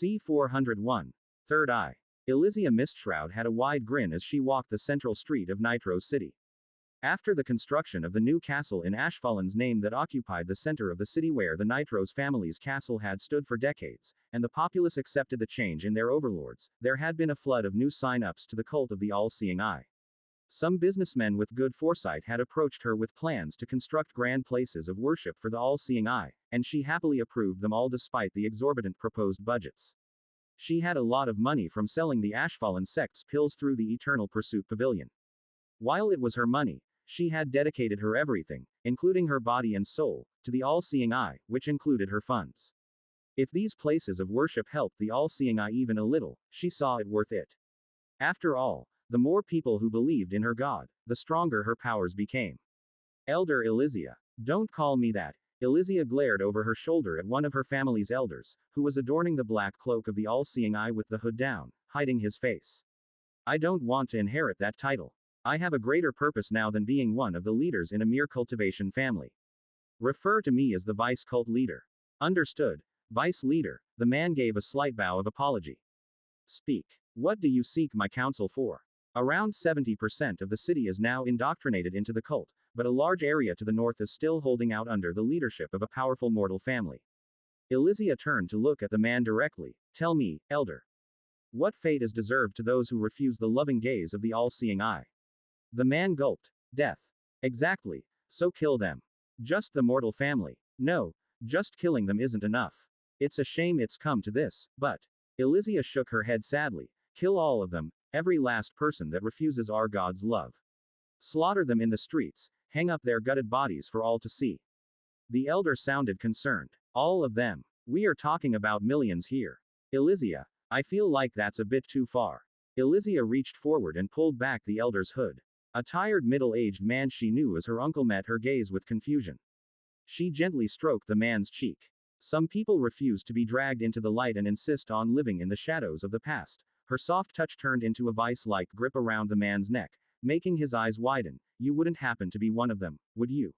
C401. Third Eye. Elsia Mistshroud had a wide grin as she walked the central street of Nitro City. After the construction of the new castle in Ashfallen's name that occupied the center of the city where the Nitros family's castle had stood for decades, and the populace accepted the change in their overlords, there had been a flood of new sign-ups to the cult of the all-seeing eye. Some businessmen with good foresight had approached her with plans to construct grand places of worship for the all-seeing eye, and she happily approved them all despite the exorbitant proposed budgets. She had a lot of money from selling the Ashfallen sect's pills through the Eternal Pursuit Pavilion. While it was her money, she had dedicated her everything, including her body and soul, to the all-seeing eye, which included her funds. If these places of worship helped the all-seeing eye even a little, she saw it worth it. After all, the more people who believed in her god, the stronger her powers became. Elder Elsia. Don't call me that. Elsia glared over her shoulder at one of her family's elders, who was adorning the black cloak of the all-seeing eye with the hood down, hiding his face. I don't want to inherit that title. I have a greater purpose now than being one of the leaders in a mere cultivation family. Refer to me as the vice cult leader. Understood, vice leader. The man gave a slight bow of apology. Speak. What do you seek my counsel for? Around 70% of the city is now indoctrinated into the cult, but a large area to the north is still holding out under the leadership of a powerful mortal family. Elsia turned to look at the man directly. Tell me, elder. What fate is deserved to those who refuse the loving gaze of the all-seeing eye? The man gulped. Death. Exactly, so kill them. Just the mortal family. No, just killing them isn't enough. It's a shame it's come to this, but. Elsia shook her head sadly. Kill all of them, every last person that refuses our God's love. Slaughter them in the streets, hang up their gutted bodies for all to see. The elder sounded concerned. All of them. We are talking about millions here. Elsia, I feel like that's a bit too far. Elsia reached forward and pulled back the elder's hood. A tired middle-aged man she knew as her uncle met her gaze with confusion. She gently stroked the man's cheek. Some people refuse to be dragged into the light and insist on living in the shadows of the past. Her soft touch turned into a vice-like grip around the man's neck, making his eyes widen. You wouldn't happen to be one of them, would you?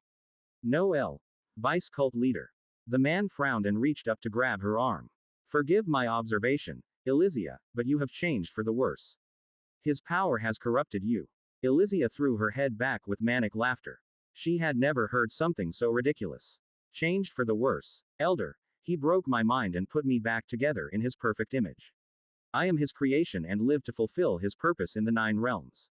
No, L. Vice cult leader. The man frowned and reached up to grab her arm. Forgive my observation, Elsia, but you have changed for the worse. His power has corrupted you. Elsia threw her head back with manic laughter. She had never heard something so ridiculous. Changed for the worse. Elder, he broke my mind and put me back together in his perfect image. I am his creation and live to fulfill his purpose in the 9 realms.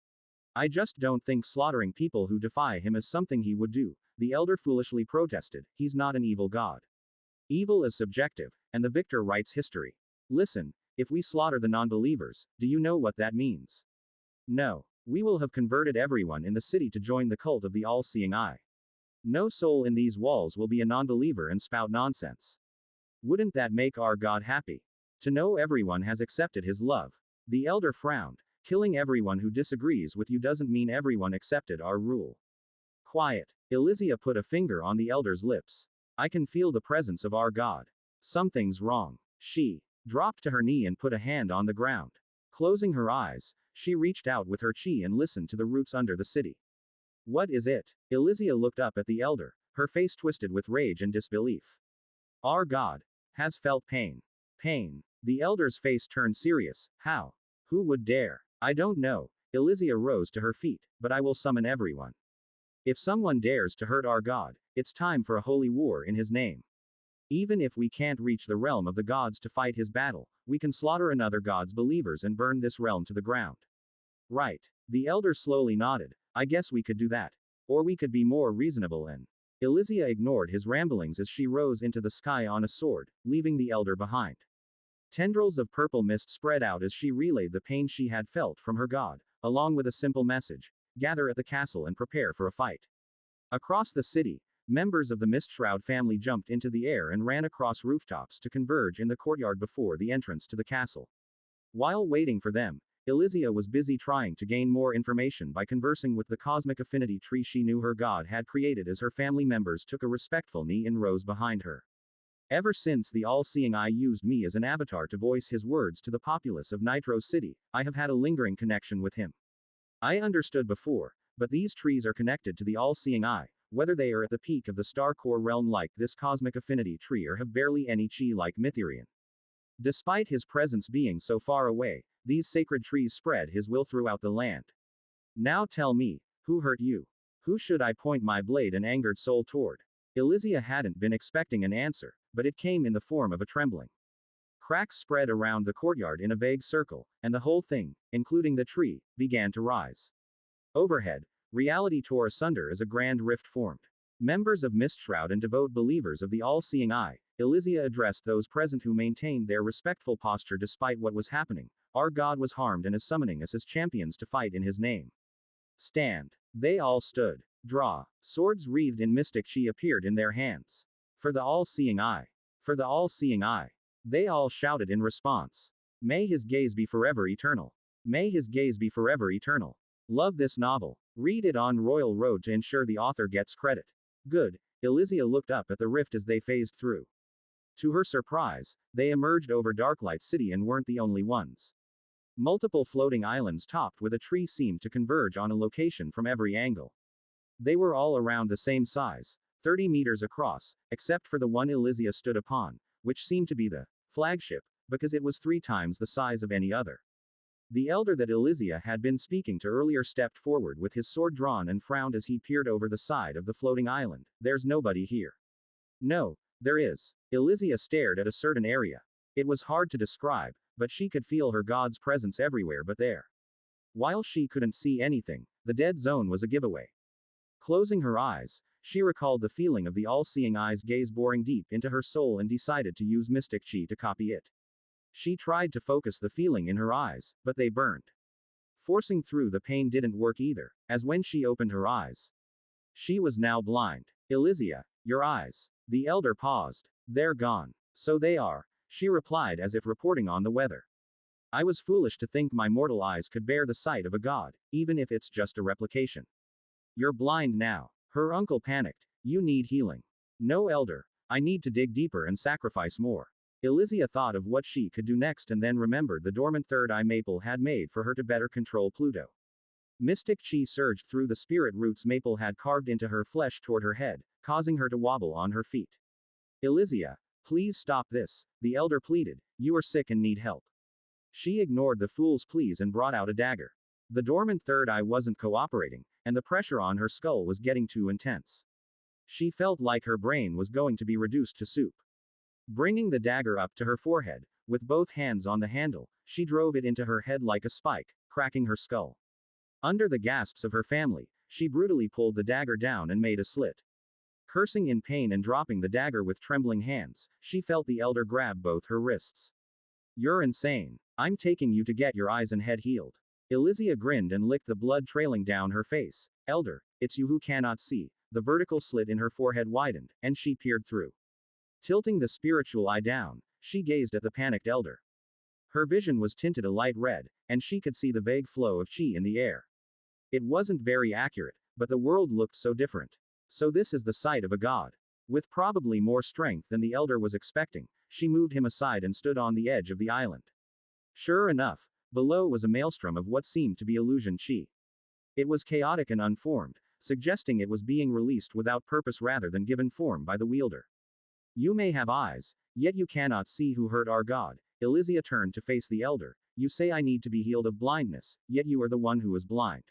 I just don't think slaughtering people who defy him is something he would do, the elder foolishly protested. He's not an evil god. Evil is subjective, and the victor writes history. Listen, if we slaughter the non-believers, do you know what that means? No. We will have converted everyone in the city to join the cult of the all-seeing eye. No soul in these walls will be a non-believer and spout nonsense. Wouldn't that make our God happy? To know everyone has accepted his love. The elder frowned. Killing everyone who disagrees with you doesn't mean everyone accepted our rule. Quiet. Elsia put a finger on the elder's lips. I can feel the presence of our God. Something's wrong. She dropped to her knee and put a hand on the ground. Closing her eyes, she reached out with her chi and listened to the roots under the city. What is it? Elsia looked up at the elder, her face twisted with rage and disbelief. Our God has felt pain. Pain. The elder's face turned serious. How? Who would dare? I don't know. Elsia rose to her feet, but I will summon everyone. If someone dares to hurt our God, it's time for a holy war in his name. Even if we can't reach the realm of the gods to fight his battle, we can slaughter another god's believers and burn this realm to the ground. Right. The elder slowly nodded. I guess we could do that. Or we could be more reasonable and. Elsia ignored his ramblings as she rose into the sky on a sword, leaving the elder behind. Tendrils of purple mist spread out as she relayed the pain she had felt from her god, along with a simple message: gather at the castle and prepare for a fight. Across the city, members of the Mistshroud family jumped into the air and ran across rooftops to converge in the courtyard before the entrance to the castle. While waiting for them, Elsia was busy trying to gain more information by conversing with the cosmic affinity tree she knew her god had created as her family members took a respectful knee in rows behind her. Ever since the all-seeing eye used me as an avatar to voice his words to the populace of Nitro City, I have had a lingering connection with him. I understood before, but these trees are connected to the all-seeing eye, whether they are at the peak of the star core realm like this cosmic affinity tree or have barely any chi like Mytherian. Despite his presence being so far away, these sacred trees spread his will throughout the land. Now tell me, who hurt you? Who should I point my blade and angered soul toward? Elisia hadn't been expecting an answer, but it came in the form of a trembling. Cracks spread around the courtyard in a vague circle, and the whole thing, including the tree, began to rise. Overhead, reality tore asunder as a grand rift formed. Members of Mistshroud and devout believers of the all-seeing eye, Elisia addressed those present who maintained their respectful posture despite what was happening. Our God was harmed and is summoning us as champions to fight in his name. Stand. They all stood. Draw. Swords wreathed in mystic chi appeared in their hands. For the all-seeing eye. For the all-seeing eye. They all shouted in response. May his gaze be forever eternal. May his gaze be forever eternal. Love this novel. Read it on Royal Road to ensure the author gets credit. Good. Elisia looked up at the rift as they phased through. To her surprise, they emerged over Darklight City and weren't the only ones. Multiple floating islands topped with a tree seemed to converge on a location from every angle. They were all around the same size, 30 meters across, except for the one Elisia stood upon, which seemed to be the flagship, because it was 3 times the size of any other. The elder that Elisia had been speaking to earlier stepped forward with his sword drawn and frowned as he peered over the side of the floating island. There's nobody here. No, there is. Elisia stared at a certain area. It was hard to describe, but she could feel her god's presence everywhere but there. While she couldn't see anything, the dead zone was a giveaway. Closing her eyes, she recalled the feeling of the all-seeing eye's gaze boring deep into her soul and decided to use mystic chi to copy it. She tried to focus the feeling in her eyes, but they burned. Forcing through the pain didn't work either, as when she opened her eyes. She was now blind. Elisia, your eyes. The elder paused. They're gone. So they are, she replied as if reporting on the weather. I was foolish to think my mortal eyes could bear the sight of a god, even if it's just a replication. You're blind now. Her uncle panicked. You need healing. No, elder. I need to dig deeper and sacrifice more. Elisia thought of what she could do next and then remembered the dormant third eye Maple had made for her to better control Pluto. Mystic chi surged through the spirit roots Maple had carved into her flesh toward her head, causing her to wobble on her feet. Elisia, please stop this, the elder pleaded. You are sick and need help. She ignored the fool's pleas and brought out a dagger. The dormant third eye wasn't cooperating, and the pressure on her skull was getting too intense. She felt like her brain was going to be reduced to soup. Bringing the dagger up to her forehead, with both hands on the handle, she drove it into her head like a spike, cracking her skull. Under the gasps of her family, she brutally pulled the dagger down and made a slit. Cursing in pain and dropping the dagger with trembling hands, she felt the elder grab both her wrists. You're insane. I'm taking you to get your eyes and head healed. Elisia grinned and licked the blood trailing down her face. Elder, it's you who cannot see. The vertical slit in her forehead widened, and she peered through. Tilting the spiritual eye down, she gazed at the panicked elder. Her vision was tinted a light red, and she could see the vague flow of chi in the air. It wasn't very accurate, but the world looked so different. So this is the sight of a god. With probably more strength than the elder was expecting, she moved him aside and stood on the edge of the island. Sure enough, below was a maelstrom of what seemed to be illusion chi. It was chaotic and unformed, suggesting it was being released without purpose rather than given form by the wielder. You may have eyes, yet you cannot see who hurt our god. Elisia turned to face the elder. You say I need to be healed of blindness, yet you are the one who is blind.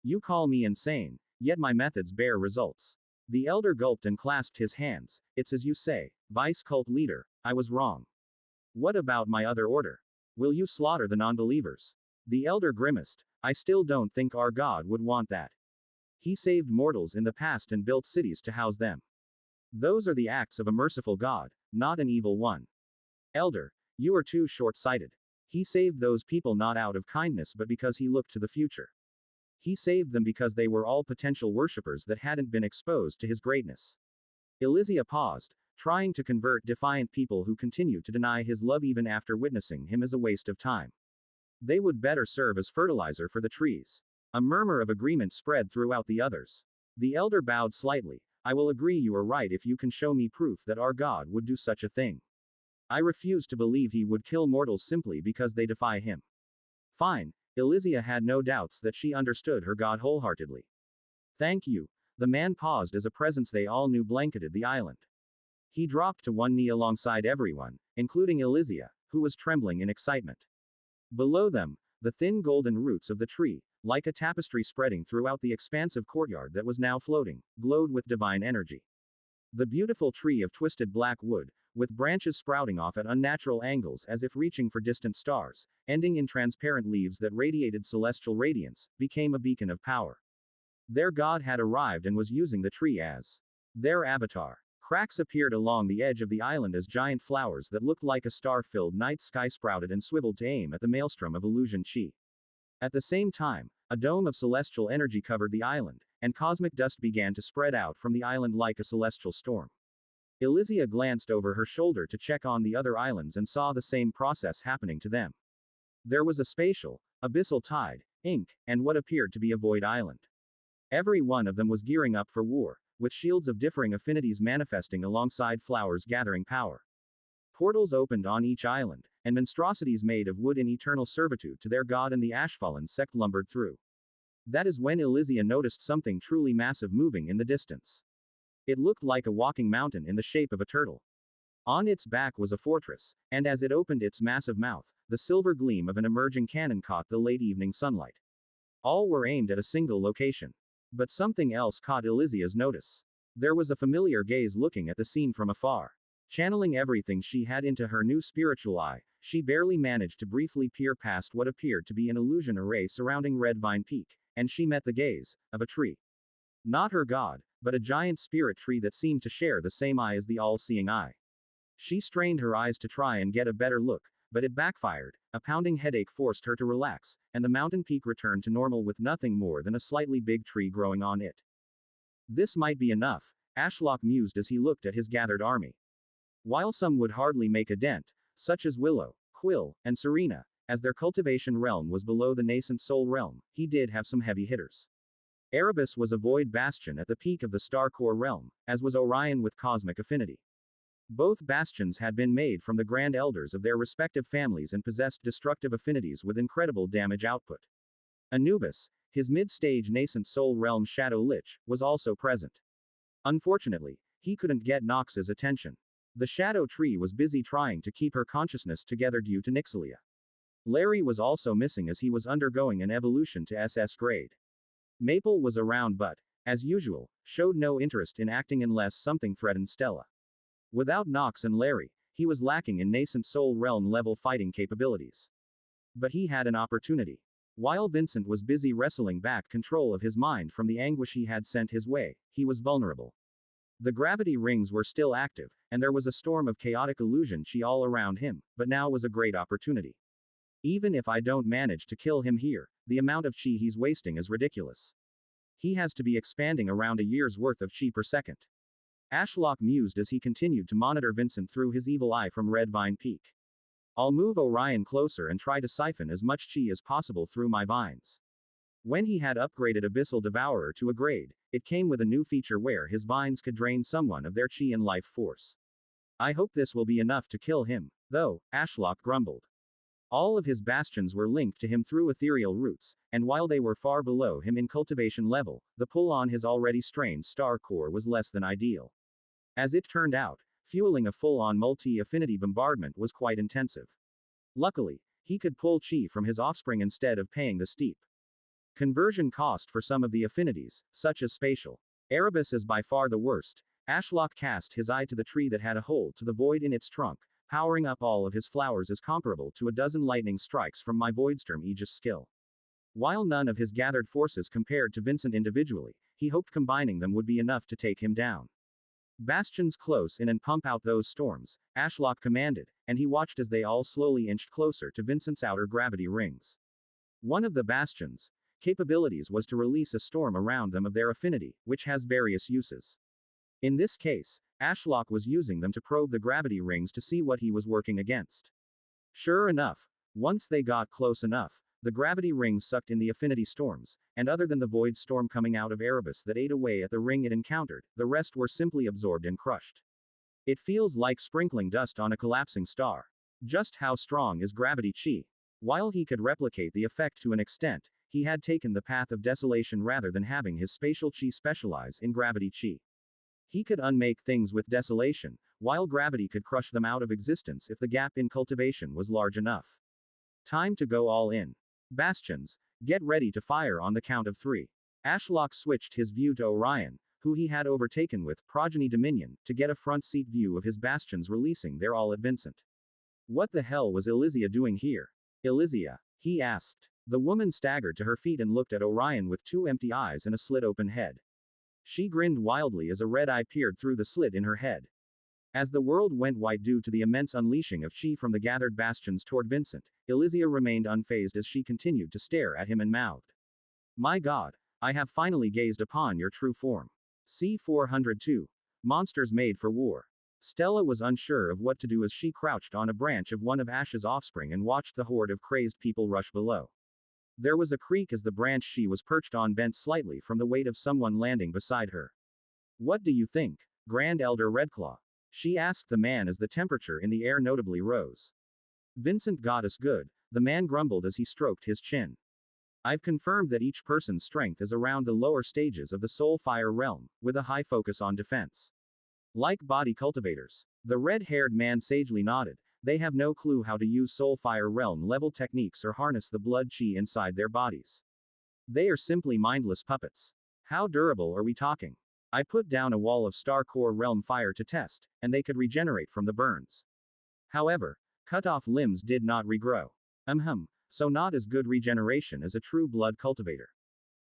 You call me insane, yet my methods bear results. The elder gulped and clasped his hands. It's as you say, vice cult leader, I was wrong. What about my other order? Will you slaughter the non-believers? The elder grimaced. I still don't think our god would want that. He saved mortals in the past and built cities to house them. Those are the acts of a merciful God, not an evil one. Elder, you are too short-sighted. He saved those people not out of kindness but because he looked to the future. He saved them because they were all potential worshippers that hadn't been exposed to his greatness. Elisia paused, trying to convert defiant people who continued to deny his love even after witnessing him as a waste of time. They would better serve as fertilizer for the trees. A murmur of agreement spread throughout the others. The elder bowed slightly. I will agree you are right if you can show me proof that our God would do such a thing. I refuse to believe he would kill mortals simply because they defy him. Fine. Elisia had no doubts that she understood her God wholeheartedly. Thank you. The man paused as a presence they all knew blanketed the island. He dropped to one knee alongside everyone, including Elisia. who was trembling in excitement. Below them, the thin golden roots of the tree, like a tapestry spreading throughout the expansive courtyard that was now floating, glowed with divine energy. The beautiful tree of twisted black wood, with branches sprouting off at unnatural angles as if reaching for distant stars, ending in transparent leaves that radiated celestial radiance, became a beacon of power. Their god had arrived and was using the tree as their avatar. Cracks appeared along the edge of the island as giant flowers that looked like a star-filled night sky sprouted and swiveled to aim at the maelstrom of illusion chi. At the same time, a dome of celestial energy covered the island, and cosmic dust began to spread out from the island like a celestial storm. Elsia glanced over her shoulder to check on the other islands and saw the same process happening to them. There was a spatial, abyssal tide, ink, and what appeared to be a void island. Every one of them was gearing up for war, with shields of differing affinities manifesting alongside flowers gathering power. Portals opened on each island, and monstrosities made of wood in eternal servitude to their god and the Ashfallen sect lumbered through. That is when Elsia noticed something truly massive moving in the distance. It looked like a walking mountain in the shape of a turtle. On its back was a fortress, and as it opened its massive mouth, the silver gleam of an emerging cannon caught the late evening sunlight. All were aimed at a single location. But something else caught Elsia's notice. There was a familiar gaze looking at the scene from afar. Channeling everything she had into her new spiritual eye, she barely managed to briefly peer past what appeared to be an illusion array surrounding Red Vine Peak, and she met the gaze of a tree. Not her god, but a giant spirit tree that seemed to share the same eye as the all-seeing eye. She strained her eyes to try and get a better look, but it backfired. A pounding headache forced her to relax, and the mountain peak returned to normal with nothing more than a slightly big tree growing on it. This might be enough, Ashlock mused as he looked at his gathered army. While some would hardly make a dent, such as Willow, Quill, and Serena, as their cultivation realm was below the nascent soul realm, he did have some heavy hitters. Erebus was a void bastion at the peak of the star core realm, as was Orion with cosmic affinity. Both bastions had been made from the grand elders of their respective families and possessed destructive affinities with incredible damage output. Anubis, his mid-stage nascent soul realm shadow lich, was also present. Unfortunately, he couldn't get Nox's attention. The shadow tree was busy trying to keep her consciousness together due to Nixalia. Larry was also missing as he was undergoing an evolution to SS grade. Maple was around but, as usual, showed no interest in acting unless something threatened Stella. Without Nox and Larry, he was lacking in nascent soul realm level fighting capabilities. But he had an opportunity. While Vincent was busy wrestling back control of his mind from the anguish he had sent his way, he was vulnerable. The gravity rings were still active, and there was a storm of chaotic illusion chi all around him, but now was a great opportunity. Even if I don't manage to kill him here, the amount of chi he's wasting is ridiculous. He has to be expanding around a year's worth of chi per second. Ashlock mused as he continued to monitor Vincent through his evil eye from Red Vine Peak. I'll move Orion closer and try to siphon as much chi as possible through my vines. When he had upgraded Abyssal Devourer to a grade, it came with a new feature where his vines could drain someone of their chi and life force. I hope this will be enough to kill him, though, Ashlock grumbled. All of his bastions were linked to him through ethereal roots, and while they were far below him in cultivation level, the pull on his already strained star core was less than ideal. As it turned out, fueling a full-on multi-affinity bombardment was quite intensive. Luckily, he could pull chi from his offspring instead of paying the steep conversion cost for some of the affinities, such as spatial. Erebus is by far the worst. Ashlock cast his eye to the tree that had a hole to the void in its trunk. Powering up all of his flowers is comparable to a dozen lightning strikes from my Voidstorm Aegis skill. While none of his gathered forces compared to Vincent individually, he hoped combining them would be enough to take him down. Bastions close in and pump out those storms, Ashlock commanded, and he watched as they all slowly inched closer to Vincent's outer gravity rings. One of the bastions' capabilities was to release a storm around them of their affinity, which has various uses. In this case, Ashlock was using them to probe the gravity rings to see what he was working against. Sure enough, once they got close enough, the gravity rings sucked in the affinity storms, and other than the void storm coming out of Erebus that ate away at the ring it encountered, the rest were simply absorbed and crushed. It feels like sprinkling dust on a collapsing star. Just how strong is gravity chi? While he could replicate the effect to an extent, he had taken the path of desolation rather than having his spatial chi specialize in gravity chi. He could unmake things with desolation, while gravity could crush them out of existence if the gap in cultivation was large enough. Time to go all in. Bastions, get ready to fire on the count of 3. Ashlock switched his view to Orion, who he had overtaken with Progeny Dominion, to get a front seat view of his bastions releasing their all at Vincent. What the hell was Elsia doing here? Elsia, he asked. The woman staggered to her feet and looked at Orion with 2 empty eyes and a slit-open head. She grinned wildly as a red eye peered through the slit in her head. As the world went white due to the immense unleashing of chi from the gathered bastions toward Vincent, Elsia remained unfazed as she continued to stare at him and mouthed. My God, I have finally gazed upon your true form. C-402. Monsters made for war. Stella was unsure of what to do as she crouched on a branch of one of Ash's offspring and watched the horde of crazed people rush below. There was a creak as the branch she was perched on bent slightly from the weight of someone landing beside her. What do you think, Grand Elder Redclaw? She asked the man as the temperature in the air notably rose. Vincent got us good, the man grumbled as he stroked his chin. I've confirmed that each person's strength is around the lower stages of the soul fire realm, with a high focus on defense. Like body cultivators. The red-haired man sagely nodded. They have no clue how to use soul fire realm level techniques or harness the blood chi inside their bodies. They are simply mindless puppets. How durable are we talking? I put down a wall of star core realm fire to test, and they could regenerate from the burns. However, cut off limbs did not regrow. So not as good regeneration as a true blood cultivator.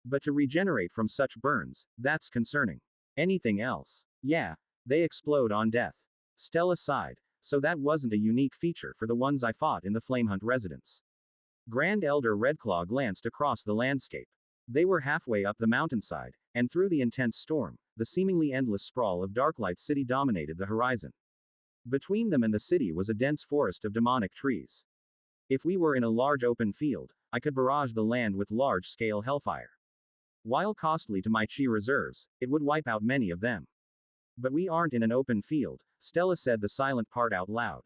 But to regenerate from such burns, that's concerning. Anything else? Yeah, they explode on death. Stella sighed. So that wasn't a unique feature for the ones I fought in the Flamehunt residence. Grand Elder Redclaw glanced across the landscape. They were halfway up the mountainside, and through the intense storm, the seemingly endless sprawl of Darklight City dominated the horizon. Between them and the city was a dense forest of demonic trees. If we were in a large open field, I could barrage the land with large-scale hellfire. While costly to my chi reserves, it would wipe out many of them. But we aren't in an open field, Stella said the silent part out loud.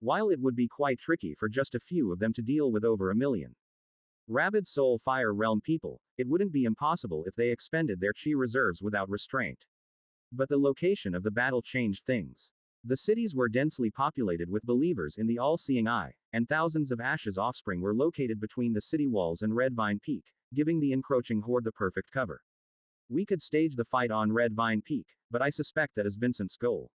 While it would be quite tricky for just a few of them to deal with over 1 million rabid soul fire realm people, it wouldn't be impossible if they expended their chi reserves without restraint. But the location of the battle changed things. The cities were densely populated with believers in the all-seeing eye, and thousands of Ash's offspring were located between the city walls and Red Vine Peak, giving the encroaching horde the perfect cover. We could stage the fight on Red Vine Peak, but I suspect that is Vincent's goal.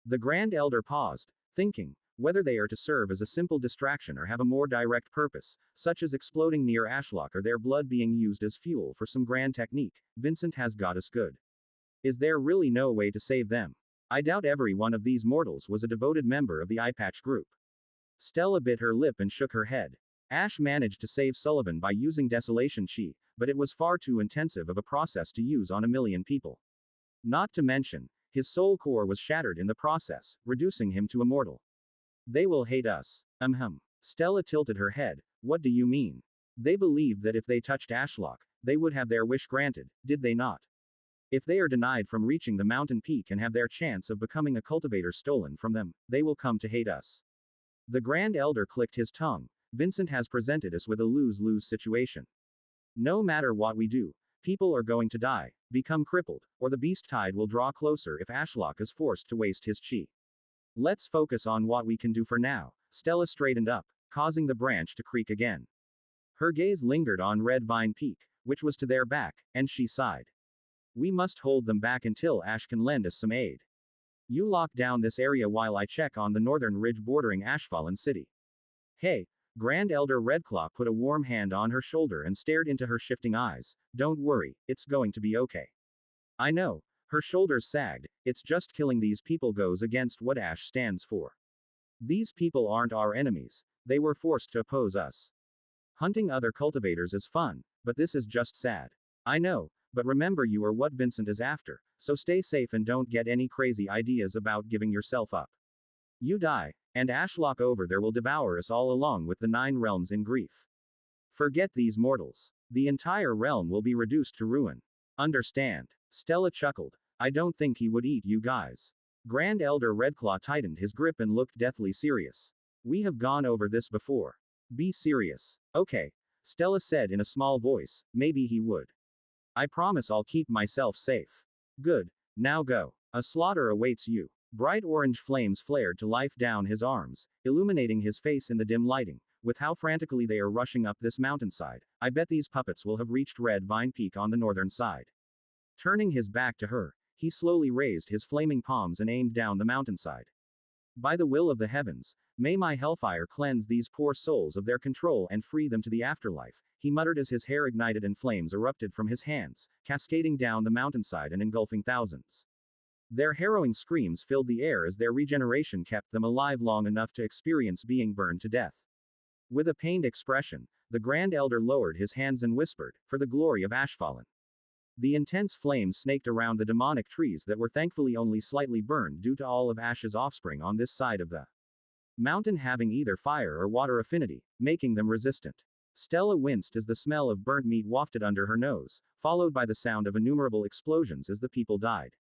The Grand Elder paused, thinking, whether they are to serve as a simple distraction or have a more direct purpose, such as exploding near Ashlock or their blood being used as fuel for some grand technique. Vincent has got us good. Is there really no way to save them? I doubt every one of these mortals was a devoted member of the Eye Patch group. Stella bit her lip and shook her head. Ash managed to save Sullivan by using desolation chi, but it was far too intensive of a process to use on 1 million people. Not to mention, his soul core was shattered in the process, reducing him to immortal. They will hate us. Stella tilted her head. What do you mean? They believed that if they touched Ashlock, they would have their wish granted, did they not? If they are denied from reaching the mountain peak and have their chance of becoming a cultivator stolen from them, they will come to hate us. The Grand Elder clicked his tongue. Vincent has presented us with a lose-lose situation. No matter what we do, people are going to die, become crippled, or the beast tide will draw closer if Ashlock is forced to waste his chi. Let's focus on what we can do for now. Stella straightened up, causing the branch to creak again. Her gaze lingered on Red Vine Peak, which was to their back, and she sighed. We must hold them back until Ash can lend us some aid. You lock down this area while I check on the northern ridge bordering Ashfallen City. Hey, Grand Elder Redclaw put a warm hand on her shoulder and stared into her shifting eyes. Don't worry, it's going to be okay. I know. Her shoulders sagged. It's just killing these people goes against what Ash stands for. These people aren't our enemies. They were forced to oppose us. Hunting other cultivators is fun, but this is just sad. I know, but remember you are what Vincent is after, so stay safe and don't get any crazy ideas about giving yourself up. You die, and Ashlock over there will devour us all along with the 9 realms in grief. Forget these mortals. The entire realm will be reduced to ruin. Understand? Stella chuckled. I don't think he would eat you guys. Grand Elder Redclaw tightened his grip and looked deathly serious. We have gone over this before. Be serious. Okay. Stella said in a small voice, maybe he would. I promise I'll keep myself safe. Good. Now go. A slaughter awaits you. Bright orange flames flared to life down his arms, illuminating his face in the dim lighting. With how frantically they are rushing up this mountainside, I bet these puppets will have reached Red Vine Peak on the northern side. Turning his back to her, he slowly raised his flaming palms and aimed down the mountainside. By the will of the heavens, may my hellfire cleanse these poor souls of their control and free them to the afterlife, he muttered as his hair ignited and flames erupted from his hands, cascading down the mountainside and engulfing thousands. Their harrowing screams filled the air as their regeneration kept them alive long enough to experience being burned to death. With a pained expression, the Grand Elder lowered his hands and whispered, "For the glory of Ashfallen." The intense flames snaked around the demonic trees that were thankfully only slightly burned due to all of Ash's offspring on this side of the mountain having either fire or water affinity, making them resistant. Stella winced as the smell of burnt meat wafted under her nose, followed by the sound of innumerable explosions as the people died.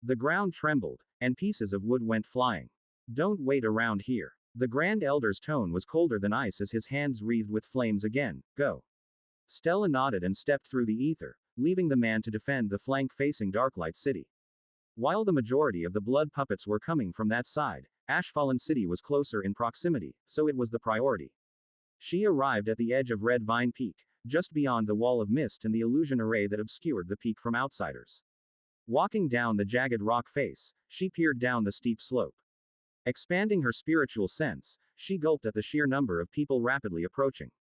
The ground trembled, and pieces of wood went flying. "Don't wait around here." The Grand Elder's tone was colder than ice as his hands wreathed with flames again. "Go." Stella nodded and stepped through the ether, leaving the man to defend the flank facing Darklight City. While the majority of the blood puppets were coming from that side, Ashfallen City was closer in proximity, so it was the priority. She arrived at the edge of Red Vine Peak, just beyond the wall of mist and the illusion array that obscured the peak from outsiders. Walking down the jagged rock face, she peered down the steep slope. Expanding her spiritual sense, she gulped at the sheer number of people rapidly approaching.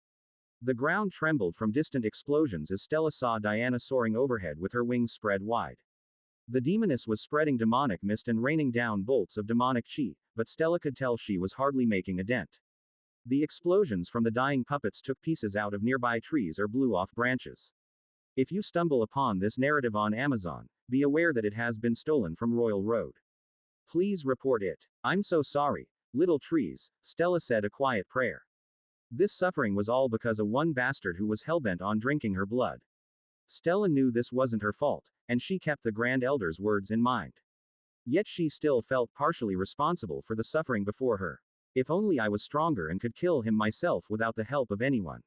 The ground trembled from distant explosions as Stella saw Diana soaring overhead with her wings spread wide. The demoness was spreading demonic mist and raining down bolts of demonic chi, but Stella could tell she was hardly making a dent. The explosions from the dying puppets took pieces out of nearby trees or blew off branches. If you stumble upon this narrative on Amazon, be aware that it has been stolen from Royal Road. Please report it. I'm so sorry, little trees, Stella said a quiet prayer. This suffering was all because of one bastard who was hellbent on drinking her blood. Stella knew this wasn't her fault, and she kept the Grand Elder's words in mind. Yet she still felt partially responsible for the suffering before her. If only I was stronger and could kill him myself without the help of anyone.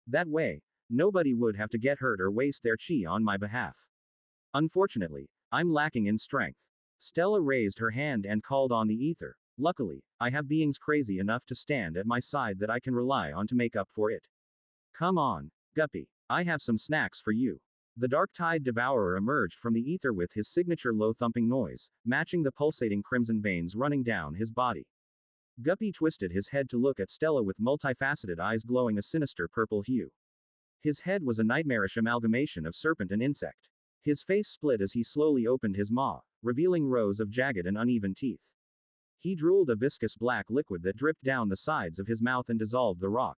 That way, nobody would have to get hurt or waste their chi on my behalf. Unfortunately, I'm lacking in strength. Stella raised her hand and called on the ether. Luckily, I have beings crazy enough to stand at my side that I can rely on to make up for it. Come on, Guppy. I have some snacks for you. The dark-tide devourer emerged from the ether with his signature low-thumping noise, matching the pulsating crimson veins running down his body. Guppy twisted his head to look at Stella with multifaceted eyes glowing a sinister purple hue. His head was a nightmarish amalgamation of serpent and insect. His face split as he slowly opened his maw, revealing rows of jagged and uneven teeth. He drooled a viscous black liquid that dripped down the sides of his mouth and dissolved the rock.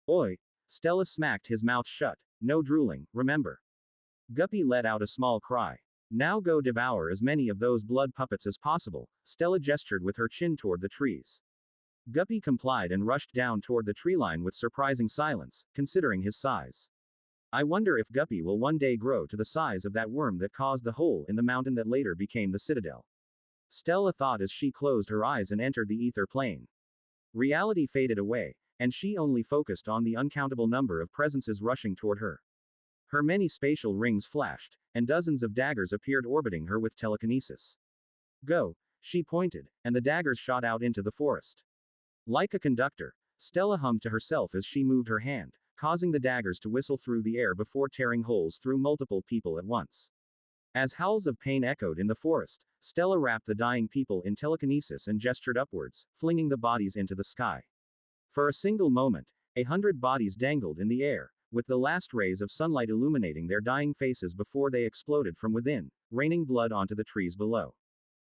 Oi! Stella smacked his mouth shut. No drooling, remember. Guppy let out a small cry. Now go devour as many of those blood puppets as possible, Stella gestured with her chin toward the trees. Guppy complied and rushed down toward the tree line with surprising silence, considering his size. I wonder if Guppy will one day grow to the size of that worm that caused the hole in the mountain that later became the citadel. Stella thought as she closed her eyes and entered the ether plane. Reality faded away, and she only focused on the uncountable number of presences rushing toward her. Her many spatial rings flashed, and dozens of daggers appeared orbiting her with telekinesis. Go, she pointed, and the daggers shot out into the forest. Like a conductor, Stella hummed to herself as she moved her hand, causing the daggers to whistle through the air before tearing holes through multiple people at once. As howls of pain echoed in the forest, Stella wrapped the dying people in telekinesis and gestured upwards, flinging the bodies into the sky. For a single moment, 100 bodies dangled in the air, with the last rays of sunlight illuminating their dying faces before they exploded from within, raining blood onto the trees below.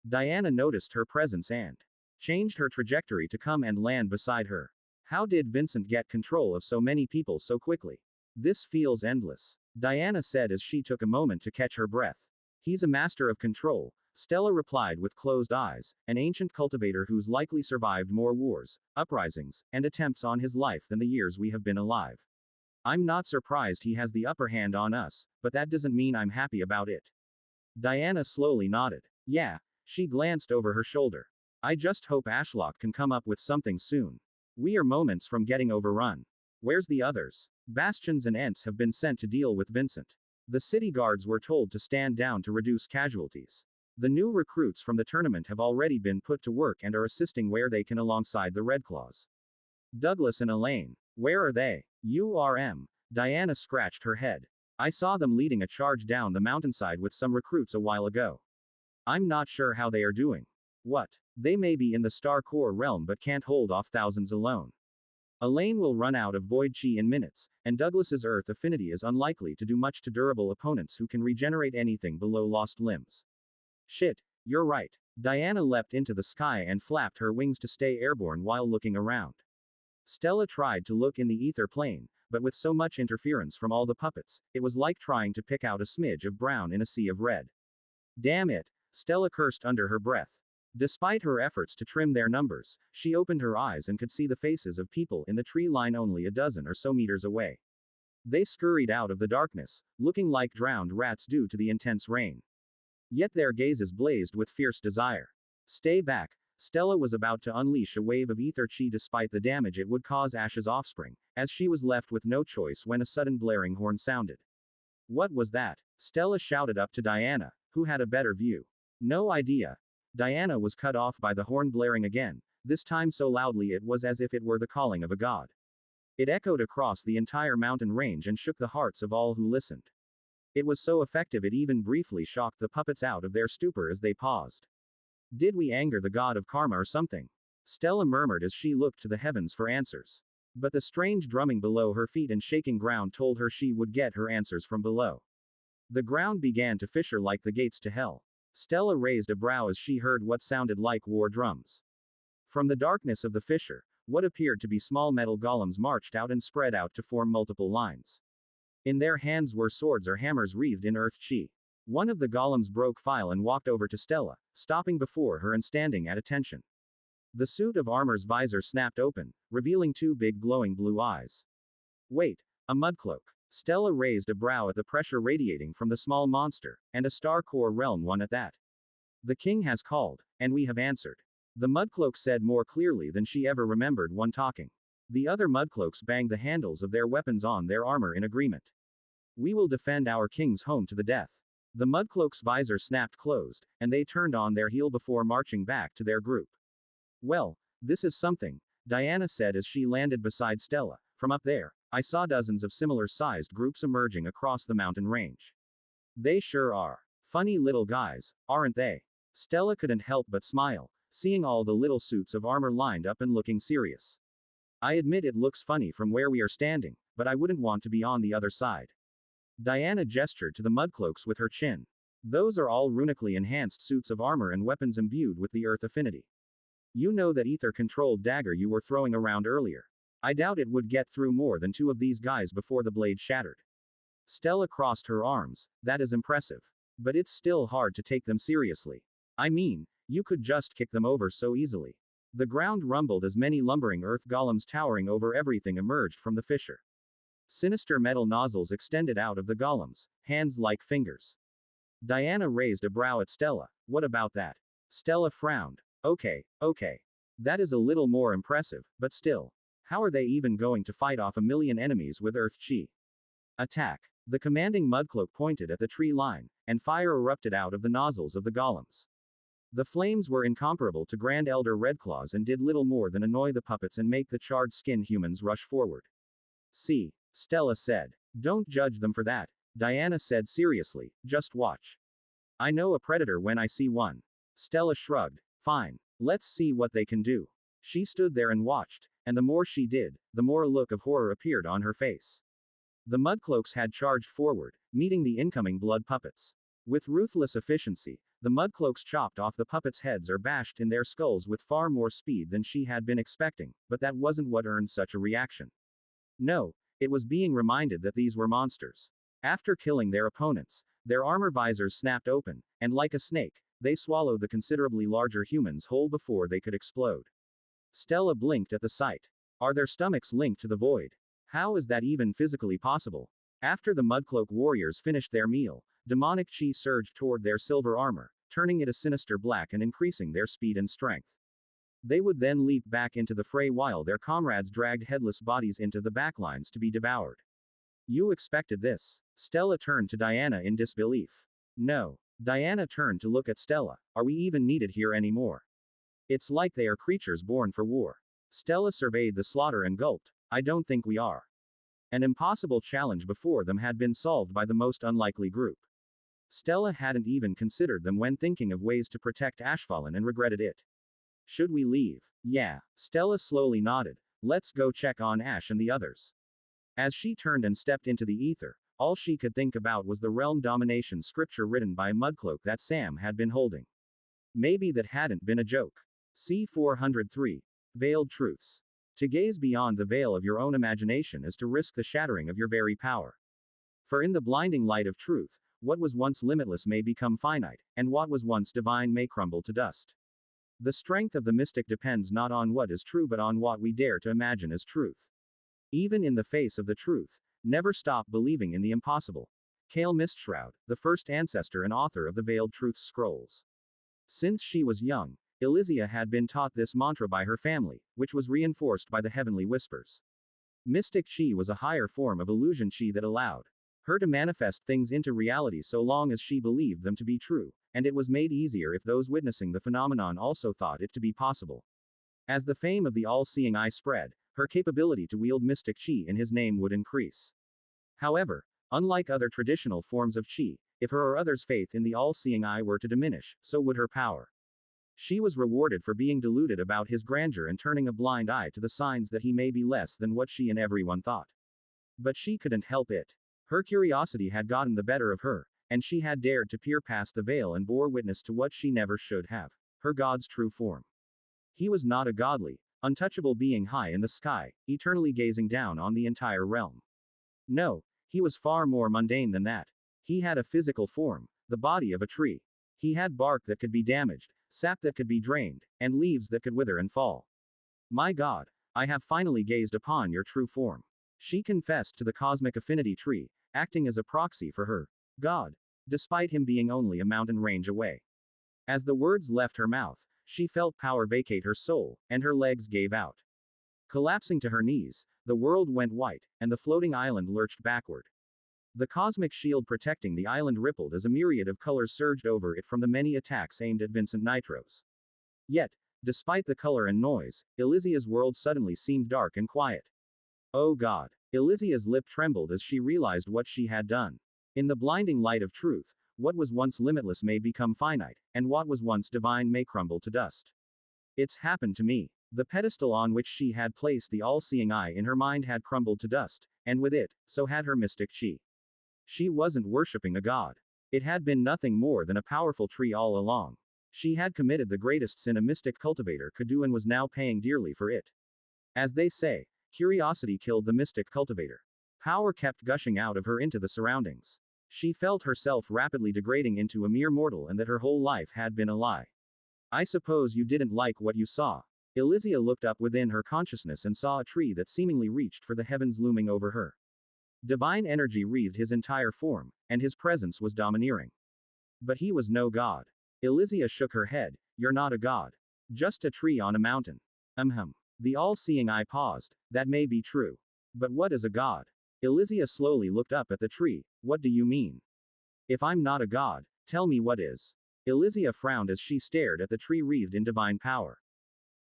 Diana noticed her presence and changed her trajectory to come and land beside her. How did Vincent get control of so many people so quickly? This feels endless, Diana said as she took a moment to catch her breath. He's a master of control, Stella replied with closed eyes, an ancient cultivator who's likely survived more wars, uprisings, and attempts on his life than the years we have been alive. I'm not surprised he has the upper hand on us, but that doesn't mean I'm happy about it. Diana slowly nodded. Yeah, she glanced over her shoulder. I just hope Ashlock can come up with something soon. We are moments from getting overrun. Where's the others? Bastions and Ents have been sent to deal with Vincent. The city guards were told to stand down to reduce casualties. The new recruits from the tournament have already been put to work and are assisting where they can alongside the Redclaws. Douglas and Elaine. Where are they? Diana scratched her head. I saw them leading a charge down the mountainside with some recruits a while ago. I'm not sure how they are doing. What? They may be in the Star Core realm but can't hold off thousands alone. Elaine will run out of void chi in minutes, and Douglas's earth affinity is unlikely to do much to durable opponents who can regenerate anything below lost limbs. Shit, you're right. Diana leapt into the sky and flapped her wings to stay airborne while looking around. Stella tried to look in the ether plane, but with so much interference from all the puppets, it was like trying to pick out a smidge of brown in a sea of red. Damn it, Stella cursed under her breath. Despite her efforts to trim their numbers, she opened her eyes and could see the faces of people in the tree line only a dozen or so meters away. They scurried out of the darkness, looking like drowned rats due to the intense rain. Yet their gazes blazed with fierce desire. Stay back. Stella was about to unleash a wave of ether chi despite the damage it would cause Ash's offspring, as she was left with no choice when a sudden blaring horn sounded. What was that? Stella shouted up to Diana, who had a better view. No idea. Diana was cut off by the horn blaring again, this time so loudly it was as if it were the calling of a god. It echoed across the entire mountain range and shook the hearts of all who listened. It was so effective it even briefly shocked the puppets out of their stupor as they paused. Did we anger the god of karma or something? Stella murmured as she looked to the heavens for answers. But the strange drumming below her feet and shaking ground told her she would get her answers from below. The ground began to fissure like the gates to hell. Stella raised a brow as she heard what sounded like war drums. From the darkness of the fissure, what appeared to be small metal golems marched out and spread out to form multiple lines. In their hands were swords or hammers wreathed in earth chi. One of the golems broke file and walked over to Stella, stopping before her and standing at attention. The suit of armor's visor snapped open, revealing two big glowing blue eyes. Wait, a mudcloak. Stella raised a brow at the pressure radiating from the small monster, and a Star Core realm one at that. The king has called, and we have answered. The mudcloak said more clearly than she ever remembered one talking. The other mudcloaks banged the handles of their weapons on their armor in agreement. We will defend our king's home to the death. The mudcloak's visor snapped closed, and they turned on their heel before marching back to their group. Well, this is something, Diana said as she landed beside Stella. From up there, I saw dozens of similar-sized groups emerging across the mountain range. They sure are. Funny little guys, aren't they? Stella couldn't help but smile, seeing all the little suits of armor lined up and looking serious. I admit it looks funny from where we are standing, but I wouldn't want to be on the other side. Diana gestured to the mudcloaks with her chin. Those are all runically enhanced suits of armor and weapons imbued with the earth affinity. You know that ether-controlled dagger you were throwing around earlier. I doubt it would get through more than two of these guys before the blade shattered. Stella crossed her arms. That is impressive. But it's still hard to take them seriously. I mean, you could just kick them over so easily. The ground rumbled as many lumbering earth golems towering over everything emerged from the fissure. Sinister metal nozzles extended out of the golems, hands like fingers. Diana raised a brow at Stella. What about that? Stella frowned. Okay. That is a little more impressive, but still. How are they even going to fight off a million enemies with earth chi? Attack. The commanding mudcloak pointed at the tree line, and fire erupted out of the nozzles of the golems. The flames were incomparable to Grand Elder Redclaws and did little more than annoy the puppets and make the charred skin humans rush forward. See, Stella said. Don't judge them for that, Diana said seriously, just watch. I know a predator when I see one. Stella shrugged. Fine. Let's see what they can do. She stood there and watched, and the more she did, the more a look of horror appeared on her face. The mudcloaks had charged forward, meeting the incoming blood puppets. With ruthless efficiency, the mudcloaks chopped off the puppets' heads or bashed in their skulls with far more speed than she had been expecting, but that wasn't what earned such a reaction. No, it was being reminded that these were monsters. After killing their opponents, their armor visors snapped open, and like a snake, they swallowed the considerably larger humans whole before they could explode. Stella blinked at the sight. Are their stomachs linked to the void? How is that even physically possible? After the mudcloak warriors finished their meal, demonic chi surged toward their silver armor, turning it a sinister black and increasing their speed and strength. They would then leap back into the fray while their comrades dragged headless bodies into the backlines to be devoured. You expected this? Stella turned to Diana in disbelief. No. Diana turned to look at Stella. Are we even needed here anymore? It's like they are creatures born for war. Stella surveyed the slaughter and gulped. I don't think we are. An impossible challenge before them had been solved by the most unlikely group. Stella hadn't even considered them when thinking of ways to protect Ashfallen and regretted it. Should we leave? Yeah. Stella slowly nodded. Let's go check on Ash and the others. As she turned and stepped into the ether, all she could think about was the realm domination scripture written by Mudcloak that Sam had been holding. Maybe that hadn't been a joke. C-403. Veiled Truths. To gaze beyond the veil of your own imagination is to risk the shattering of your very power. For in the blinding light of truth, what was once limitless may become finite, and what was once divine may crumble to dust. The strength of the mystic depends not on what is true but on what we dare to imagine as truth. Even in the face of the truth, never stop believing in the impossible. Kale Mistshroud, the first ancestor and author of the Veiled Truths scrolls. Since she was young, Elsia had been taught this mantra by her family, which was reinforced by the heavenly whispers. Mystic chi was a higher form of illusion chi that allowed her to manifest things into reality so long as she believed them to be true, and it was made easier if those witnessing the phenomenon also thought it to be possible. As the fame of the all-seeing eye spread, her capability to wield mystic chi in his name would increase. However, unlike other traditional forms of chi, if her or others' faith in the all-seeing eye were to diminish, so would her power. She was rewarded for being deluded about his grandeur and turning a blind eye to the signs that he may be less than what she and everyone thought. But she couldn't help it. Her curiosity had gotten the better of her, and she had dared to peer past the veil and bore witness to what she never should have, her God's true form. He was not a godly, untouchable being high in the sky, eternally gazing down on the entire realm. No, he was far more mundane than that. He had a physical form, the body of a tree. He had bark that could be damaged, sap that could be drained, and leaves that could wither and fall. My God, I have finally gazed upon your true form. She confessed to the cosmic affinity tree, acting as a proxy for her God, despite him being only a mountain range away. As the words left her mouth, she felt power vacate her soul, and her legs gave out. Collapsing to her knees, the world went white, and the floating island lurched backward. The cosmic shield protecting the island rippled as a myriad of colors surged over it from the many attacks aimed at Vincent Nitros. Yet, despite the color and noise, Elsia's world suddenly seemed dark and quiet. Oh God! Elsia's lip trembled as she realized what she had done. In the blinding light of truth, what was once limitless may become finite, and what was once divine may crumble to dust. It's happened to me. The pedestal on which she had placed the all-seeing eye in her mind had crumbled to dust, and with it, so had her mystic chi. She wasn't worshipping a god. It had been nothing more than a powerful tree all along. She had committed the greatest sin a mystic cultivator could do and was now paying dearly for it. As they say, curiosity killed the mystic cultivator. Power kept gushing out of her into the surroundings. She felt herself rapidly degrading into a mere mortal and that her whole life had been a lie. I suppose you didn't like what you saw. Elsia looked up within her consciousness and saw a tree that seemingly reached for the heavens looming over her. Divine energy wreathed his entire form, and his presence was domineering. But he was no god. Elsia shook her head. You're not a god. Just a tree on a mountain. The all-seeing eye paused. That may be true. But what is a god? Elsia slowly looked up at the tree. What do you mean? If I'm not a god, tell me what is. Elsia frowned as she stared at the tree wreathed in divine power.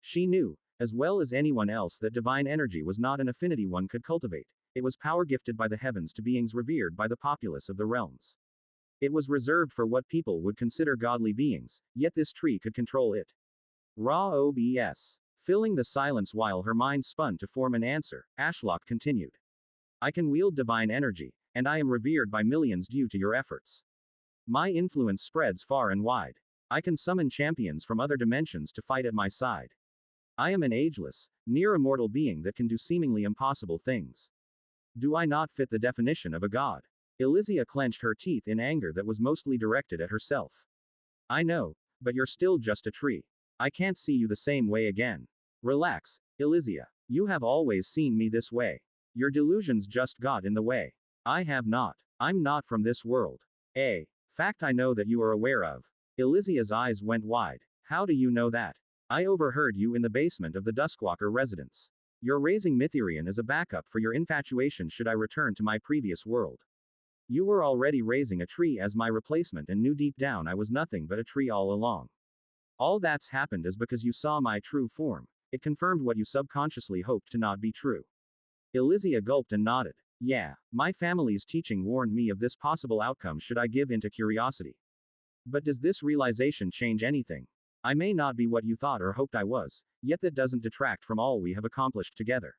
She knew, as well as anyone else, that divine energy was not an affinity one could cultivate. It was power gifted by the heavens to beings revered by the populace of the realms. It was reserved for what people would consider godly beings, yet this tree could control it. Raw OBS. Filling the silence while her mind spun to form an answer, Ashlock continued. I can wield divine energy, and I am revered by millions due to your efforts. My influence spreads far and wide. I can summon champions from other dimensions to fight at my side. I am an ageless, near immortal being that can do seemingly impossible things. Do I not fit the definition of a god? Elsia clenched her teeth in anger that was mostly directed at herself. I know, but you're still just a tree. I can't see you the same way again. Relax, Elsia. You have always seen me this way. Your delusions just got in the way. I have not. I'm not from this world. A fact I know that you are aware of. Elsia's eyes went wide. How do you know that? I overheard you in the basement of the Duskwalker residence. You're raising Mytherian as a backup for your infatuation should I return to my previous world. You were already raising a tree as my replacement and knew deep down I was nothing but a tree all along. All that's happened is because you saw my true form. It confirmed what you subconsciously hoped to not be true. Elisia gulped and nodded. Yeah, my family's teaching warned me of this possible outcome should I give into curiosity. But does this realization change anything? I may not be what you thought or hoped I was, yet that doesn't detract from all we have accomplished together.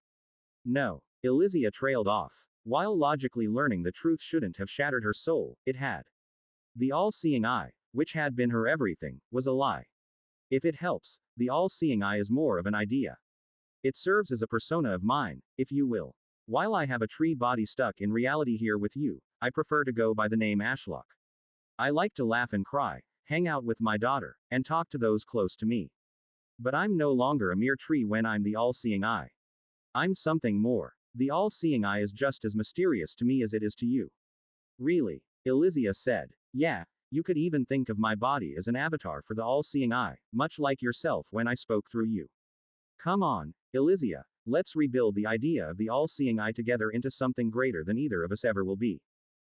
No. Elisia trailed off. While logically learning the truth shouldn't have shattered her soul, it had. The all-seeing eye, which had been her everything, was a lie. If it helps, the all-seeing eye is more of an idea. It serves as a persona of mine, if you will. While I have a tree body stuck in reality here with you, I prefer to go by the name Ashlock. I like to laugh and cry, hang out with my daughter, and talk to those close to me. But I'm no longer a mere tree when I'm the all-seeing eye. I'm something more. The all-seeing eye is just as mysterious to me as it is to you. Really? Elisia said. Yeah, you could even think of my body as an avatar for the all-seeing eye, much like yourself when I spoke through you. Come on, Elisia, let's rebuild the idea of the all-seeing eye together into something greater than either of us ever will be.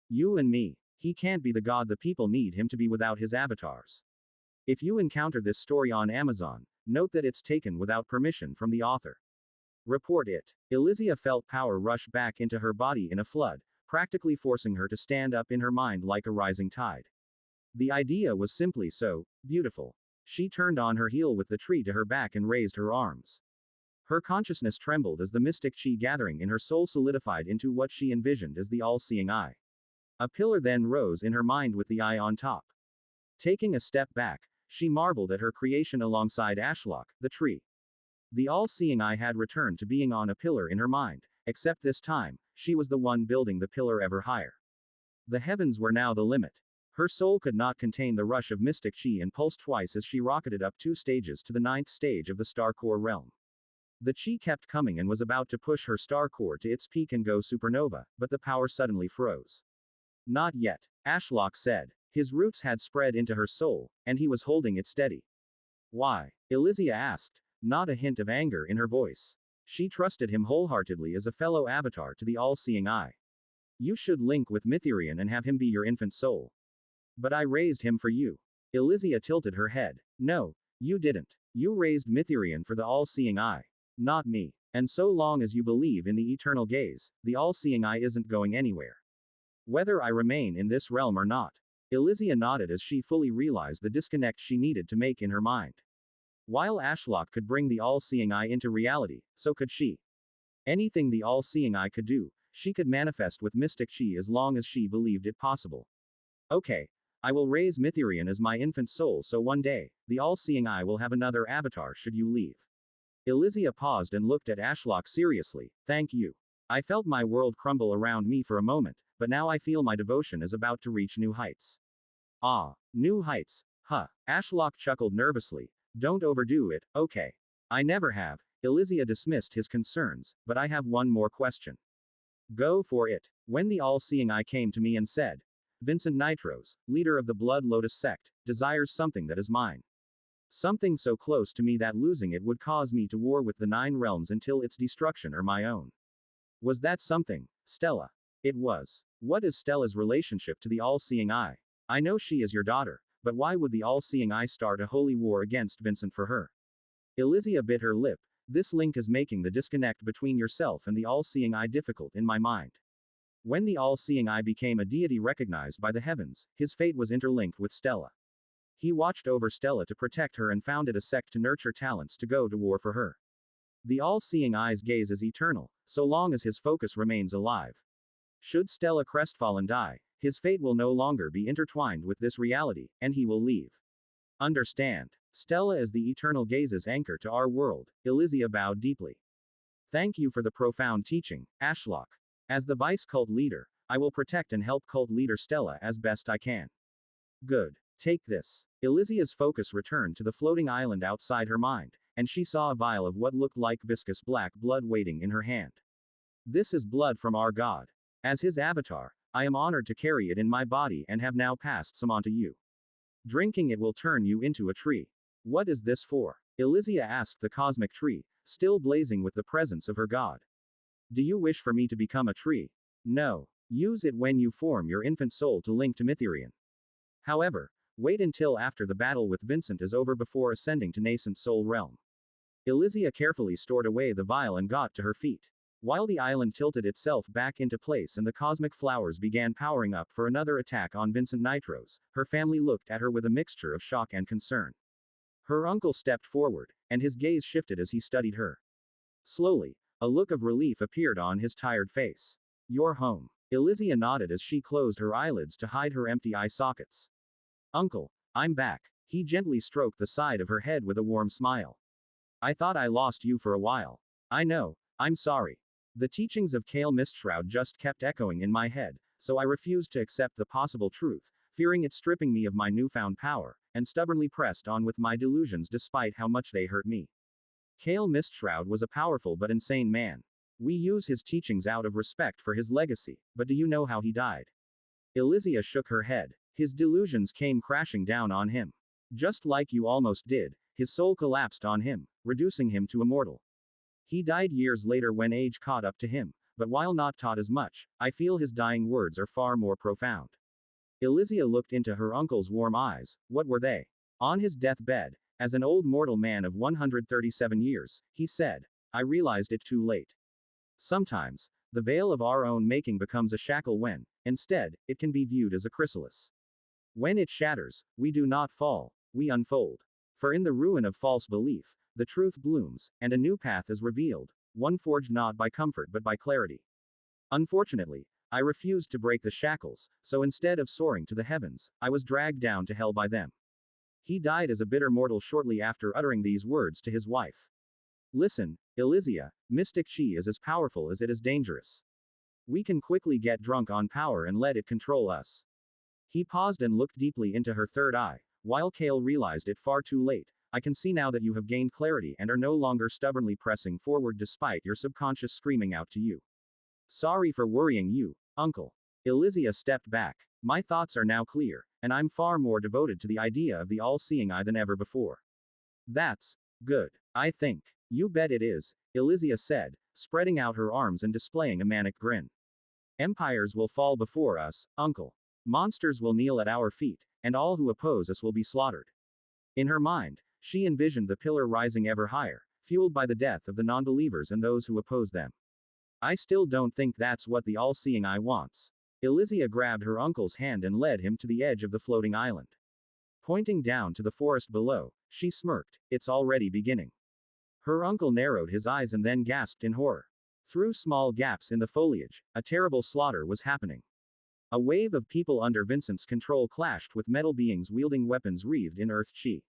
You and me. He can't be the god the people need him to be without his avatars. If you encounter this story on Amazon, note that it's taken without permission from the author. Report it. Elisia felt power rush back into her body in a flood, practically forcing her to stand up in her mind like a rising tide. The idea was simply so beautiful. She turned on her heel with the tree to her back and raised her arms. Her consciousness trembled as the mystic chi gathering in her soul solidified into what she envisioned as the all-seeing eye. A pillar then rose in her mind with the eye on top. Taking a step back, she marveled at her creation alongside Ashlock, the tree. The all-seeing eye had returned to being on a pillar in her mind, except this time, she was the one building the pillar ever higher. The heavens were now the limit. Her soul could not contain the rush of mystic chi and pulsed twice as she rocketed up 2 stages to the 9th stage of the star core realm. The chi kept coming and was about to push her star core to its peak and go supernova, but the power suddenly froze. Not yet, Ashlock said. His roots had spread into her soul, and he was holding it steady. Why? Elisia asked, not a hint of anger in her voice. She trusted him wholeheartedly as a fellow avatar to the all-seeing eye. You should link with Mytherian and have him be your infant soul. But I raised him for you. Elisia tilted her head. No, you didn't. You raised Mytherian for the all-seeing eye. Not me. And so long as you believe in the eternal gaze, the all-seeing eye isn't going anywhere. Whether I remain in this realm or not. Elisia nodded as she fully realized the disconnect she needed to make in her mind. While Ashlock could bring the all-seeing eye into reality, so could she. Anything the all-seeing eye could do, she could manifest with mystic chi as long as she believed it possible. Okay, I will raise Mytherian as my infant soul so one day, the all-seeing eye will have another avatar should you leave. Elisia paused and looked at Ashlock seriously. Thank you. I felt my world crumble around me for a moment, but now I feel my devotion is about to reach new heights. Ah, new heights. Huh. Ashlock chuckled nervously. Don't overdo it, okay. I never have. Elisia dismissed his concerns, but I have one more question. Go for it. When the all-seeing eye came to me and said, Vincent Nitros, leader of the Blood Lotus sect, desires something that is mine. Something so close to me that losing it would cause me to war with the 9 realms until its destruction or my own. Was that something, Stella? It was. What is Stella's relationship to the all-seeing eye? I know she is your daughter, but why would the all-seeing eye start a holy war against Vincent for her? Elisia bit her lip. This link is making the disconnect between yourself and the all-seeing eye difficult in my mind. When the all-seeing eye became a deity recognized by the heavens, his fate was interlinked with Stella. He watched over Stella to protect her and founded a sect to nurture talents to go to war for her. The all-seeing eye's gaze is eternal, so long as his focus remains alive. Should Stella crestfallen die, his fate will no longer be intertwined with this reality, and he will leave. Understand. Stella is the eternal gaze's anchor to our world. Elisia bowed deeply. Thank you for the profound teaching, Ashlock. As the vice cult leader, I will protect and help cult leader Stella as best I can. Good. Take this. Elisia's focus returned to the floating island outside her mind, and she saw a vial of what looked like viscous black blood waiting in her hand. This is blood from our god. As his avatar, I am honored to carry it in my body and have now passed some on to you. Drinking it will turn you into a tree. What is this for? Elisia asked the cosmic tree, still blazing with the presence of her god. Do you wish for me to become a tree? No. Use it when you form your infant soul to link to Mytherian. However, wait until after the battle with Vincent is over before ascending to nascent soul realm. Elsia carefully stored away the vial and got to her feet. While the island tilted itself back into place and the cosmic flowers began powering up for another attack on Vincent Nitros, her family looked at her with a mixture of shock and concern. Her uncle stepped forward, and his gaze shifted as he studied her. Slowly, a look of relief appeared on his tired face. You're home. Elsia nodded as she closed her eyelids to hide her empty eye sockets. Uncle, I'm back. He gently stroked the side of her head with a warm smile. I thought I lost you for a while. I know, I'm sorry. The teachings of Kale Mistshroud just kept echoing in my head, so I refused to accept the possible truth, fearing it stripping me of my newfound power, and stubbornly pressed on with my delusions despite how much they hurt me. Kale Mistshroud was a powerful but insane man. We use his teachings out of respect for his legacy, but do you know how he died? Elsia shook her head. His delusions came crashing down on him. Just like you almost did, his soul collapsed on him, reducing him to immortal. He died years later when age caught up to him, but while not taught as much, I feel his dying words are far more profound. Elsia looked into her uncle's warm eyes. What were they? On his deathbed, as an old mortal man of 137 years, he said, I realized it too late. Sometimes, the veil of our own making becomes a shackle when, instead, it can be viewed as a chrysalis. When it shatters, we do not fall, we unfold. For in the ruin of false belief, the truth blooms, and a new path is revealed, one forged not by comfort but by clarity. Unfortunately, I refused to break the shackles, so instead of soaring to the heavens, I was dragged down to hell by them. He died as a bitter mortal shortly after uttering these words to his wife. Listen, Elsia, mystic chi is as powerful as it is dangerous. We can quickly get drunk on power and let it control us. He paused and looked deeply into her third eye. While Kale realized it far too late, I can see now that you have gained clarity and are no longer stubbornly pressing forward despite your subconscious screaming out to you. Sorry for worrying you, uncle. Elsia stepped back. My thoughts are now clear, and I'm far more devoted to the idea of the all-seeing eye than ever before. That's good, I think. You bet it is, Elsia said, spreading out her arms and displaying a manic grin. Empires will fall before us, uncle. Monsters will kneel at our feet, and all who oppose us will be slaughtered. In her mind, she envisioned the pillar rising ever higher, fueled by the death of the non-believers and those who oppose them. I still don't think that's what the all-seeing eye wants. Elsia grabbed her uncle's hand and led him to the edge of the floating island. Pointing down to the forest below, she smirked, it's already beginning. Her uncle narrowed his eyes and then gasped in horror. Through small gaps in the foliage, a terrible slaughter was happening. A wave of people under Vincent's control clashed with metal beings wielding weapons wreathed in earth chi.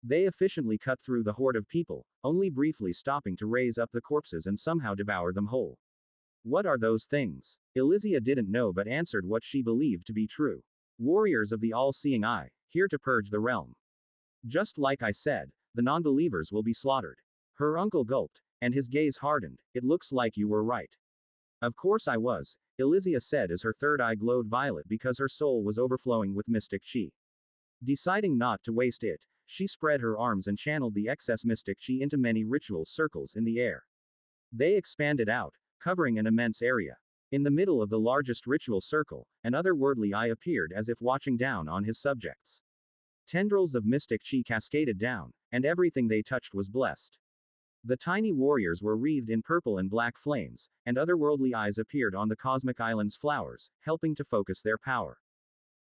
They efficiently cut through the horde of people, only briefly stopping to raise up the corpses and somehow devour them whole. What are those things? Elsia didn't know but answered what she believed to be true. Warriors of the all-seeing eye, here to purge the realm. Just like I said, the non-believers will be slaughtered. Her uncle gulped, and his gaze hardened. It looks like you were right. Of course I was, Elsia said as her third eye glowed violet because her soul was overflowing with mystic chi. Deciding not to waste it, she spread her arms and channeled the excess mystic chi into many ritual circles in the air. They expanded out, covering an immense area. In the middle of the largest ritual circle, an otherworldly eye appeared as if watching down on his subjects. Tendrils of mystic chi cascaded down, and everything they touched was blessed. The tiny warriors were wreathed in purple and black flames, and otherworldly eyes appeared on the cosmic island's flowers, helping to focus their power.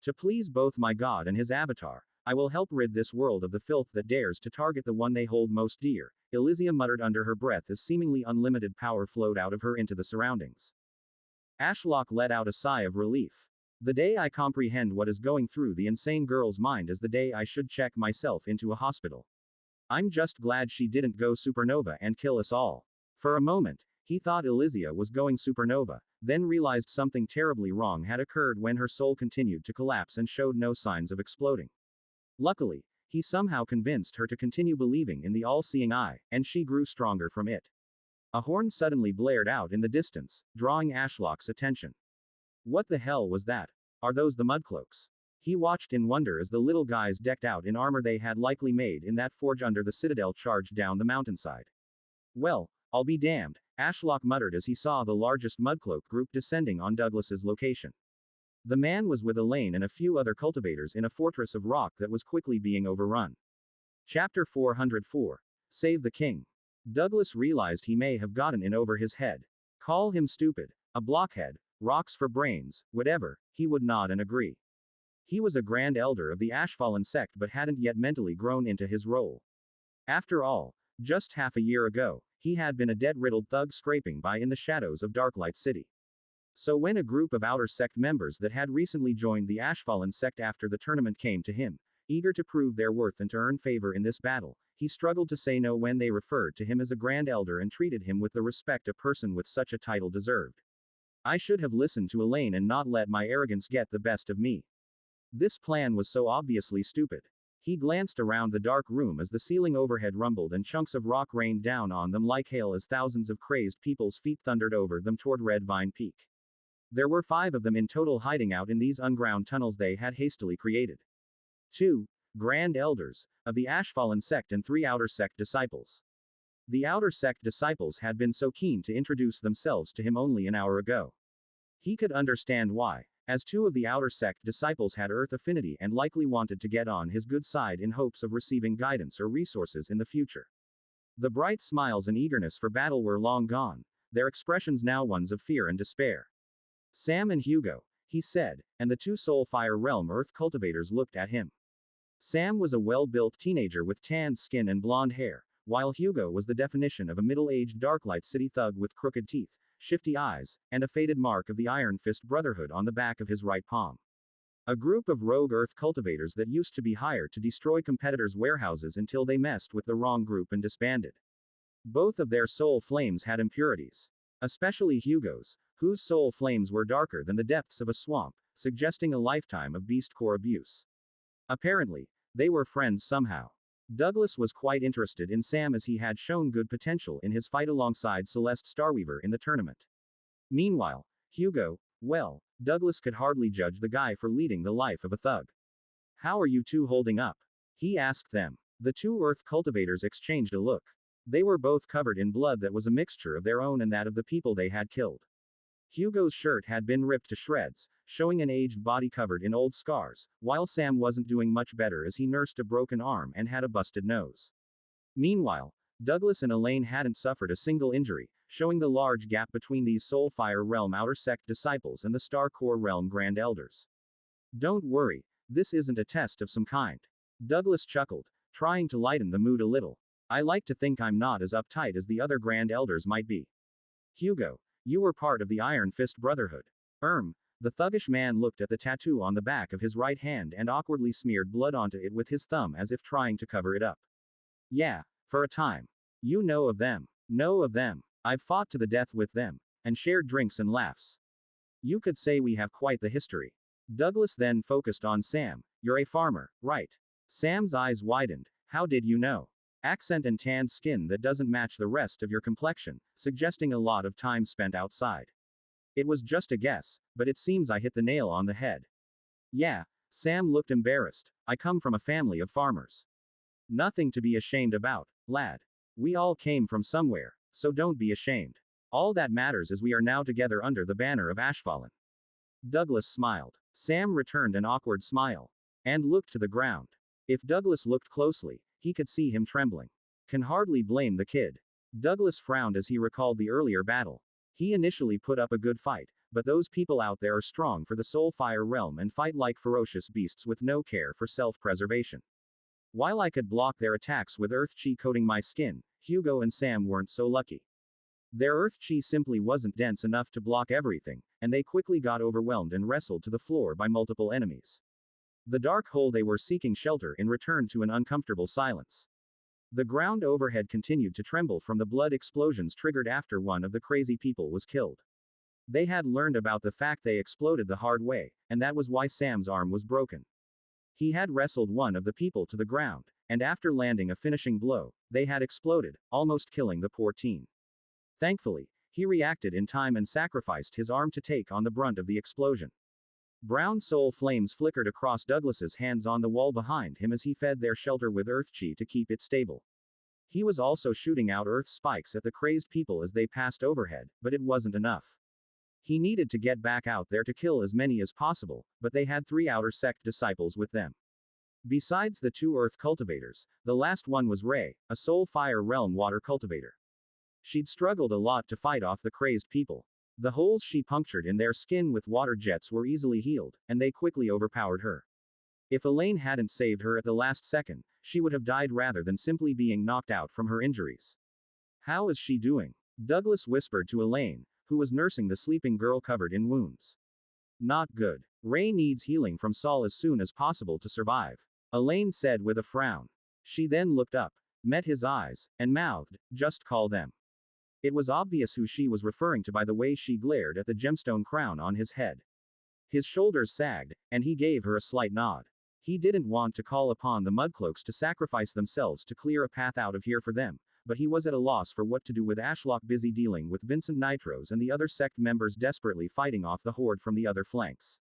To please both my god and his avatar, I will help rid this world of the filth that dares to target the one they hold most dear, Elsia muttered under her breath as seemingly unlimited power flowed out of her into the surroundings. Ashlock let out a sigh of relief. The day I comprehend what is going through the insane girl's mind is the day I should check myself into a hospital. I'm just glad she didn't go supernova and kill us all. For a moment, he thought Elsia was going supernova, then realized something terribly wrong had occurred when her soul continued to collapse and showed no signs of exploding. Luckily, he somehow convinced her to continue believing in the all-seeing eye, and she grew stronger from it. A horn suddenly blared out in the distance, drawing Ashlock's attention. What the hell was that? Are those the Mudcloaks? He watched in wonder as the little guys decked out in armor they had likely made in that forge under the citadel charged down the mountainside. Well, I'll be damned, Ashlock muttered as he saw the largest mudcloak group descending on Douglas's location. The man was with Elaine and a few other cultivators in a fortress of rock that was quickly being overrun. Chapter 404. Save the King. Douglas realized he may have gotten in over his head. Call him stupid, a blockhead, rocks for brains, whatever, he would nod and agree. He was a Grand Elder of the Ashfallen sect but hadn't yet mentally grown into his role. After all, just half a year ago, he had been a dead-riddled thug scraping by in the shadows of Darklight City. So when a group of Outer Sect members that had recently joined the Ashfallen sect after the tournament came to him, eager to prove their worth and to earn favor in this battle, he struggled to say no when they referred to him as a Grand Elder and treated him with the respect a person with such a title deserved. I should have listened to Elaine and not let my arrogance get the best of me. This plan was so obviously stupid. He glanced around the dark room as the ceiling overhead rumbled and chunks of rock rained down on them like hail as thousands of crazed people's feet thundered over them toward Red Vine Peak. There were 5 of them in total hiding out in these underground tunnels they had hastily created. 2 Grand Elders of the Ashfallen sect and 3 Outer Sect disciples. The Outer Sect disciples had been so keen to introduce themselves to him only an hour ago. He could understand why, as 2 of the Outer Sect disciples had Earth affinity and likely wanted to get on his good side in hopes of receiving guidance or resources in the future. The bright smiles and eagerness for battle were long gone, their expressions now ones of fear and despair. Sam and Hugo, he said, and the 2 Soulfire Realm Earth cultivators looked at him. Sam was a well-built teenager with tanned skin and blonde hair, while Hugo was the definition of a middle-aged Darklight City thug with crooked teeth, shifty eyes, and a faded mark of the Iron Fist Brotherhood on the back of his right palm. A group of rogue Earth cultivators that used to be hired to destroy competitors' warehouses until they messed with the wrong group and disbanded. Both of their soul flames had impurities. Especially Hugo's, whose soul flames were darker than the depths of a swamp, suggesting a lifetime of beastcore abuse. Apparently, they were friends somehow. Douglas was quite interested in Sam as he had shown good potential in his fight alongside Celeste Starweaver in the tournament. Meanwhile, Hugo, well, Douglas could hardly judge the guy for leading the life of a thug. How are you 2 holding up? He asked them. The 2 Earth cultivators exchanged a look. They were both covered in blood that was a mixture of their own and that of the people they had killed. Hugo's shirt had been ripped to shreds, showing an aged body covered in old scars, while Sam wasn't doing much better as he nursed a broken arm and had a busted nose. Meanwhile, Douglas and Elaine hadn't suffered a single injury, showing the large gap between these Soulfire Realm Outer Sect disciples and the Star Core Realm Grand Elders. Don't worry, this isn't a test of some kind. Douglas chuckled, trying to lighten the mood a little. I like to think I'm not as uptight as the other Grand Elders might be. Hugo, you were part of the Iron Fist Brotherhood. The thuggish man looked at the tattoo on the back of his right hand and awkwardly smeared blood onto it with his thumb as if trying to cover it up. Yeah, for a time. You know of them. Know of them. I've fought to the death with them, and shared drinks and laughs. You could say we have quite the history. Douglas then focused on Sam. You're a farmer, right? Sam's eyes widened. How did you know? Accent and tanned skin that doesn't match the rest of your complexion, suggesting a lot of time spent outside. It was just a guess, but it seems I hit the nail on the head. Yeah, Sam looked embarrassed. I come from a family of farmers. Nothing to be ashamed about, lad. We all came from somewhere, so don't be ashamed. All that matters is we are now together under the banner of Ashfallen. Douglas smiled. Sam returned an awkward smile. And looked to the ground. If Douglas looked closely, he could see him trembling. Can hardly blame the kid. Douglas frowned as he recalled the earlier battle. He initially put up a good fight, but those people out there are strong for the Soulfire Realm and fight like ferocious beasts with no care for self-preservation. While I could block their attacks with Earth Chi coating my skin, Hugo and Sam weren't so lucky. Their Earth Chi simply wasn't dense enough to block everything, and they quickly got overwhelmed and wrestled to the floor by multiple enemies. The dark hole they were seeking shelter in returned to an uncomfortable silence. The ground overhead continued to tremble from the blood explosions triggered after one of the crazy people was killed. They had learned about the fact they exploded the hard way, and that was why Sam's arm was broken. He had wrestled one of the people to the ground, and after landing a finishing blow, they had exploded, almost killing the poor teen. Thankfully, he reacted in time and sacrificed his arm to take on the brunt of the explosion. Brown soul flames flickered across Douglas's hands on the wall behind him as he fed their shelter with Earth Chi to keep it stable. He was also shooting out earth spikes at the crazed people as they passed overhead, but it wasn't enough. He needed to get back out there to kill as many as possible, but they had 3 outer sect disciples with them. Besides the 2 earth cultivators, the last one was Ray, a soul fire realm water cultivator. She'd struggled a lot to fight off the crazed people. The holes she punctured in their skin with water jets were easily healed, and they quickly overpowered her. If Elaine hadn't saved her at the last second, she would have died rather than simply being knocked out from her injuries. How is she doing? Douglas whispered to Elaine, who was nursing the sleeping girl covered in wounds. Not good. Ray needs healing from Saul as soon as possible to survive, Elaine said with a frown. She then looked up, met his eyes, and mouthed, "Just call them." It was obvious who she was referring to by the way she glared at the gemstone crown on his head. His shoulders sagged, and he gave her a slight nod. He didn't want to call upon the Mudcloaks to sacrifice themselves to clear a path out of here for them, but he was at a loss for what to do with Ashlock busy dealing with Vincent Nitros and the other sect members desperately fighting off the horde from the other flanks.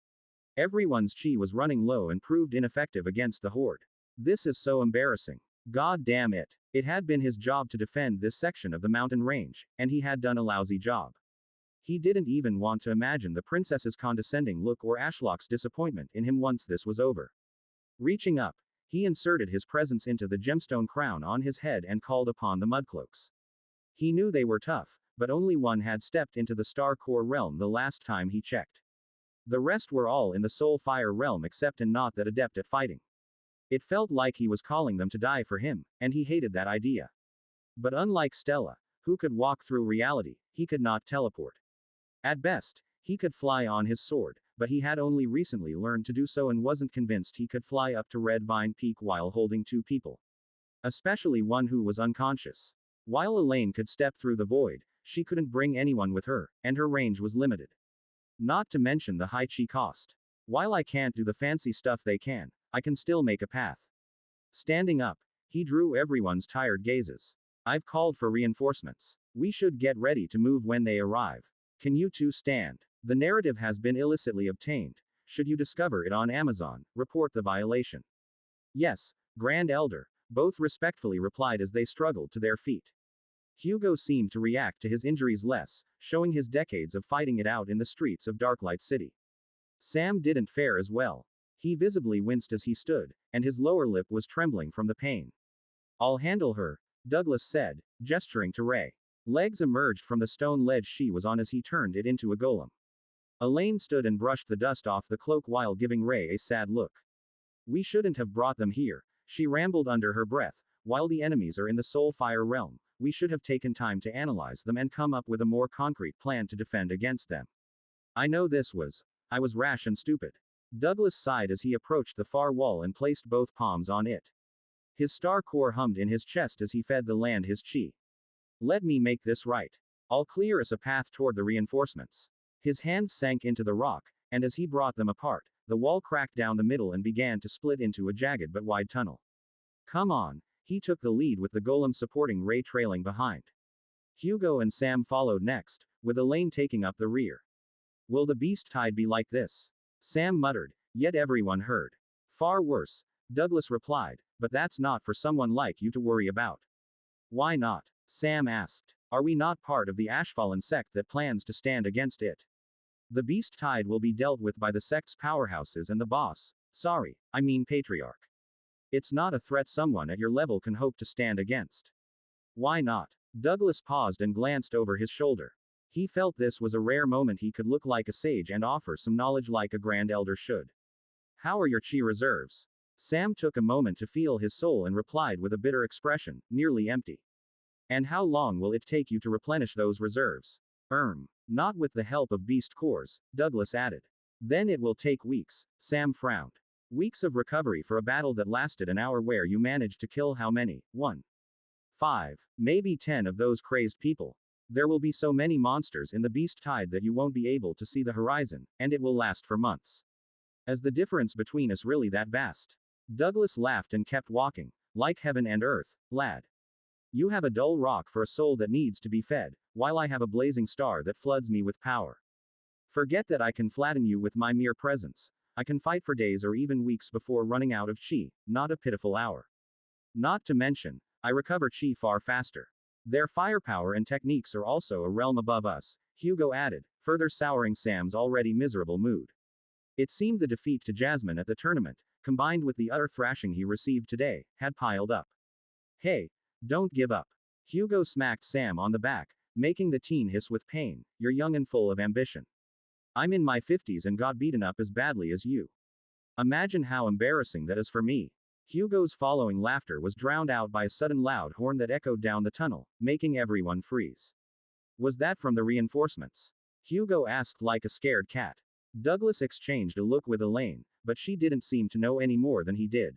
Everyone's chi was running low and proved ineffective against the horde. This is so embarrassing. God damn it. It had been his job to defend this section of the mountain range, and he had done a lousy job. He didn't even want to imagine the princess's condescending look or Ashlock's disappointment in him once this was over. Reaching up, he inserted his presence into the gemstone crown on his head and called upon the Mudcloaks. He knew they were tough, but only one had stepped into the Star Core realm the last time he checked. The rest were all in the Soul Fire realm except and not that adept at fighting. It felt like he was calling them to die for him, and he hated that idea. But unlike Stella, who could walk through reality, he could not teleport. At best, he could fly on his sword, but he had only recently learned to do so and wasn't convinced he could fly up to Red Vine Peak while holding 2 people. Especially one who was unconscious. While Elaine could step through the void, she couldn't bring anyone with her, and her range was limited. Not to mention the high chi cost. While I can't do the fancy stuff they can, I can still make a path. Standing up, he drew everyone's tired gazes. I've called for reinforcements. We should get ready to move when they arrive. Can you 2 stand? The narrative has been illicitly obtained. Should you discover it on Amazon, report the violation. Yes, Grand Elder, both respectfully replied as they struggled to their feet. Hugo seemed to react to his injuries less, showing his decades of fighting it out in the streets of Darklight City. Sam didn't fare as well. He visibly winced as he stood, and his lower lip was trembling from the pain. I'll handle her, Douglas said, gesturing to Ray. Legs emerged from the stone ledge she was on as he turned it into a golem. Elaine stood and brushed the dust off the cloak while giving Ray a sad look. We shouldn't have brought them here, she rambled under her breath. While the enemies are in the Soul Fire realm, we should have taken time to analyze them and come up with a more concrete plan to defend against them. I know I was rash and stupid. Douglas sighed as he approached the far wall and placed both palms on it. His star core hummed in his chest as he fed the land his chi. Let me make this right. I'll clear us a path toward the reinforcements. His hands sank into the rock, and as he brought them apart, the wall cracked down the middle and began to split into a jagged but wide tunnel. Come on, he took the lead with the golem supporting Ray trailing behind. Hugo and Sam followed next, with Elaine taking up the rear. Will the beast tide be like this? Sam muttered, yet everyone heard. Far worse, Douglas replied, but that's not for someone like you to worry about. Why not? Sam asked. Are we not part of the Ashfallen sect that plans to stand against it? The beast tide will be dealt with by the sect's powerhouses and the boss, I mean patriarch. It's not a threat someone at your level can hope to stand against. Why not? Douglas paused and glanced over his shoulder. He felt this was a rare moment he could look like a sage and offer some knowledge like a grand elder should. How are your chi reserves? Sam took a moment to feel his soul and replied with a bitter expression, nearly empty. And how long will it take you to replenish those reserves? Not with the help of beast cores, Douglas added. Then it will take weeks, Sam frowned. Weeks of recovery for a battle that lasted an hour where you managed to kill how many? 1. 5, maybe 10 of those crazed people. There will be so many monsters in the beast tide that you won't be able to see the horizon, and it will last for months. Is the difference between us really that vast? Douglas laughed and kept walking. Like heaven and earth, lad. You have a dull rock for a soul that needs to be fed, while I have a blazing star that floods me with power. Forget that I can flatten you with my mere presence. I can fight for days or even weeks before running out of chi, not a pitiful hour. Not to mention, I recover chi far faster. Their firepower and techniques are also a realm above us, Hugo added, further souring Sam's already miserable mood. It seemed the defeat to Jasmine at the tournament, combined with the utter thrashing he received today, had piled up. Hey, don't give up. Hugo smacked Sam on the back, making the teen hiss with pain. You're young and full of ambition. I'm in my 50s and got beaten up as badly as you. Imagine how embarrassing that is for me. Hugo's following laughter was drowned out by a sudden loud horn that echoed down the tunnel, making everyone freeze. Was that from the reinforcements? Hugo asked like a scared cat. Douglas exchanged a look with Elaine, but she didn't seem to know any more than he did.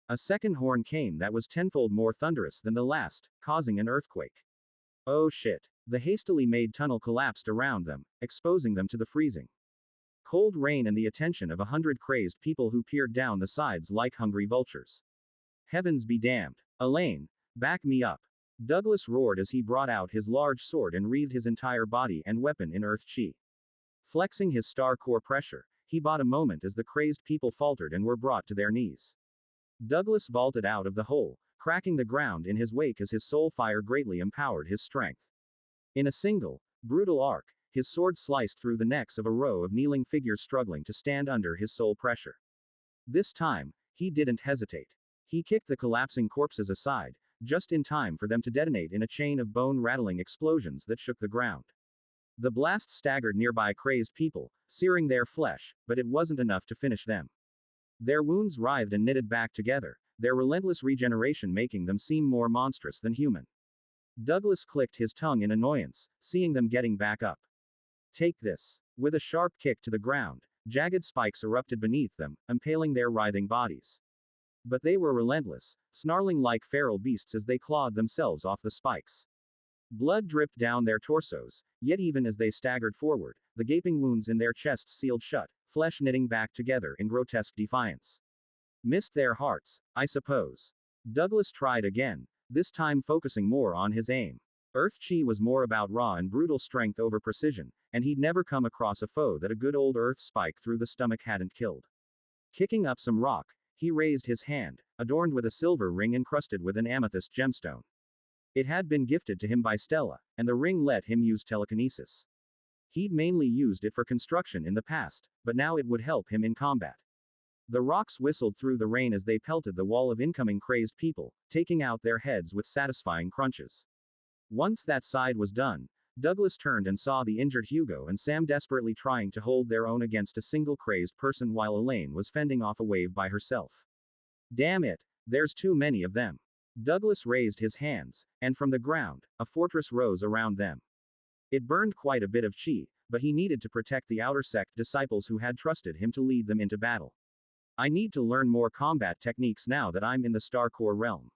A second horn came that was tenfold more thunderous than the last, causing an earthquake. Oh shit. The hastily made tunnel collapsed around them, exposing them to the freezing cold rain and the attention of 100 crazed people who peered down the sides like hungry vultures. Heavens be damned. Elaine, back me up. Douglas roared as he brought out his large sword and wreathed his entire body and weapon in earth chi. Flexing his star core pressure, he bought a moment as the crazed people faltered and were brought to their knees. Douglas vaulted out of the hole, cracking the ground in his wake as his soul fire greatly empowered his strength. In a single, brutal arc, his sword sliced through the necks of a row of kneeling figures struggling to stand under his soul pressure. This time, he didn't hesitate. He kicked the collapsing corpses aside, just in time for them to detonate in a chain of bone-rattling explosions that shook the ground. The blast staggered nearby crazed people, searing their flesh, but it wasn't enough to finish them. Their wounds writhed and knitted back together, their relentless regeneration making them seem more monstrous than human. Douglas clicked his tongue in annoyance, seeing them getting back up. Take this. With a sharp kick to the ground, jagged spikes erupted beneath them, impaling their writhing bodies. But they were relentless, snarling like feral beasts as they clawed themselves off the spikes. Blood dripped down their torsos, yet even as they staggered forward, the gaping wounds in their chests sealed shut, flesh knitting back together in grotesque defiance. Missed their hearts, I suppose. Douglas tried again, this time focusing more on his aim. Earth chi was more about raw and brutal strength over precision, and he'd never come across a foe that a good old earth spike through the stomach hadn't killed. Kicking up some rock, he raised his hand, adorned with a silver ring encrusted with an amethyst gemstone. It had been gifted to him by Stella, and the ring let him use telekinesis. He'd mainly used it for construction in the past, but now it would help him in combat. The rocks whistled through the rain as they pelted the wall of incoming crazed people, taking out their heads with satisfying crunches. Once that side was done, Douglas turned and saw the injured Hugo and Sam desperately trying to hold their own against a single crazed person while Elaine was fending off a wave by herself. Damn it, there's too many of them. Douglas raised his hands, and from the ground, a fortress rose around them. It burned quite a bit of chi, but he needed to protect the outer sect disciples who had trusted him to lead them into battle. I need to learn more combat techniques now that I'm in the Star Core realm.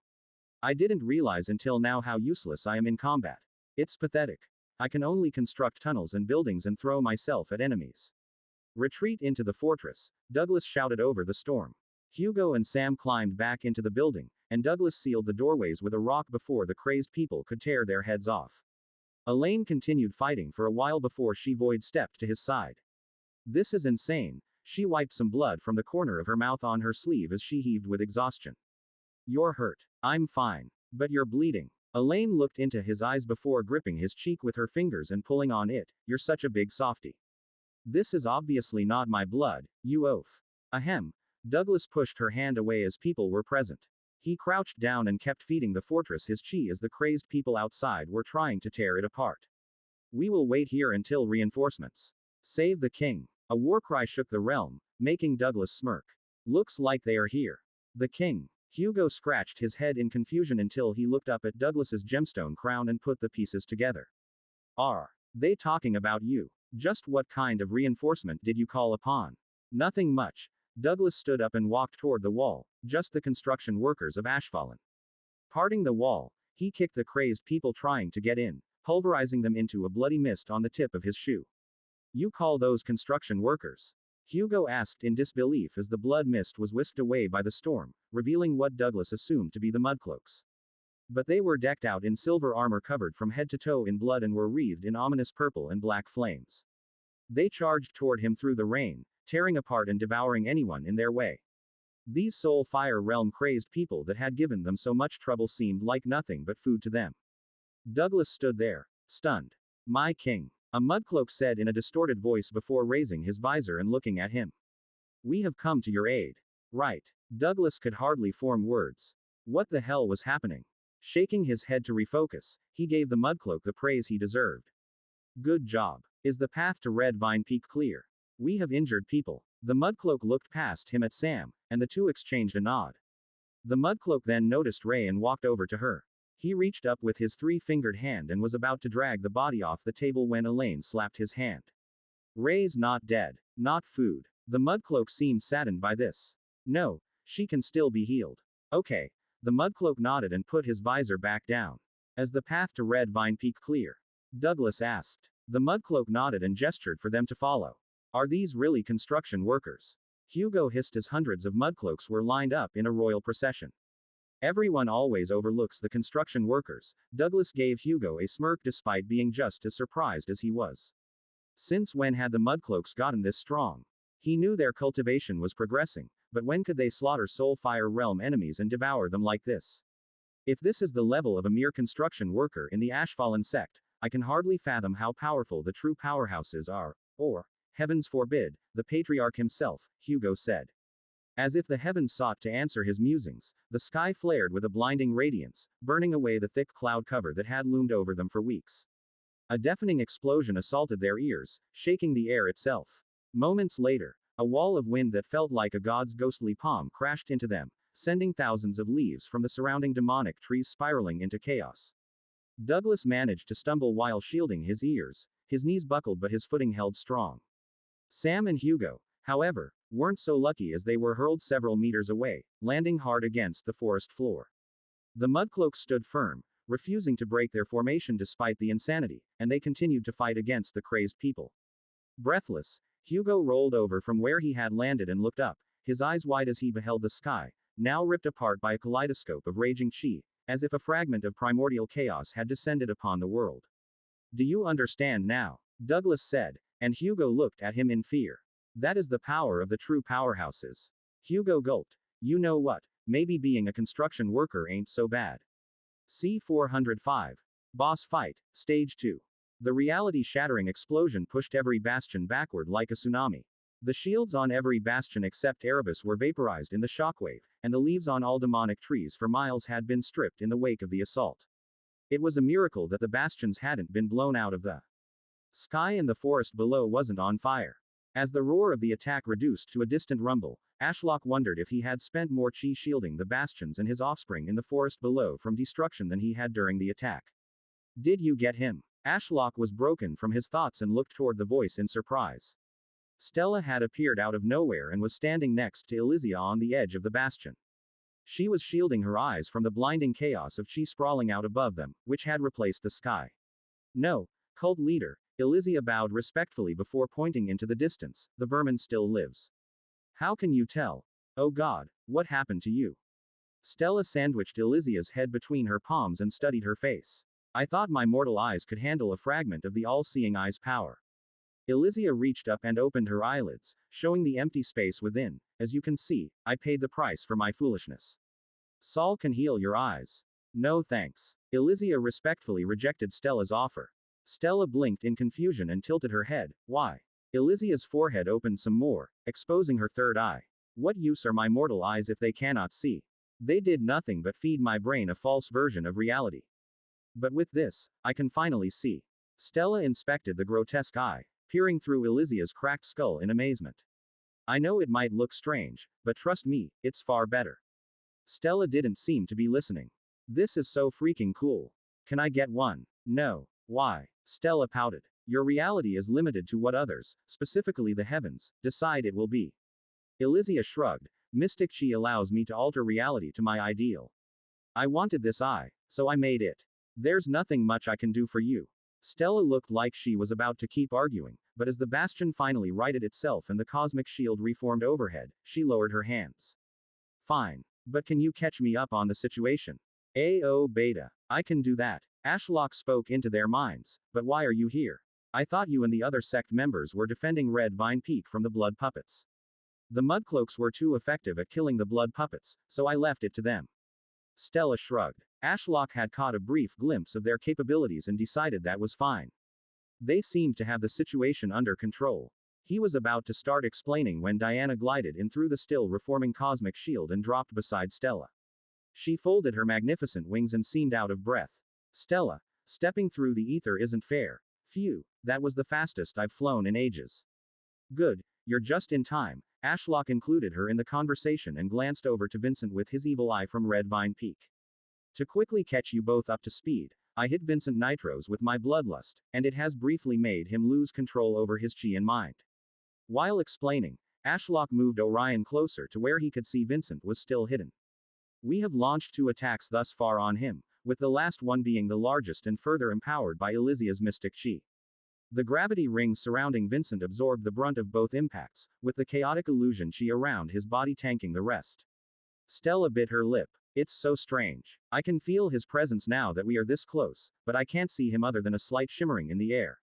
I didn't realize until now how useless I am in combat. It's pathetic. I can only construct tunnels and buildings and throw myself at enemies. Retreat into the fortress, Douglas shouted over the storm. Hugo and Sam climbed back into the building, and Douglas sealed the doorways with a rock before the crazed people could tear their heads off. Elaine continued fighting for a while before she void-stepped to his side. This is insane. She wiped some blood from the corner of her mouth on her sleeve as she heaved with exhaustion. You're hurt. I'm fine. But you're bleeding. Elaine looked into his eyes before gripping his cheek with her fingers and pulling on it. You're such a big softy. This is obviously not my blood, you oaf. Ahem. Douglas pushed her hand away as people were present. He crouched down and kept feeding the fortress his chi as the crazed people outside were trying to tear it apart. We will wait here until reinforcements. Save the king. A war cry shook the realm, making Douglas smirk. Looks like they are here. The king. Hugo scratched his head in confusion until he looked up at Douglas's gemstone crown and put the pieces together. Are they talking about you? Just what kind of reinforcement did you call upon? Nothing much. Douglas stood up and walked toward the wall, just the construction workers of Ashfallen. Parting the wall, he kicked the crazed people trying to get in, pulverizing them into a bloody mist on the tip of his shoe. You call those construction workers? Hugo asked in disbelief as the blood mist was whisked away by the storm, revealing what Douglas assumed to be the mudcloaks. But they were decked out in silver armor covered from head to toe in blood and were wreathed in ominous purple and black flames. They charged toward him through the rain, tearing apart and devouring anyone in their way. These soul fire realm crazed people that had given them so much trouble seemed like nothing but food to them. Douglas stood there, stunned. My king, a mudcloak said in a distorted voice before raising his visor and looking at him. We have come to your aid. Right. Douglas could hardly form words. What the hell was happening? Shaking his head to refocus, he gave the mudcloak the praise he deserved. Good job. Is the path to Red Vine Peak clear? We have injured people. The mudcloak looked past him at Sam, and the two exchanged a nod. The mudcloak then noticed Ray and walked over to her. He reached up with his three-fingered hand and was about to drag the body off the table when Elaine slapped his hand. Ray's not dead. Not food. The mudcloak seemed saddened by this. No, she can still be healed. Okay. The mudcloak nodded and put his visor back down. As the path to Red Vine Peak clear? Douglas asked. The mudcloak nodded and gestured for them to follow. Are these really construction workers? Hugo hissed as hundreds of mudcloaks were lined up in a royal procession. Everyone always overlooks the construction workers. Douglas gave Hugo a smirk despite being just as surprised as he was. Since when had the mudcloaks gotten this strong? He knew their cultivation was progressing, but when could they slaughter Soulfire Realm enemies and devour them like this? If this is the level of a mere construction worker in the Ashfallen sect, I can hardly fathom how powerful the true powerhouses are, or, heavens forbid, the patriarch himself, Hugo said. As if the heavens sought to answer his musings, the sky flared with a blinding radiance, burning away the thick cloud cover that had loomed over them for weeks. A deafening explosion assaulted their ears, shaking the air itself. Moments later, a wall of wind that felt like a god's ghostly palm crashed into them, sending thousands of leaves from the surrounding demonic trees spiraling into chaos. Douglas managed to stumble while shielding his ears. His knees buckled but his footing held strong. Sam and Hugo, however, weren't so lucky as they were hurled several meters away, landing hard against the forest floor. The mudcloaks stood firm, refusing to break their formation despite the insanity, and they continued to fight against the crazed people. Breathless, Hugo rolled over from where he had landed and looked up, his eyes wide as he beheld the sky, now ripped apart by a kaleidoscope of raging chi, as if a fragment of primordial chaos had descended upon the world. Do you understand now? Douglas said, and Hugo looked at him in fear. That is the power of the true powerhouses. Hugo gulped. You know what? Maybe being a construction worker ain't so bad. C-405. Boss Fight, Stage 2. The reality-shattering explosion pushed every bastion backward like a tsunami. The shields on every bastion except Erebus were vaporized in the shockwave, and the leaves on all demonic trees for miles had been stripped in the wake of the assault. It was a miracle that the bastions hadn't been blown out of the sky and the forest below wasn't on fire. As the roar of the attack reduced to a distant rumble, Ashlock wondered if he had spent more chi shielding the bastions and his offspring in the forest below from destruction than he had during the attack. Did you get him? Ashlock was broken from his thoughts and looked toward the voice in surprise. Stella had appeared out of nowhere and was standing next to Elsia on the edge of the bastion. She was shielding her eyes from the blinding chaos of chi sprawling out above them, which had replaced the sky. No, cult leader, Elsia bowed respectfully before pointing into the distance, the vermin still lives. How can you tell? Oh God, what happened to you? Stella sandwiched Elisia's head between her palms and studied her face. I thought my mortal eyes could handle a fragment of the all-seeing eye's power. Elsia reached up and opened her eyelids, showing the empty space within. As you can see, I paid the price for my foolishness. Saul can heal your eyes. No thanks. Elsia respectfully rejected Stella's offer. Stella blinked in confusion and tilted her head. Why? Elisia's forehead opened some more, exposing her third eye. What use are my mortal eyes if they cannot see? They did nothing but feed my brain a false version of reality. But with this, I can finally see. Stella inspected the grotesque eye, peering through Elisia's cracked skull in amazement. I know it might look strange, but trust me, it's far better. Stella didn't seem to be listening. This is so freaking cool. Can I get one? No. Why? Stella pouted. Your reality is limited to what others, specifically the heavens, decide it will be. Elsia shrugged. Mystic chi allows me to alter reality to my ideal. I wanted this eye, so I made it. There's nothing much I can do for you. Stella looked like she was about to keep arguing, but as the bastion finally righted itself and the cosmic shield reformed overhead, she lowered her hands. Fine. But can you catch me up on the situation? AO Beta. I can do that. Ashlock spoke into their minds. But why are you here? I thought you and the other sect members were defending Red Vine Peak from the blood puppets. The mudcloaks were too effective at killing the blood puppets, so I left it to them. Stella shrugged. Ashlock had caught a brief glimpse of their capabilities and decided that was fine. They seemed to have the situation under control. He was about to start explaining when Diana glided in through the still reforming cosmic shield and dropped beside Stella. She folded her magnificent wings and seemed out of breath. Stella, stepping through the ether isn't fair. Phew, that was the fastest I've flown in ages. Good, you're just in time. Ashlock included her in the conversation and glanced over to Vincent with his evil eye from Red Vine Peak. To quickly catch you both up to speed, I hit Vincent Nitros with my bloodlust, and it has briefly made him lose control over his chi and mind. While explaining, Ashlock moved Orion closer to where he could see Vincent was still hidden. We have launched 2 attacks thus far on him, with the last one being the largest and further empowered by Elsia's mystic chi. The gravity rings surrounding Vincent absorbed the brunt of both impacts, with the chaotic illusion chi around his body tanking the rest. Stella bit her lip. It's so strange. I can feel his presence now that we are this close, but I can't see him other than a slight shimmering in the air.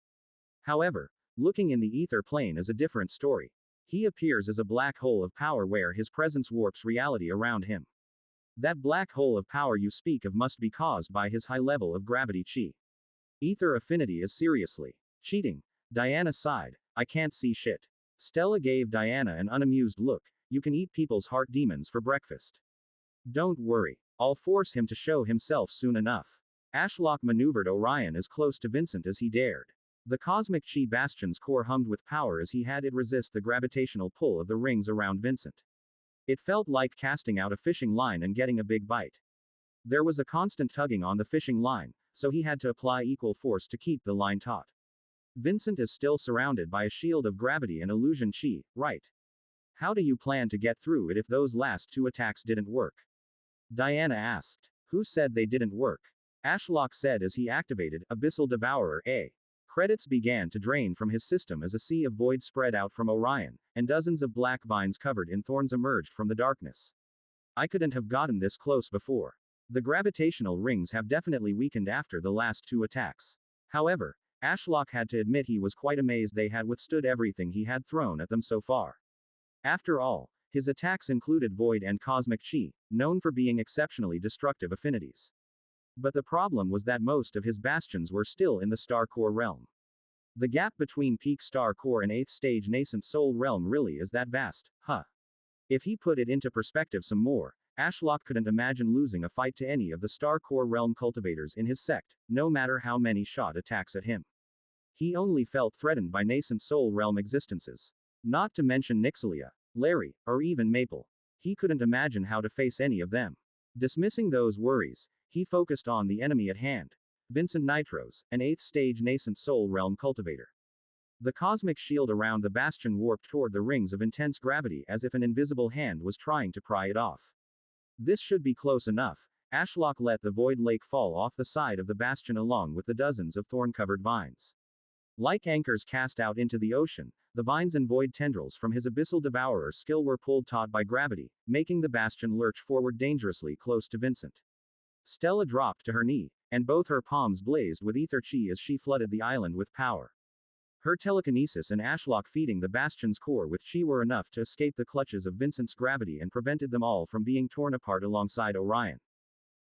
However, looking in the ether plane is a different story. He appears as a black hole of power where his presence warps reality around him. That black hole of power you speak of must be caused by his high level of gravity chi. Ether affinity is seriously cheating. Diana sighed. I can't see shit. Stella gave Diana an unamused look. You can eat people's heart demons for breakfast. Don't worry. I'll force him to show himself soon enough. Ashlock maneuvered Orion as close to Vincent as he dared. The cosmic chi bastion's core hummed with power as he had it resist the gravitational pull of the rings around Vincent. It felt like casting out a fishing line and getting a big bite. There was a constant tugging on the fishing line, so he had to apply equal force to keep the line taut. Vincent is still surrounded by a shield of gravity and illusion chi, right? How do you plan to get through it if those last 2 attacks didn't work? Diana asked. Who said they didn't work? Ashlock said as he activated Abyssal Devourer A. Credits began to drain from his system as a sea of void spread out from Orion, and dozens of black vines covered in thorns emerged from the darkness. I couldn't have gotten this close before. The gravitational rings have definitely weakened after the last 2 attacks. However, Ashlock had to admit he was quite amazed they had withstood everything he had thrown at them so far. After all, his attacks included void and cosmic chi, known for being exceptionally destructive affinities. But the problem was that most of his bastions were still in the star core realm. The gap between peak star core and 8th stage nascent soul realm really is that vast, huh? If he put it into perspective some more, Ashlock couldn't imagine losing a fight to any of the star core realm cultivators in his sect, no matter how many shot attacks at him. He only felt threatened by nascent soul realm existences. Not to mention Nixalia, Larry, or even Maple. He couldn't imagine how to face any of them. Dismissing those worries, he focused on the enemy at hand. Vincent Nitros, an 8th stage nascent soul realm cultivator. The cosmic shield around the bastion warped toward the rings of intense gravity as if an invisible hand was trying to pry it off. This should be close enough. Ashlock let the void lake fall off the side of the bastion along with the dozens of thorn-covered vines. Like anchors cast out into the ocean, the vines and void tendrils from his Abyssal Devourer skill were pulled taut by gravity, making the bastion lurch forward dangerously close to Vincent. Stella dropped to her knee, and both her palms blazed with ether chi as she flooded the island with power. Her telekinesis and Ashlock feeding the bastion's core with chi were enough to escape the clutches of Vincent's gravity and prevented them all from being torn apart alongside Orion.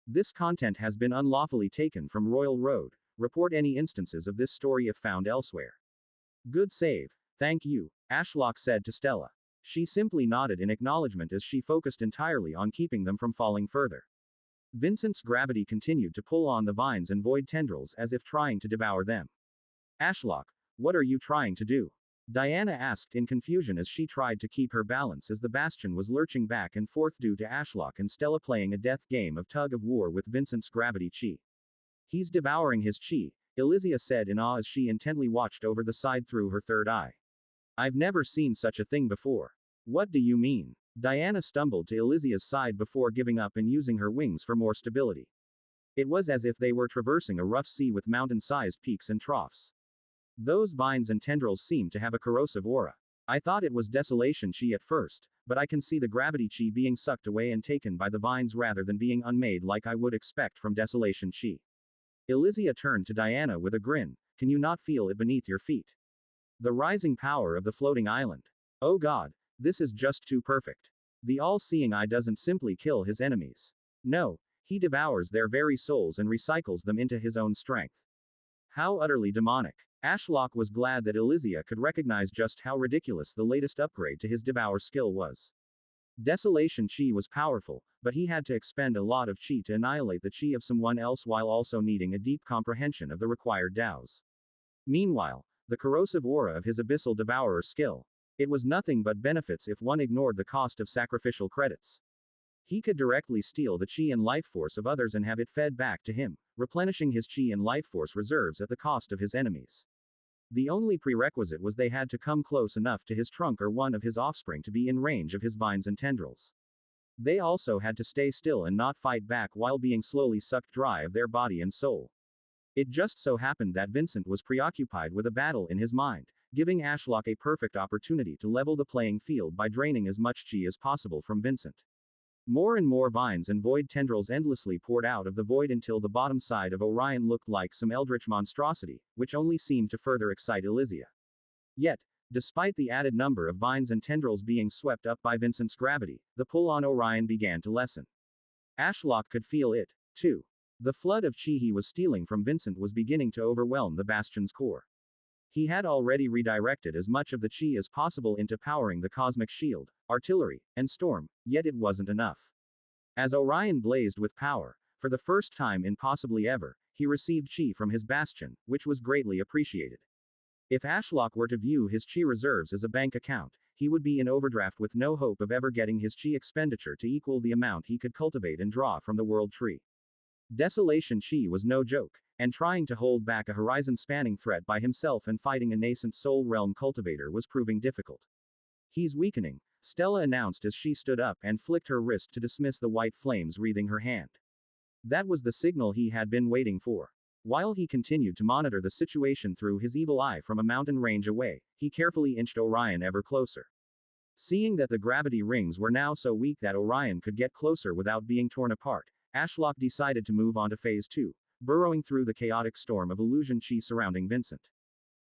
This content has been unlawfully taken from Royal Road. Report any instances of this story if found elsewhere. Good save. Thank you, Ashlock said to Stella. She simply nodded in acknowledgement as she focused entirely on keeping them from falling further. Vincent's gravity continued to pull on the vines and void tendrils as if trying to devour them. Ashlock, what are you trying to do? Diana asked in confusion as she tried to keep her balance as the bastion was lurching back and forth due to Ashlock and Stella playing a death game of tug of war with Vincent's gravity chi. He's devouring his chi, Elsia said in awe as she intently watched over the side through her third eye. I've never seen such a thing before. What do you mean? Diana stumbled to Elisia's side before giving up and using her wings for more stability. It was as if they were traversing a rough sea with mountain-sized peaks and troughs. Those vines and tendrils seemed to have a corrosive aura. I thought it was desolation chi at first, but I can see the gravity chi being sucked away and taken by the vines rather than being unmade like I would expect from desolation chi. Elsia turned to Diana with a grin. Can you not feel it beneath your feet? The rising power of the floating island. Oh God, This is just too perfect. The all-seeing eye doesn't simply kill his enemies. No, he devours their very souls and recycles them into his own strength. How utterly demonic. Ashlock was glad that Elsia could recognize just how ridiculous the latest upgrade to his devour skill was. Desolation chi was powerful, but he had to expend a lot of chi to annihilate the chi of someone else while also needing a deep comprehension of the required dows. Meanwhile, the corrosive aura of his abyssal devourer skill. It was nothing but benefits if one ignored the cost of sacrificial credits. He could directly steal the chi and life force of others and have it fed back to him, replenishing his chi and life force reserves at the cost of his enemies. The only prerequisite was they had to come close enough to his trunk or one of his offspring to be in range of his vines and tendrils. They also had to stay still and not fight back while being slowly sucked dry of their body and soul. It just so happened that Vincent was preoccupied with a battle in his mind, giving Ashlock a perfect opportunity to level the playing field by draining as much chi as possible from Vincent. More and more vines and void tendrils endlessly poured out of the void until the bottom side of Orion looked like some eldritch monstrosity, which only seemed to further excite Elsia. Yet, despite the added number of vines and tendrils being swept up by Vincent's gravity, the pull on Orion began to lessen. Ashlock could feel it, too. The flood of chi he was stealing from Vincent was beginning to overwhelm the bastion's core. He had already redirected as much of the chi as possible into powering the cosmic shield, artillery, and storm, yet it wasn't enough. As Orion blazed with power, for the first time in possibly ever, he received chi from his bastion, which was greatly appreciated. If Ashlock were to view his chi reserves as a bank account, he would be in overdraft with no hope of ever getting his chi expenditure to equal the amount he could cultivate and draw from the world tree. Desolation chi was no joke, and trying to hold back a horizon-spanning threat by himself and fighting a nascent soul realm cultivator was proving difficult. He's weakening, Stella announced as she stood up and flicked her wrist to dismiss the white flames wreathing her hand. That was the signal he had been waiting for. While he continued to monitor the situation through his evil eye from a mountain range away, he carefully inched Orion ever closer. Seeing that the gravity rings were now so weak that Orion could get closer without being torn apart, Ashlock decided to move on to Phase 2, burrowing through the chaotic storm of illusion chi surrounding Vincent.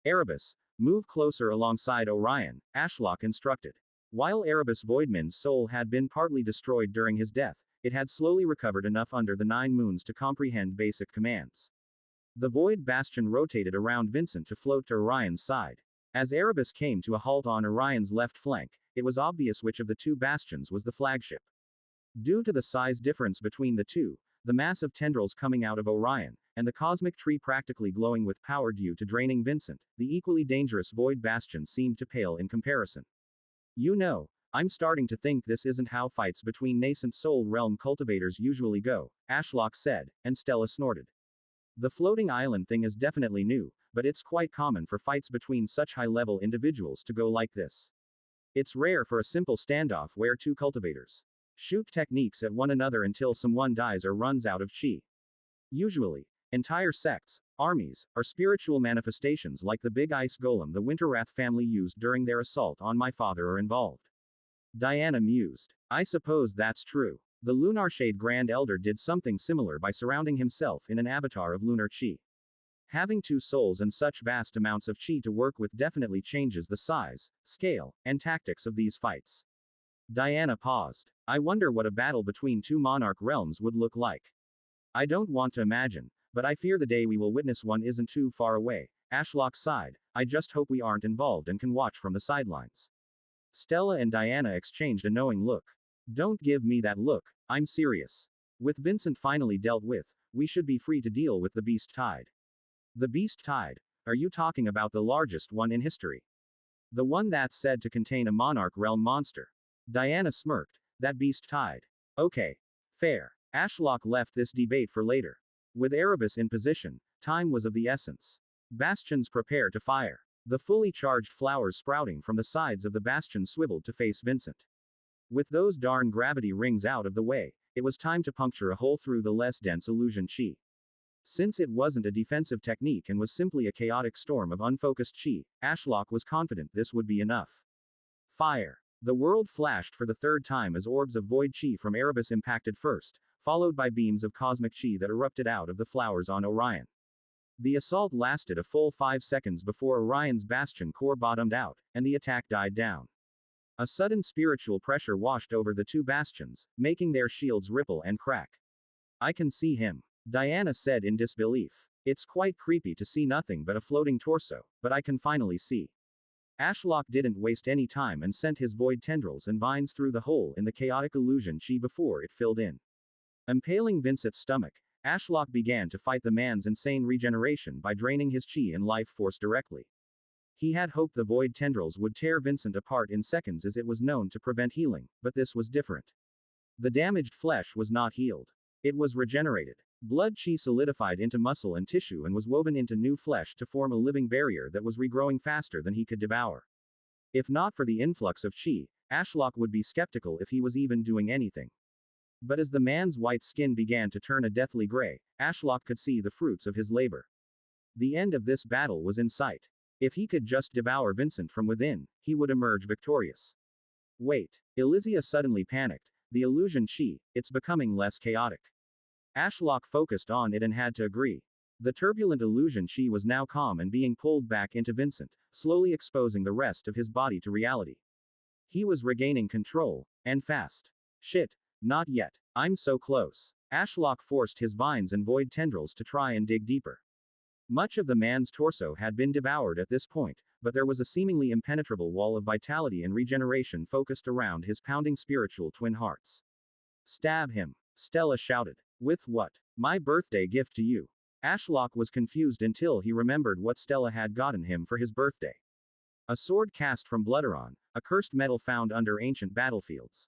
Erebus, move closer alongside Orion, Ashlock instructed. While Erebus Voidman's soul had been partly destroyed during his death, it had slowly recovered enough under the 9 moons to comprehend basic commands. The Void Bastion rotated around Vincent to float to Orion's side. As Erebus came to a halt on Orion's left flank, it was obvious which of the 2 bastions was the flagship. Due to the size difference between the two, the massive tendrils coming out of Orion, and the cosmic tree practically glowing with power due to draining Vincent, the equally dangerous Void Bastion seemed to pale in comparison. You know, I'm starting to think this isn't how fights between nascent soul realm cultivators usually go, Ashlock said, and Stella snorted. The floating island thing is definitely new, but it's quite common for fights between such high-level individuals to go like this. It's rare for a simple standoff where 2 cultivators shoot techniques at one another until someone dies or runs out of chi. Usually, entire sects, armies, or spiritual manifestations like the big ice golem the Winterwrath family used during their assault on my father are involved. Diana mused. I suppose that's true. The Lunarshade Grand Elder did something similar by surrounding himself in an avatar of lunar chi. Having 2 souls and such vast amounts of chi to work with definitely changes the size, scale, and tactics of these fights. Diana paused. I wonder what a battle between 2 monarch realms would look like. I don't want to imagine, but I fear the day we will witness one isn't too far away. Ashlock sighed. I just hope we aren't involved and can watch from the sidelines. Stella and Diana exchanged a knowing look. Don't give me that look, I'm serious. With Vincent finally dealt with, we should be free to deal with the Beast Tide. The Beast Tide? Are you talking about the largest one in history? The one that's said to contain a monarch realm monster? Diana smirked. That Beast Tide. Okay. Fair. Ashlock left this debate for later. With Erebus in position, time was of the essence. Bastions prepare to fire. The fully charged flowers sprouting from the sides of the bastion swiveled to face Vincent. With those darn gravity rings out of the way, it was time to puncture a hole through the less dense illusion chi. Since it wasn't a defensive technique and was simply a chaotic storm of unfocused chi, Ashlock was confident this would be enough. Fire. The world flashed for the 3rd time as orbs of void chi from Erebus impacted first, followed by beams of cosmic chi that erupted out of the flowers on Orion. The assault lasted a full 5 seconds before Orion's bastion core bottomed out, and the attack died down. A sudden spiritual pressure washed over the two bastions, making their shields ripple and crack. I can see him, Diana said in disbelief. It's quite creepy to see nothing but a floating torso, but I can finally see. Ashlock didn't waste any time and sent his void tendrils and vines through the hole in the chaotic illusion chi before it filled in. Impaling Vincent's stomach, Ashlock began to fight the man's insane regeneration by draining his chi and life force directly. He had hoped the void tendrils would tear Vincent apart in seconds as it was known to prevent healing, but this was different. The damaged flesh was not healed. It was regenerated. Blood chi solidified into muscle and tissue and was woven into new flesh to form a living barrier that was regrowing faster than he could devour. If not for the influx of chi, Ashlock would be skeptical if he was even doing anything. But as the man's white skin began to turn a deathly gray, Ashlock could see the fruits of his labor. The end of this battle was in sight. If he could just devour Vincent from within, he would emerge victorious. Wait. Elsia suddenly panicked. The illusion chi, it's becoming less chaotic. Ashlock focused on it and had to agree. The turbulent illusion chi was now calm and being pulled back into Vincent, slowly exposing the rest of his body to reality. He was regaining control, and fast. Shit. Not yet. I'm so close. Ashlock forced his vines and void tendrils to try and dig deeper. Much of the man's torso had been devoured at this point, but there was a seemingly impenetrable wall of vitality and regeneration focused around his pounding spiritual twin hearts. Stab him, Stella shouted. With what? My birthday gift to you. Ashlock was confused until he remembered what Stella had gotten him for his birthday. A sword cast from Blooderon, a cursed metal found under ancient battlefields.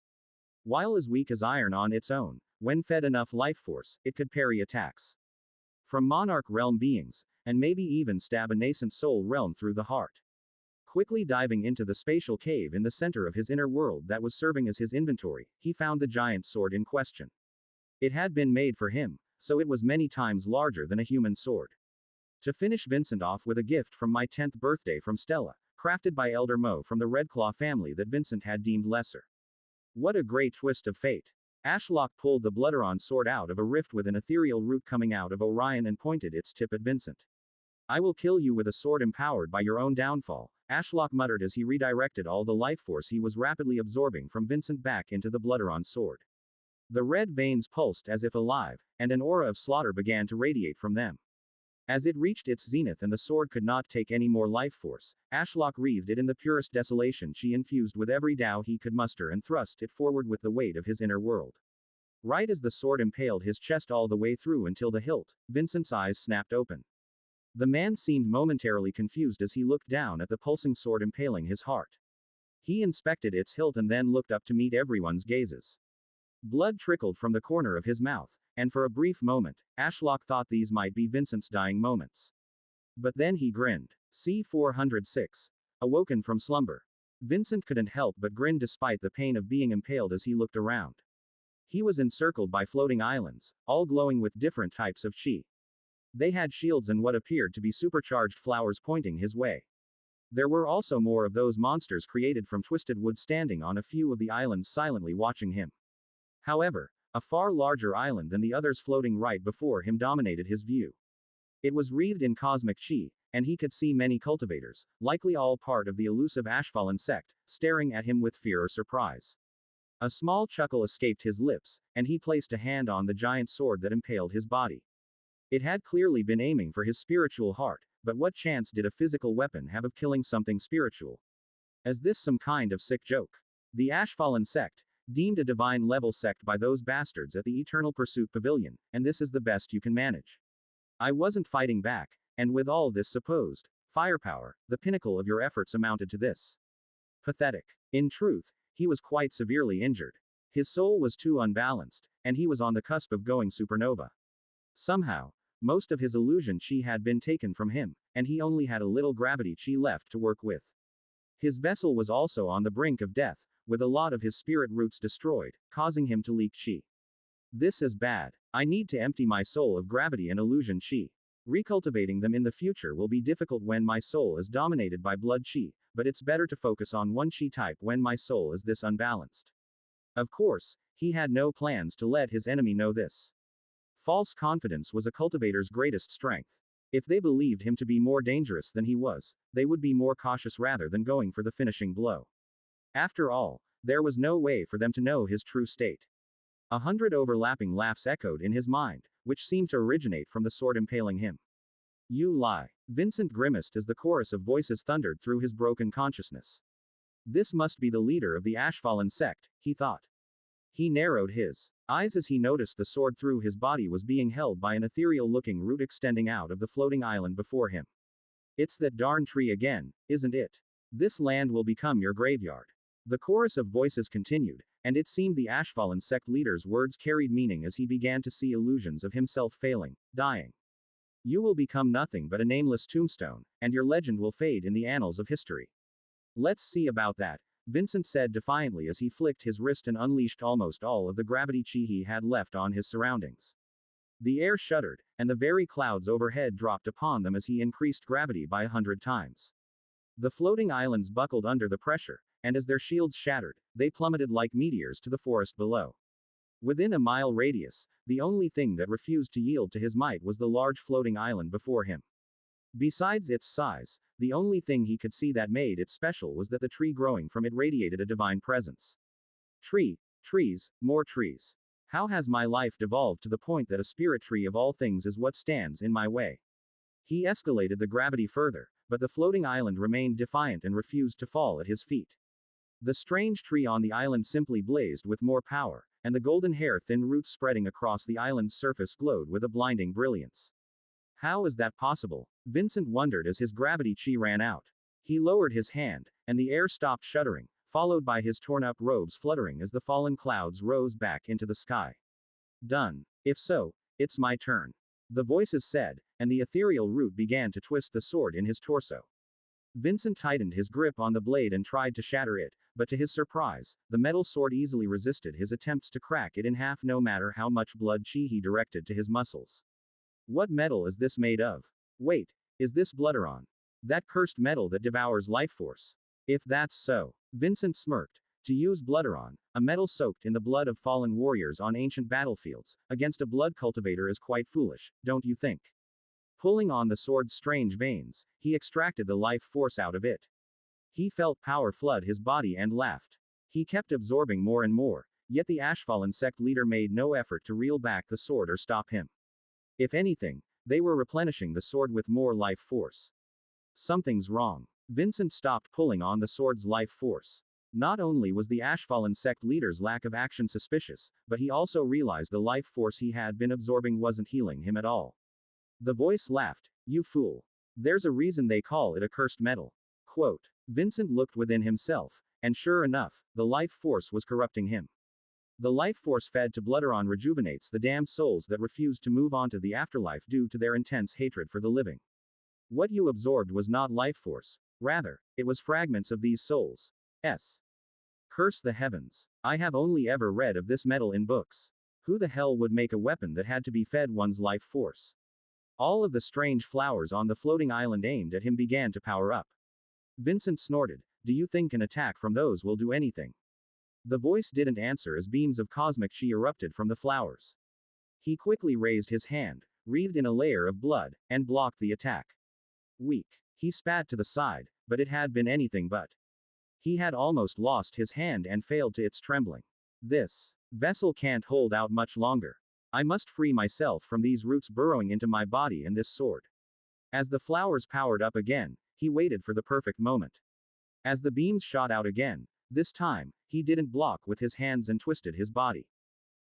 While as weak as iron on its own, when fed enough life force, it could parry attacks from monarch realm beings, and maybe even stab a nascent soul realm through the heart. Quickly diving into the spatial cave in the center of his inner world that was serving as his inventory, he found the giant sword in question. It had been made for him, so it was many times larger than a human sword. To finish Vincent off with a gift from my 10th birthday from Stella, crafted by Elder Mo from the Redclaw family that Vincent had deemed lesser. What a great twist of fate. Ashlock pulled the Blooderon sword out of a rift with an ethereal root coming out of Orion and pointed its tip at Vincent. I will kill you with a sword empowered by your own downfall, Ashlock muttered as he redirected all the life force he was rapidly absorbing from Vincent back into the Blooderon sword. The red veins pulsed as if alive, and an aura of slaughter began to radiate from them. As it reached its zenith and the sword could not take any more life force, Ashlock wreathed it in the purest desolation chi infused with every Tao he could muster and thrust it forward with the weight of his inner world. Right as the sword impaled his chest all the way through until the hilt, Vincent's eyes snapped open. The man seemed momentarily confused as he looked down at the pulsing sword impaling his heart. He inspected its hilt and then looked up to meet everyone's gazes. Blood trickled from the corner of his mouth, and for a brief moment, Ashlock thought these might be Vincent's dying moments. But then he grinned. C-406. Awoken from slumber. Vincent couldn't help but grin despite the pain of being impaled as he looked around. He was encircled by floating islands, all glowing with different types of chi. They had shields and what appeared to be supercharged flowers pointing his way. There were also more of those monsters created from twisted wood standing on a few of the islands silently watching him. However, a far larger island than the others floating right before him dominated his view. It was wreathed in cosmic chi, and he could see many cultivators, likely all part of the elusive Ashfallen sect, staring at him with fear or surprise. A small chuckle escaped his lips, and he placed a hand on the giant sword that impaled his body. It had clearly been aiming for his spiritual heart, but what chance did a physical weapon have of killing something spiritual? Is this some kind of sick joke? The Ashfallen sect, deemed a divine level sect by those bastards at the Eternal Pursuit Pavilion, and this is the best you can manage. I wasn't fighting back, and with all this supposed firepower, the pinnacle of your efforts amounted to this. Pathetic. In truth, he was quite severely injured. His soul was too unbalanced, and he was on the cusp of going supernova. Somehow, most of his illusion chi had been taken from him, and he only had a little gravity chi left to work with. His vessel was also on the brink of death, with a lot of his spirit roots destroyed, causing him to leak chi. This is bad. I need to empty my soul of gravity and illusion chi. Recultivating them in the future will be difficult when my soul is dominated by blood chi, but it's better to focus on one chi type when my soul is this unbalanced. Of course, he had no plans to let his enemy know this. False confidence was a cultivator's greatest strength. If they believed him to be more dangerous than he was, they would be more cautious rather than going for the finishing blow. After all, there was no way for them to know his true state. 100 overlapping laughs echoed in his mind, which seemed to originate from the sword impaling him. You lie. Vincent grimaced as the chorus of voices thundered through his broken consciousness. This must be the leader of the Ashfallen sect, he thought. He narrowed his eyes as he noticed the sword through his body was being held by an ethereal-looking root extending out of the floating island before him. It's that darn tree again, isn't it? This land will become your graveyard. The chorus of voices continued, and it seemed the Ashfallen sect leader's words carried meaning as he began to see illusions of himself failing, dying. You will become nothing but a nameless tombstone, and your legend will fade in the annals of history. Let's see about that, Vincent said defiantly as he flicked his wrist and unleashed almost all of the gravity chi he had left on his surroundings. The air shuddered, and the very clouds overhead dropped upon them as he increased gravity by 100 times. The floating islands buckled under the pressure, and as their shields shattered, they plummeted like meteors to the forest below. Within a mile radius, the only thing that refused to yield to his might was the large floating island before him. Besides its size, the only thing he could see that made it special was that the tree growing from it radiated a divine presence. Trees, more trees. How has my life devolved to the point that a spirit tree of all things is what stands in my way? He escalated the gravity further, but the floating island remained defiant and refused to fall at his feet. The strange tree on the island simply blazed with more power, and the golden hair thin roots spreading across the island's surface glowed with a blinding brilliance. How is that possible? Vincent wondered as his gravity chi ran out. He lowered his hand, and the air stopped shuddering, followed by his torn-up robes fluttering as the fallen clouds rose back into the sky. Done. If so, it's my turn. The voices said, and the ethereal root began to twist the sword in his torso. Vincent tightened his grip on the blade and tried to shatter it, but to his surprise, the metal sword easily resisted his attempts to crack it in half no matter how much blood chi he directed to his muscles. What metal is this made of? Wait, is this Blooderon? That cursed metal that devours life force? If that's so, Vincent smirked. To use Blooderon, a metal soaked in the blood of fallen warriors on ancient battlefields, against a blood cultivator is quite foolish, don't you think? Pulling on the sword's strange veins, he extracted the life force out of it. He felt power flood his body and laughed. He kept absorbing more and more, yet the Ashfallen sect leader made no effort to reel back the sword or stop him. If anything, they were replenishing the sword with more life force. Something's wrong. Vincent stopped pulling on the sword's life force. Not only was the Ashfallen sect leader's lack of action suspicious, but he also realized the life force he had been absorbing wasn't healing him at all. The voice laughed. You fool. There's a reason they call it a cursed metal. Quote. Vincent looked within himself, and sure enough, the life force was corrupting him. The life force fed to Blooderon rejuvenates the damned souls that refuse to move on to the afterlife due to their intense hatred for the living. What you absorbed was not life force. Rather, it was fragments of these souls. Curse the heavens. I have only ever read of this metal in books. Who the hell would make a weapon that had to be fed one's life force? All of the strange flowers on the floating island aimed at him began to power up. Vincent snorted. Do you think an attack from those will do anything? The voice didn't answer as beams of cosmic chi erupted from the flowers. He quickly raised his hand, wreathed in a layer of blood, and blocked the attack. Weak. He spat to the side, but it had been anything but. He had almost lost his hand and failed to its trembling. This vessel can't hold out much longer. I must free myself from these roots burrowing into my body and this sword. As the flowers powered up again, he waited for the perfect moment. As the beams shot out again, this time, he didn't block with his hands and twisted his body.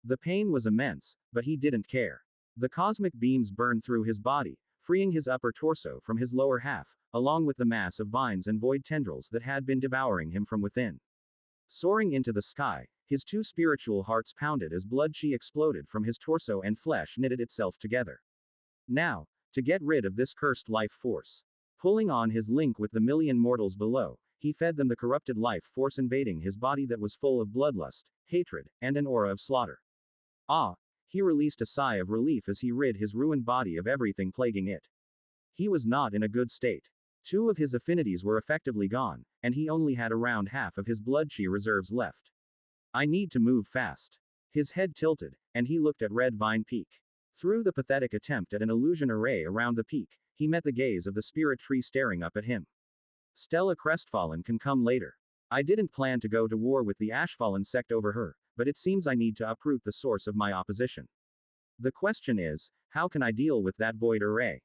The pain was immense, but he didn't care. The cosmic beams burned through his body, freeing his upper torso from his lower half, along with the mass of vines and void tendrils that had been devouring him from within. Soaring into the sky, his two spiritual hearts pounded as blood chi exploded from his torso and flesh knitted itself together. Now, to get rid of this cursed life force. Pulling on his link with the million mortals below, he fed them the corrupted life force invading his body that was full of bloodlust, hatred, and an aura of slaughter. Ah! He released a sigh of relief as he rid his ruined body of everything plaguing it. He was not in a good state. Two of his affinities were effectively gone, and he only had around half of his blood chi reserves left. I need to move fast. His head tilted, and he looked at Red Vine Peak. Through the pathetic attempt at an illusion array around the peak, he met the gaze of the spirit tree staring up at him. Stella crestfallen can come later. I didn't plan to go to war with the Ashfallen sect over her, but it seems I need to uproot the source of my opposition. The question is, how can I deal with that void array?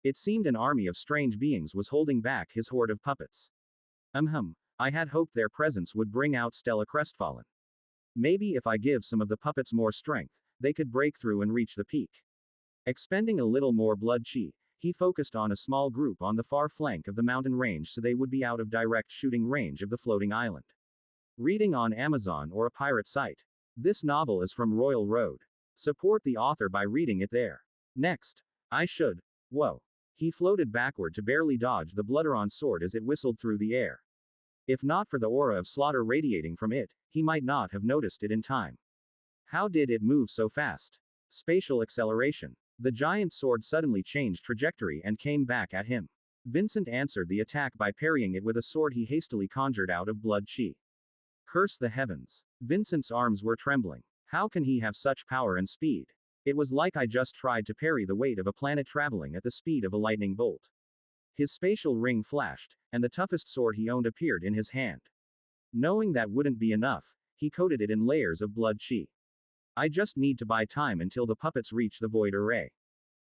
It seemed an army of strange beings was holding back his horde of puppets. I had hoped their presence would bring out Stella crestfallen. Maybe if I give some of the puppets more strength, they could break through and reach the peak. Expending a little more blood chi, he focused on a small group on the far flank of the mountain range so they would be out of direct shooting range of the floating island. Reading on Amazon or a pirate site. This novel is from Royal Road. Support the author by reading it there. Next. I should. Whoa. He floated backward to barely dodge the Blooderon sword as it whistled through the air. If not for the aura of slaughter radiating from it, he might not have noticed it in time. How did it move so fast? Spatial acceleration. The giant sword suddenly changed trajectory and came back at him. Vincent answered the attack by parrying it with a sword he hastily conjured out of blood chi. Curse the heavens. Vincent's arms were trembling. How can he have such power and speed? It was like I just tried to parry the weight of a planet traveling at the speed of a lightning bolt. His spatial ring flashed, and the toughest sword he owned appeared in his hand. Knowing that wouldn't be enough, he coated it in layers of blood chi. I just need to buy time until the puppets reach the void array.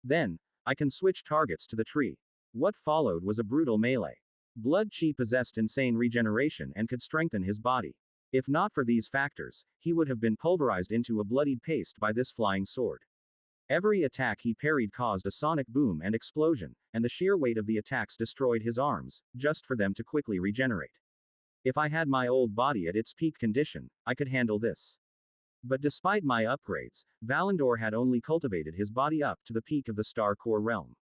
Then, I can switch targets to the tree. What followed was a brutal melee. Blood chi possessed insane regeneration and could strengthen his body. If not for these factors, he would have been pulverized into a bloodied paste by this flying sword. Every attack he parried caused a sonic boom and explosion, and the sheer weight of the attacks destroyed his arms, just for them to quickly regenerate. If I had my old body at its peak condition, I could handle this. But despite my upgrades, Valandor had only cultivated his body up to the peak of the Star Core realm.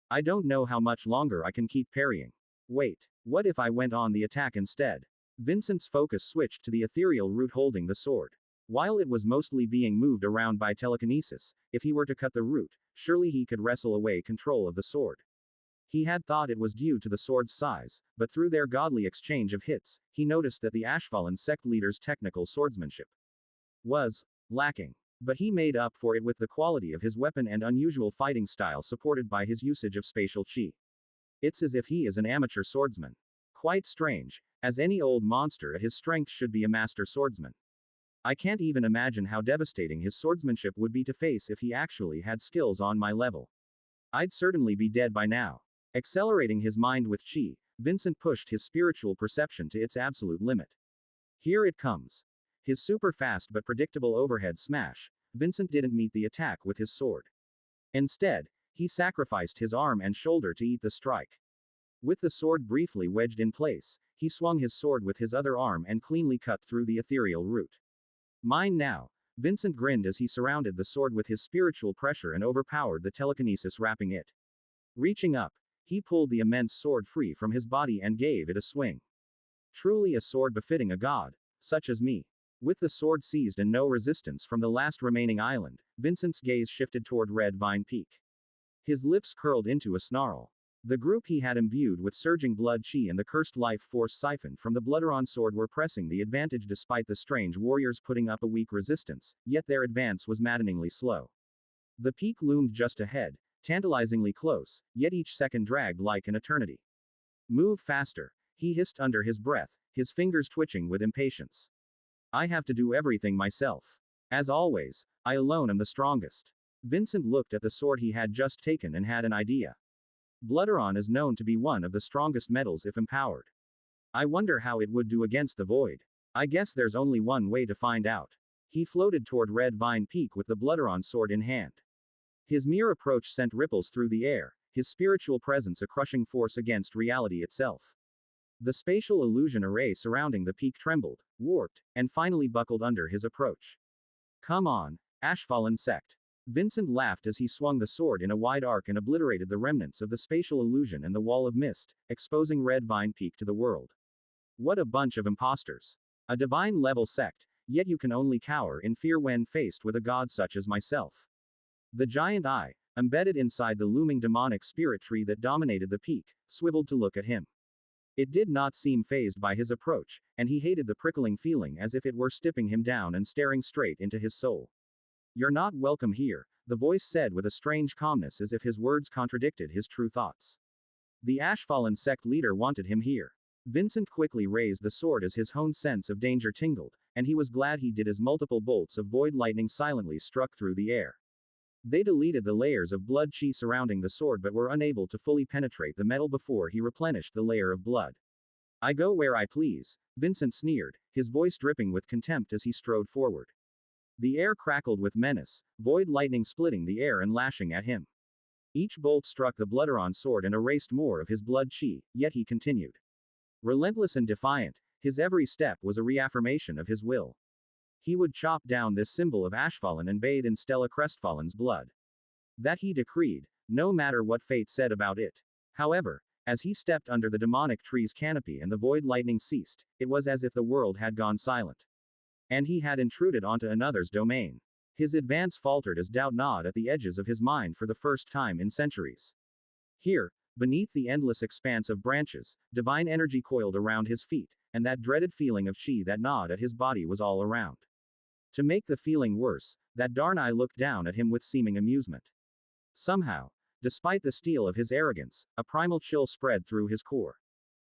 I don't know how much longer I can keep parrying. Wait, what if I went on the attack instead? Vincent's focus switched to the ethereal root holding the sword. While it was mostly being moved around by telekinesis, if he were to cut the root, surely he could wrestle away control of the sword. He had thought it was due to the sword's size, but through their godly exchange of hits, he noticed that the Ashfallen sect leader's technical swordsmanship was lacking. But he made up for it with the quality of his weapon and unusual fighting style supported by his usage of spatial chi. It's as if he is an amateur swordsman. Quite strange, as any old monster at his strength should be a master swordsman. I can't even imagine how devastating his swordsmanship would be to face if he actually had skills on my level. I'd certainly be dead by now. Accelerating his mind with chi, Vincent pushed his spiritual perception to its absolute limit. Here it comes. His super fast but predictable overhead smash. Vincent didn't meet the attack with his sword. Instead, he sacrificed his arm and shoulder to eat the strike. With the sword briefly wedged in place, he swung his sword with his other arm and cleanly cut through the ethereal root. Mine now. Vincent grinned as he surrounded the sword with his spiritual pressure and overpowered the telekinesis wrapping it. Reaching up, he pulled the immense sword free from his body and gave it a swing. Truly a sword befitting a god, such as me. With the sword seized and no resistance from the last remaining island, Vincent's gaze shifted toward Red Vine Peak. His lips curled into a snarl. The group he had imbued with surging blood chi and the cursed life force siphoned from the Blooderon sword were pressing the advantage despite the strange warriors putting up a weak resistance, yet their advance was maddeningly slow. The peak loomed just ahead, tantalizingly close, yet each second dragged like an eternity. Move faster, he hissed under his breath, his fingers twitching with impatience. I have to do everything myself. As always, I alone am the strongest. Vincent looked at the sword he had just taken and had an idea. Blooderon is known to be one of the strongest metals if empowered. I wonder how it would do against the void. I guess there's only one way to find out. He floated toward Red Vine Peak with the Blooderon sword in hand. His mere approach sent ripples through the air, his spiritual presence a crushing force against reality itself. The spatial illusion array surrounding the peak trembled, warped, and finally buckled under his approach. Come on, Ashfallen sect. Vincent laughed as he swung the sword in a wide arc and obliterated the remnants of the spatial illusion and the wall of mist, exposing Red Vine Peak to the world. What a bunch of imposters. A divine-level sect, yet you can only cower in fear when faced with a god such as myself. The giant eye, embedded inside the looming demonic spirit tree that dominated the peak, swiveled to look at him. It did not seem fazed by his approach, and he hated the prickling feeling as if it were stipping him down and staring straight into his soul. You're not welcome here, the voice said with a strange calmness as if his words contradicted his true thoughts. The Ashfallen sect leader wanted him here. Vincent quickly raised the sword as his own sense of danger tingled, and he was glad he did as multiple bolts of void lightning silently struck through the air. They deleted the layers of blood chi surrounding the sword but were unable to fully penetrate the metal before he replenished the layer of blood. I go where I please, Vincent sneered, his voice dripping with contempt as he strode forward. The air crackled with menace, void lightning splitting the air and lashing at him. Each bolt struck the Bloodaron sword and erased more of his blood chi, yet he continued. Relentless and defiant, his every step was a reaffirmation of his will. He would chop down this symbol of Ashfallen and bathe in Stella Crestfallen's blood. That he decreed, no matter what fate said about it. However, as he stepped under the demonic tree's canopy and the void lightning ceased, it was as if the world had gone silent. And he had intruded onto another's domain. His advance faltered as doubt gnawed at the edges of his mind for the first time in centuries. Here, beneath the endless expanse of branches, divine energy coiled around his feet, and that dreaded feeling of chi that gnawed at his body was all around. To make the feeling worse, that darn eye looked down at him with seeming amusement. Somehow, despite the steel of his arrogance, a primal chill spread through his core.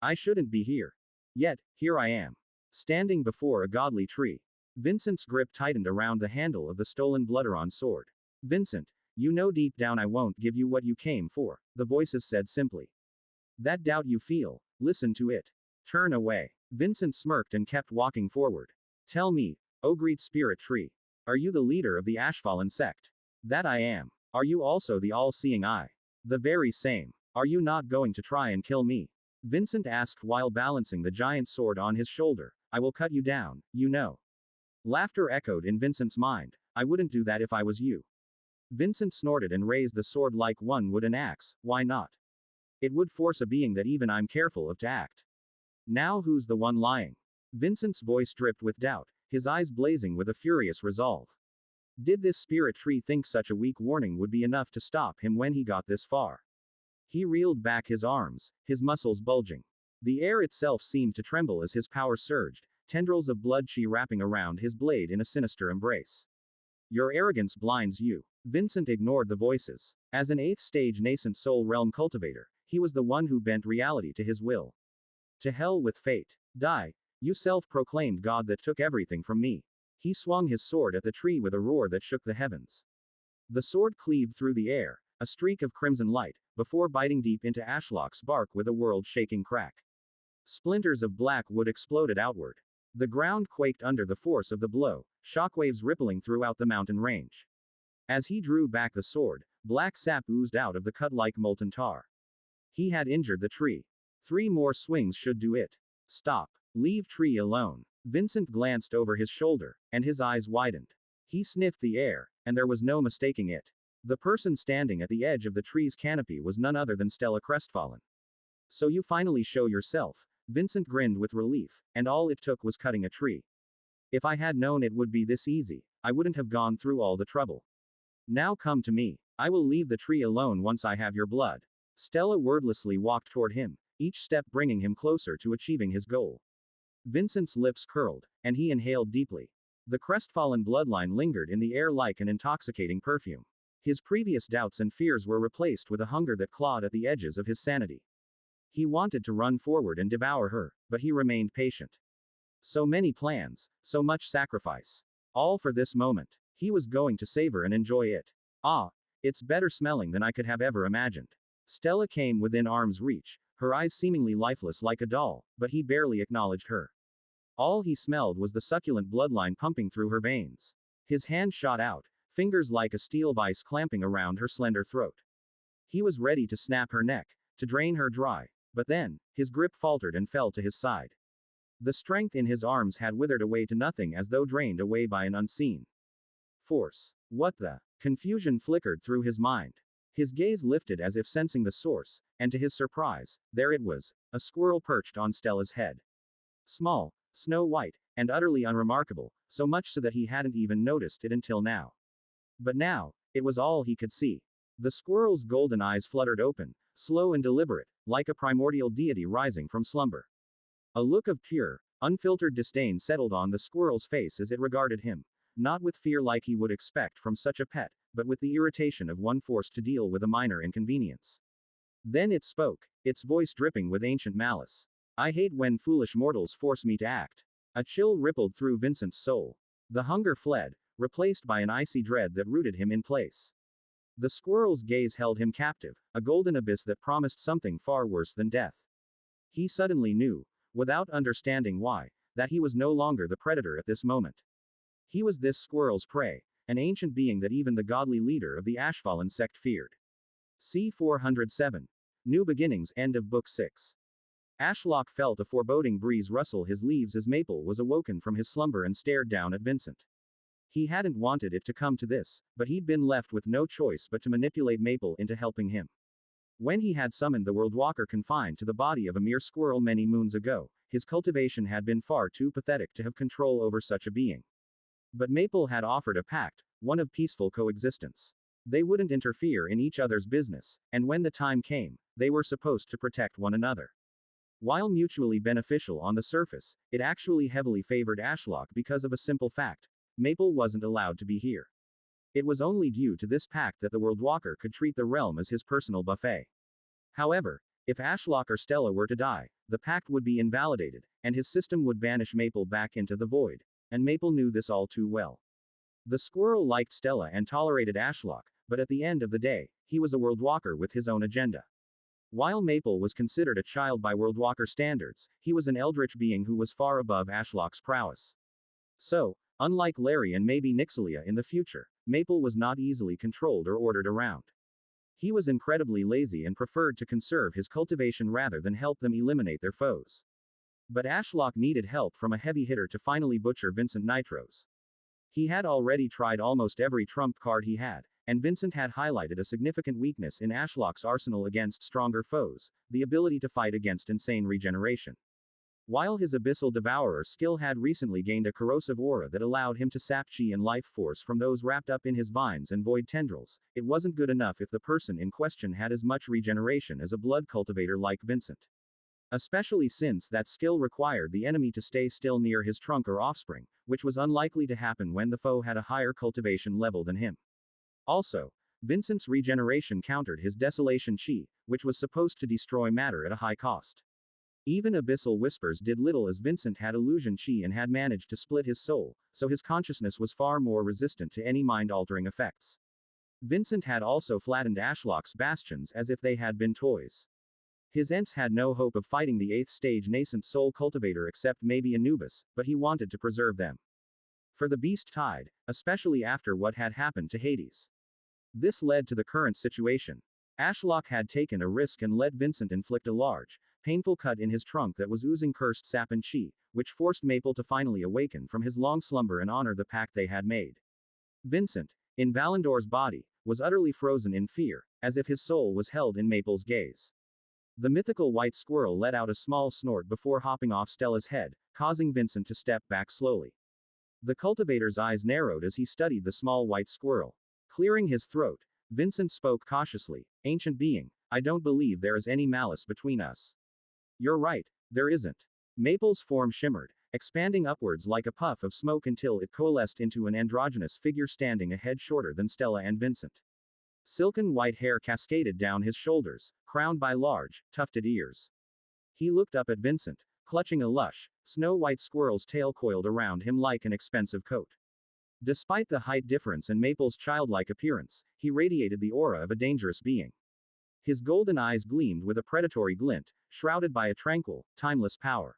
I shouldn't be here. Yet, here I am. Standing before a godly tree. Vincent's grip tightened around the handle of the stolen Bloodaron sword. Vincent, you know deep down I won't give you what you came for, the voices said simply. That doubt you feel, listen to it. Turn away. Vincent smirked and kept walking forward. Tell me, O great spirit tree. Are you the leader of the Ashfallen sect? That I am. Are you also the all-seeing eye? The very same. Are you not going to try and kill me? Vincent asked while balancing the giant sword on his shoulder. I will cut you down, you know. Laughter echoed in Vincent's mind. I wouldn't do that if I was you. Vincent snorted and raised the sword like one would an axe. Why not? It would force a being that even I'm careful of to act. Now who's the one lying? Vincent's voice dripped with doubt, his eyes blazing with a furious resolve. Did this spirit tree think such a weak warning would be enough to stop him when he got this far? He reeled back his arms, his muscles bulging. The air itself seemed to tremble as his power surged, tendrils of blood chi wrapping around his blade in a sinister embrace. Your arrogance blinds you. Vincent ignored the voices. As an 8th stage nascent soul realm cultivator, he was the one who bent reality to his will. To hell with fate. Die, you self-proclaimed god that took everything from me. He swung his sword at the tree with a roar that shook the heavens. The sword cleaved through the air, a streak of crimson light, before biting deep into Ashlock's bark with a world-shaking crack. Splinters of black wood exploded outward. The ground quaked under the force of the blow, shockwaves rippling throughout the mountain range. As he drew back the sword, black sap oozed out of the cut like molten tar. He had injured the tree. 3 more swings should do it. Stop. Leave tree alone. Vincent glanced over his shoulder, and his eyes widened. He sniffed the air, and there was no mistaking it. The person standing at the edge of the tree's canopy was none other than Stella Crestfallen. So you finally show yourself. Vincent grinned with relief, and all it took was cutting a tree. If I had known it would be this easy, I wouldn't have gone through all the trouble. Now come to me. I will leave the tree alone once I have your blood. Stella wordlessly walked toward him, each step bringing him closer to achieving his goal. Vincent's lips curled, and he inhaled deeply. The crestfallen bloodline lingered in the air like an intoxicating perfume. His previous doubts and fears were replaced with a hunger that clawed at the edges of his sanity. He wanted to run forward and devour her, but he remained patient. So many plans, so much sacrifice. All for this moment. He was going to savor and enjoy it. Ah, it's better smelling than I could have ever imagined. Stella came within arm's reach, her eyes seemingly lifeless like a doll, but he barely acknowledged her. All he smelled was the succulent bloodline pumping through her veins. His hand shot out, fingers like a steel vice clamping around her slender throat. He was ready to snap her neck, to drain her dry. But then, his grip faltered and fell to his side. The strength in his arms had withered away to nothing as though drained away by an unseen force. What the? Confusion flickered through his mind. His gaze lifted as if sensing the source, and to his surprise, there it was, a squirrel perched on Stella's head. Small, snow white, and utterly unremarkable, so much so that he hadn't even noticed it until now. But now, it was all he could see. The squirrel's golden eyes fluttered open, slow and deliberate, like a primordial deity rising from slumber. A look of pure, unfiltered disdain settled on the squirrel's face as it regarded him, not with fear like he would expect from such a pet, but with the irritation of one forced to deal with a minor inconvenience. Then it spoke, its voice dripping with ancient malice. I hate when foolish mortals force me to act. A chill rippled through Vincent's soul. The hunger fled, replaced by an icy dread that rooted him in place. The squirrel's gaze held him captive, a golden abyss that promised something far worse than death. He suddenly knew, without understanding why, that he was no longer the predator at this moment. He was this squirrel's prey, an ancient being that even the godly leader of the Ashfallen sect feared. C-407. New Beginnings. End of Book 6. Ashlock felt a foreboding breeze rustle his leaves as Maple was awoken from his slumber and stared down at Vincent. He hadn't wanted it to come to this, but he'd been left with no choice but to manipulate Maple into helping him. When he had summoned the Worldwalker confined to the body of a mere squirrel many moons ago, his cultivation had been far too pathetic to have control over such a being. But Maple had offered a pact, one of peaceful coexistence. They wouldn't interfere in each other's business, and when the time came, they were supposed to protect one another. While mutually beneficial on the surface, it actually heavily favored Ashlock because of a simple fact: Maple wasn't allowed to be here. It was only due to this pact that the Worldwalker could treat the realm as his personal buffet. However, if Ashlock or Stella were to die, the pact would be invalidated, and his system would banish Maple back into the void, and Maple knew this all too well. The squirrel liked Stella and tolerated Ashlock, but at the end of the day, he was a Worldwalker with his own agenda. While Maple was considered a child by Worldwalker standards, he was an eldritch being who was far above Ashlock's prowess. So, unlike Larry and maybe Nixalia in the future, Maple was not easily controlled or ordered around. He was incredibly lazy and preferred to conserve his cultivation rather than help them eliminate their foes. But Ashlock needed help from a heavy hitter to finally butcher Vincent Nitros. He had already tried almost every trump card he had, and Vincent had highlighted a significant weakness in Ashlock's arsenal against stronger foes: the ability to fight against insane regeneration. While his Abyssal Devourer skill had recently gained a corrosive aura that allowed him to sap chi and life force from those wrapped up in his vines and void tendrils, it wasn't good enough if the person in question had as much regeneration as a blood cultivator like Vincent. Especially since that skill required the enemy to stay still near his trunk or offspring, which was unlikely to happen when the foe had a higher cultivation level than him. Also, Vincent's regeneration countered his desolation chi, which was supposed to destroy matter at a high cost. Even Abyssal Whispers did little, as Vincent had illusion chi and had managed to split his soul, so his consciousness was far more resistant to any mind-altering effects. Vincent had also flattened Ashlock's bastions as if they had been toys. His Ents had no hope of fighting the 8th stage nascent soul cultivator except maybe Anubis, but he wanted to preserve them for the beast tide, especially after what had happened to Hades. This led to the current situation. Ashlock had taken a risk and let Vincent inflict a large, painful cut in his trunk that was oozing cursed sap and chi, which forced Maple to finally awaken from his long slumber and honor the pact they had made. Vincent, in Valandor's body, was utterly frozen in fear, as if his soul was held in Maple's gaze. The mythical white squirrel let out a small snort before hopping off Stella's head, causing Vincent to step back slowly. The cultivator's eyes narrowed as he studied the small white squirrel. Clearing his throat, Vincent spoke cautiously: "Ancient being, I don't believe there is any malice between us." "You're right, there isn't." Maple's form shimmered, expanding upwards like a puff of smoke until it coalesced into an androgynous figure standing a head shorter than Stella and Vincent. Silken white hair cascaded down his shoulders, crowned by large, tufted ears. He looked up at Vincent, clutching a lush, snow-white squirrel's tail coiled around him like an expensive coat. Despite the height difference and Maple's childlike appearance, he radiated the aura of a dangerous being. His golden eyes gleamed with a predatory glint, shrouded by a tranquil, timeless power.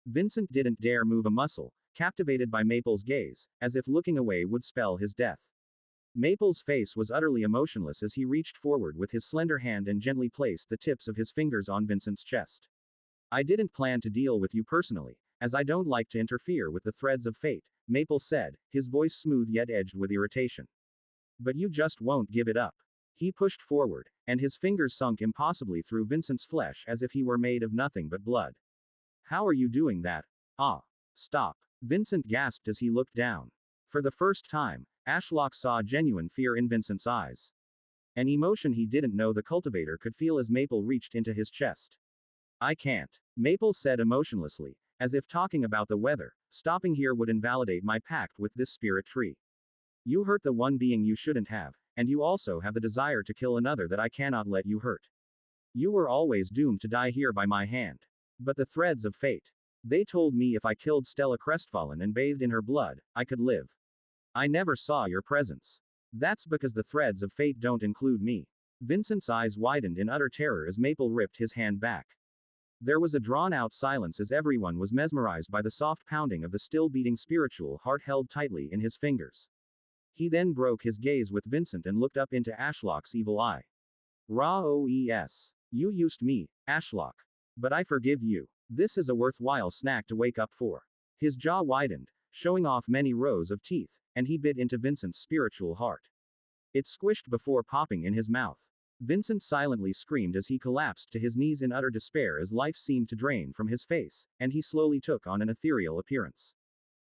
Vincent didn't dare move a muscle, captivated by Maple's gaze, as if looking away would spell his death. Maple's face was utterly emotionless as he reached forward with his slender hand and gently placed the tips of his fingers on Vincent's chest. "I didn't plan to deal with you personally, as I don't like to interfere with the threads of fate," Maple said, his voice smooth yet edged with irritation. "But you just won't give it up." He pushed forward, and his fingers sunk impossibly through Vincent's flesh as if he were made of nothing but blood. "How are you doing that?" "Ah. Stop." Vincent gasped as he looked down. For the first time, Ashlock saw genuine fear in Vincent's eyes. An emotion he didn't know the cultivator could feel as Maple reached into his chest. "I can't," Maple said emotionlessly, as if talking about the weather. "Stopping here would invalidate my pact with this spirit tree. You hurt the one being you shouldn't have, and you also have the desire to kill another that I cannot let you hurt. You were always doomed to die here by my hand." But the threads of fate. They told me if I killed Stella crestfallen and bathed in her blood, I could live. I never saw your presence. That's because the threads of fate don't include me. Vincent's eyes widened in utter terror as Maple ripped his hand back. There was a drawn-out silence as everyone was mesmerized by the soft pounding of the still-beating spiritual heart held tightly in his fingers. He then broke his gaze with Vincent and looked up into Ashlock's evil eye. Ra-oes. You used me, Ashlock. But I forgive you. This is a worthwhile snack to wake up for. His jaw widened, showing off many rows of teeth, and he bit into Vincent's spiritual heart. It squished before popping in his mouth. Vincent silently screamed as he collapsed to his knees in utter despair as life seemed to drain from his face, and he slowly took on an ethereal appearance.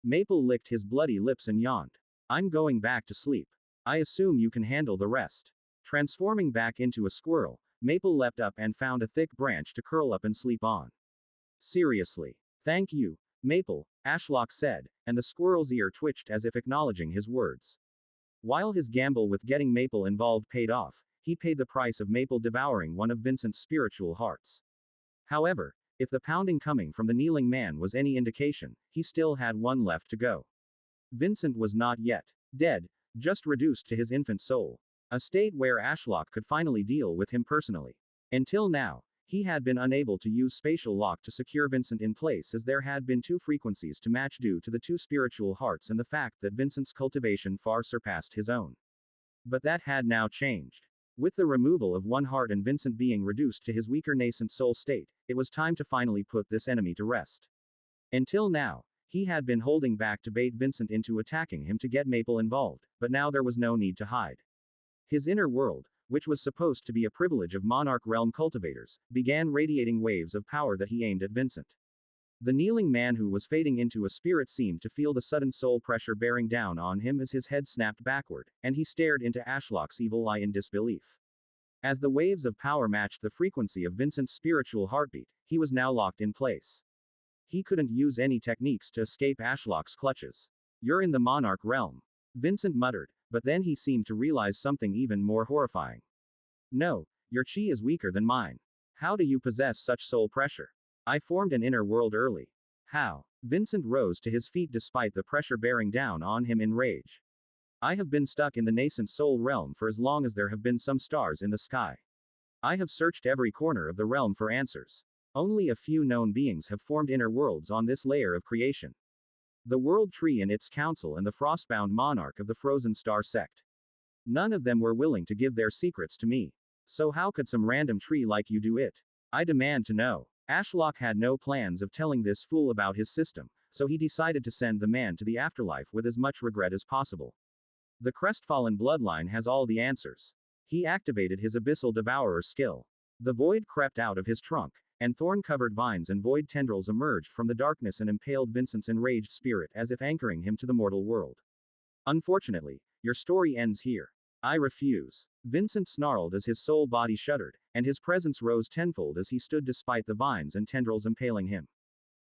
Maple licked his bloody lips and yawned. I'm going back to sleep. I assume you can handle the rest. Transforming back into a squirrel, Maple leapt up and found a thick branch to curl up and sleep on. Seriously. Thank you, Maple, Ashlock said, and the squirrel's ear twitched as if acknowledging his words. While his gamble with getting Maple involved paid off, he paid the price of Maple devouring one of Vincent's spiritual hearts. However, if the pounding coming from the kneeling man was any indication, he still had one left to go. Vincent was not yet dead, just reduced to his infant soul. A state where Ashlock could finally deal with him personally. Until now, he had been unable to use spatial lock to secure Vincent in place as there had been two frequencies to match due to the two spiritual hearts and the fact that Vincent's cultivation far surpassed his own. But that had now changed. With the removal of one heart and Vincent being reduced to his weaker nascent soul state, it was time to finally put this enemy to rest. Until now, he had been holding back to bait Vincent into attacking him to get Maple involved, but now there was no need to hide. His inner world, which was supposed to be a privilege of Monarch Realm cultivators, began radiating waves of power that he aimed at Vincent. The kneeling man who was fading into a spirit seemed to feel the sudden soul pressure bearing down on him as his head snapped backward, and he stared into Ashlock's evil eye in disbelief. As the waves of power matched the frequency of Vincent's spiritual heartbeat, he was now locked in place. He couldn't use any techniques to escape Ashlock's clutches. You're in the Monarch Realm. Vincent muttered, but then he seemed to realize something even more horrifying. No, your chi is weaker than mine. How do you possess such soul pressure? I formed an inner world early. How? Vincent rose to his feet despite the pressure bearing down on him in rage. I have been stuck in the nascent soul realm for as long as there have been some stars in the sky. I have searched every corner of the realm for answers. Only a few known beings have formed inner worlds on this layer of creation. The World Tree and its council and the frostbound monarch of the Frozen Star sect. None of them were willing to give their secrets to me. So how could some random tree like you do it? I demand to know. Ashlock had no plans of telling this fool about his system, so he decided to send the man to the afterlife with as much regret as possible. The crestfallen bloodline has all the answers. He activated his abyssal devourer skill. The void crept out of his trunk, and thorn-covered vines and void tendrils emerged from the darkness and impaled Vincent's enraged spirit as if anchoring him to the mortal world. Unfortunately, your story ends here. I refuse. Vincent snarled as his soul body shuddered, and his presence rose tenfold as he stood despite the vines and tendrils impaling him.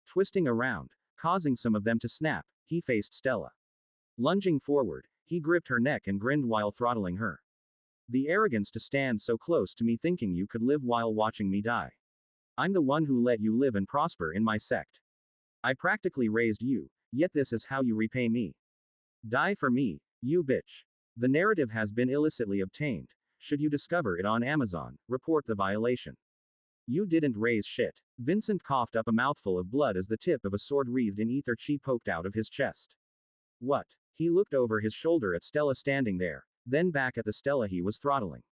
Twisting around, causing some of them to snap, he faced Stella. Lunging forward, he gripped her neck and grinned while throttling her. The arrogance to stand so close to me thinking you could live while watching me die. I'm the one who let you live and prosper in my sect. I practically raised you, yet this is how you repay me. Die for me, you bitch. The narrative has been illicitly obtained. Should you discover it on Amazon, report the violation. You didn't raise shit. Vincent coughed up a mouthful of blood as the tip of a sword wreathed in ether chi poked out of his chest. What? He looked over his shoulder at Stella standing there, then back at the Stella he was throttling.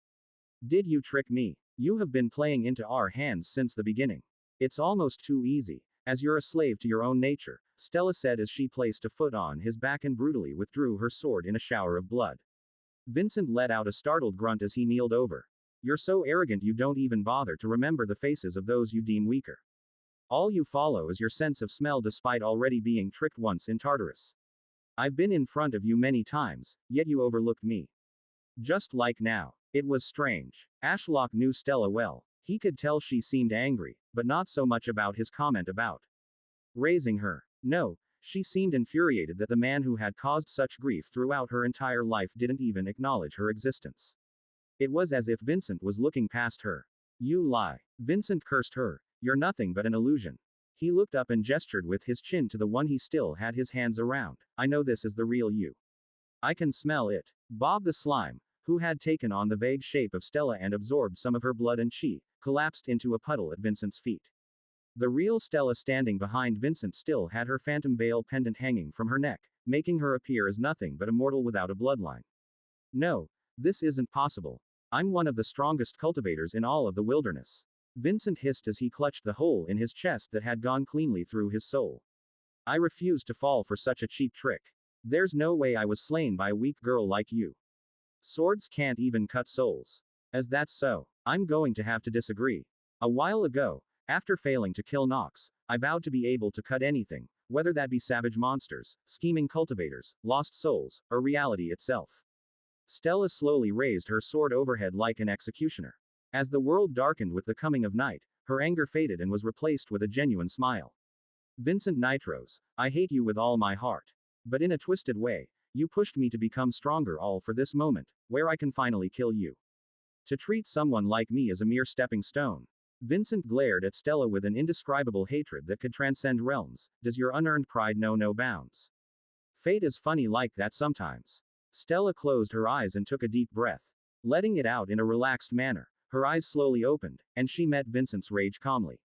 Did you trick me? You have been playing into our hands since the beginning. It's almost too easy, as you're a slave to your own nature, Stella said as she placed a foot on his back and brutally withdrew her sword in a shower of blood. Vincent let out a startled grunt as he kneeled over. You're so arrogant you don't even bother to remember the faces of those you deem weaker. All you follow is your sense of smell despite already being tricked once in Tartarus. I've been in front of you many times, yet you overlooked me. Just like now. It was strange. Ashlock knew Stella well. He could tell she seemed angry, but not so much about his comment about raising her. No, she seemed infuriated that the man who had caused such grief throughout her entire life didn't even acknowledge her existence. It was as if Vincent was looking past her. You lie. Vincent cursed her. You're nothing but an illusion. He looked up and gestured with his chin to the one he still had his hands around. I know this is the real you. I can smell it. Bob the slime, who had taken on the vague shape of Stella and absorbed some of her blood and chi, collapsed into a puddle at Vincent's feet. The real Stella standing behind Vincent still had her phantom veil pendant hanging from her neck, making her appear as nothing but a mortal without a bloodline. No, this isn't possible. I'm one of the strongest cultivators in all of the wilderness. Vincent hissed as he clutched the hole in his chest that had gone cleanly through his soul. I refuse to fall for such a cheap trick. There's no way I was slain by a weak girl like you. Swords can't even cut souls. As that's so, I'm going to have to disagree. A while ago, after failing to kill Nox, I vowed to be able to cut anything, whether that be savage monsters, scheming cultivators, lost souls, or reality itself. Stella slowly raised her sword overhead like an executioner. As the world darkened with the coming of night, her anger faded and was replaced with a genuine smile. Vincent Nitros, I hate you with all my heart. But in a twisted way, you pushed me to become stronger all for this moment, where I can finally kill you. To treat someone like me as a mere stepping stone. Vincent glared at Stella with an indescribable hatred that could transcend realms. Does your unearned pride know no bounds? Fate is funny like that sometimes. Stella closed her eyes and took a deep breath. Letting it out in a relaxed manner, her eyes slowly opened, and she met Vincent's rage calmly.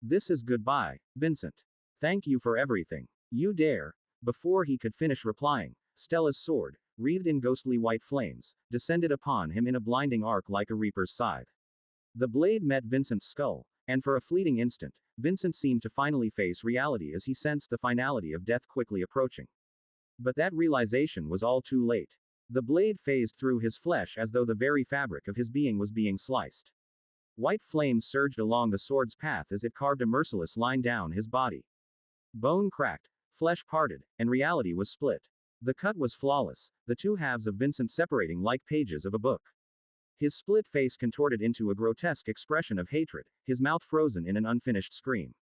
This is goodbye, Vincent. Thank you for everything. You dare. Before he could finish replying, Stella's sword, wreathed in ghostly white flames, descended upon him in a blinding arc like a reaper's scythe. The blade met Vincent's skull, and for a fleeting instant, Vincent seemed to finally face reality as he sensed the finality of death quickly approaching. But that realization was all too late. The blade phased through his flesh as though the very fabric of his being was being sliced. White flames surged along the sword's path as it carved a merciless line down his body. Bone cracked, flesh parted, and reality was split. The cut was flawless, the two halves of Vincent separating like pages of a book. His split face contorted into a grotesque expression of hatred, his mouth frozen in an unfinished scream.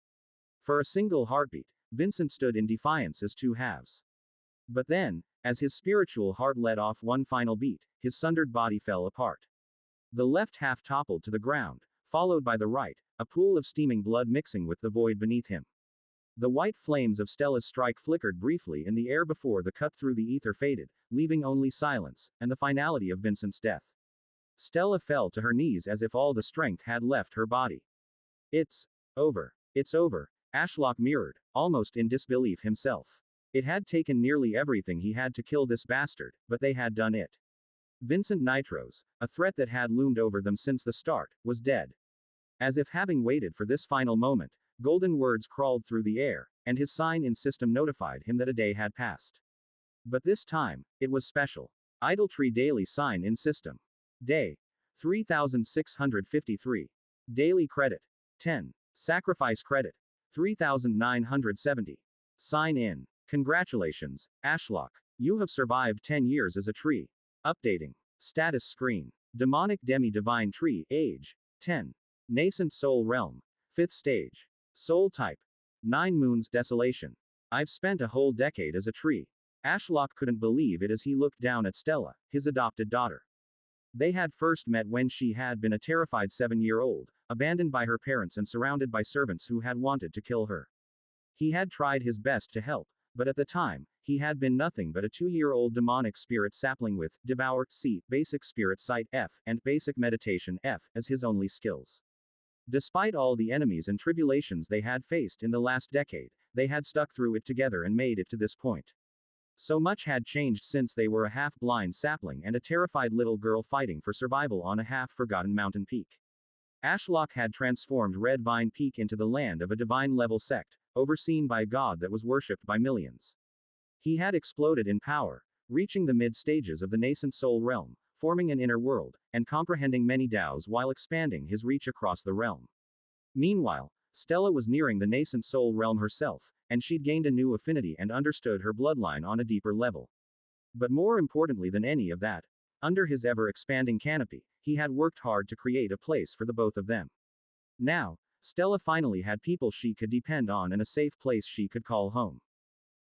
For a single heartbeat, Vincent stood in defiance as two halves. But then, as his spiritual heart let off one final beat, his sundered body fell apart. The left half toppled to the ground, followed by the right, a pool of steaming blood mixing with the void beneath him. The white flames of Stella's strike flickered briefly in the air before the cut through the ether faded, leaving only silence, and the finality of Vincent's death. Stella fell to her knees as if all the strength had left her body. It's over. It's over, Ashlock mirrored, almost in disbelief himself. It had taken nearly everything he had to kill this bastard, but they had done it. Vincent Nitros, a threat that had loomed over them since the start, was dead. As if having waited for this final moment, golden words crawled through the air, and his sign in system notified him that a day had passed. But this time, it was special. Idolatry daily sign in system. Day 3653. Daily credit 10. Sacrifice credit 3970. Sign in. Congratulations, Ashlock. You have survived 10 years as a tree. Updating. Status screen. Demonic demi-divine tree. Age 10. Nascent soul realm. 5th stage. Soul type. 9 moons desolation. I've spent a whole decade as a tree. Ashlock couldn't believe it as he looked down at Stella, his adopted daughter. They had first met when she had been a terrified 7-year-old, abandoned by her parents and surrounded by servants who had wanted to kill her. He had tried his best to help, but at the time, he had been nothing but a 2-year-old demonic spirit sapling with Devour C, Basic Spirit Sight F, and Basic Meditation F as his only skills. Despite all the enemies and tribulations they had faced in the last decade, they had stuck through it together and made it to this point. So much had changed since they were a half-blind sapling and a terrified little girl fighting for survival on a half-forgotten mountain peak. Ashlock had transformed Red Vine Peak into the land of a divine-level sect, overseen by a god that was worshipped by millions. He had exploded in power, reaching the mid-stages of the nascent soul realm, forming an inner world, and comprehending many DAOs while expanding his reach across the realm. Meanwhile, Stella was nearing the nascent soul realm herself, and she'd gained a new affinity and understood her bloodline on a deeper level. But more importantly than any of that, under his ever-expanding canopy, he had worked hard to create a place for the both of them. Now, Stella finally had people she could depend on and a safe place she could call home.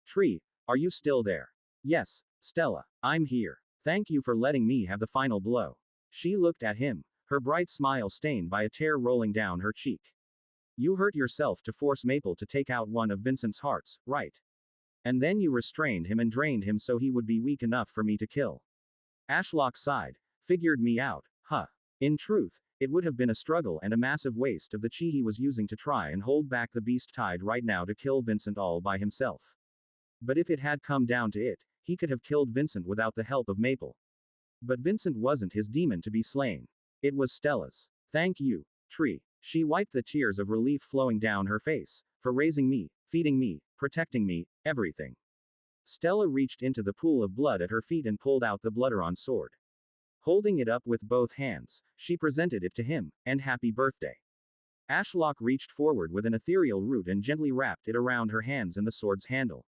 Tree, are you still there? Yes, Stella, I'm here. Thank you for letting me have the final blow. She looked at him, her bright smile stained by a tear rolling down her cheek. You hurt yourself to force Maple to take out one of Vincent's hearts, right? And then you restrained him and drained him so he would be weak enough for me to kill. Ashlock sighed. Figured me out, huh? In truth, it would have been a struggle and a massive waste of the chi he was using to try and hold back the beast tide right now to kill Vincent all by himself. But if it had come down to it, he could have killed Vincent without the help of Maple. But Vincent wasn't his demon to be slain. It was Stella's. Thank you, Tree. She wiped the tears of relief flowing down her face, for raising me, feeding me, protecting me, everything. Stella reached into the pool of blood at her feet and pulled out the Bloodaron sword. Holding it up with both hands, she presented it to him, and happy birthday. Ashlock reached forward with an ethereal root and gently wrapped it around her hands and the sword's handle.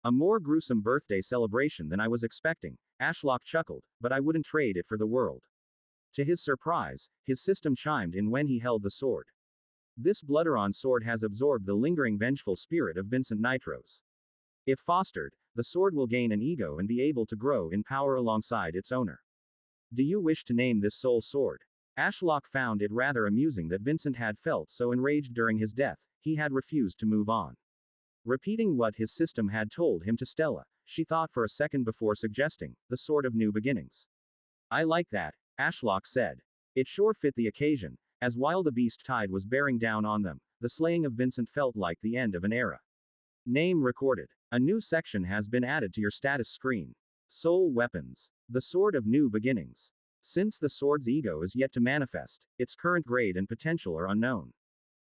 A more gruesome birthday celebration than I was expecting, Ashlock chuckled, but I wouldn't trade it for the world. To his surprise, his system chimed in when he held the sword. This Bloodaron sword has absorbed the lingering vengeful spirit of Vincent Nitros. If fostered, the sword will gain an ego and be able to grow in power alongside its owner. Do you wish to name this soul sword? Ashlock found it rather amusing that Vincent had felt so enraged during his death, he had refused to move on. Repeating what his system had told him to Stella, she thought for a second before suggesting, the Sword of New Beginnings. I like that, Ashlock said. It sure fit the occasion, as while the beast tide was bearing down on them, the slaying of Vincent felt like the end of an era. Name recorded. A new section has been added to your status screen. Soul Weapons. The Sword of New Beginnings. Since the sword's ego is yet to manifest, its current grade and potential are unknown.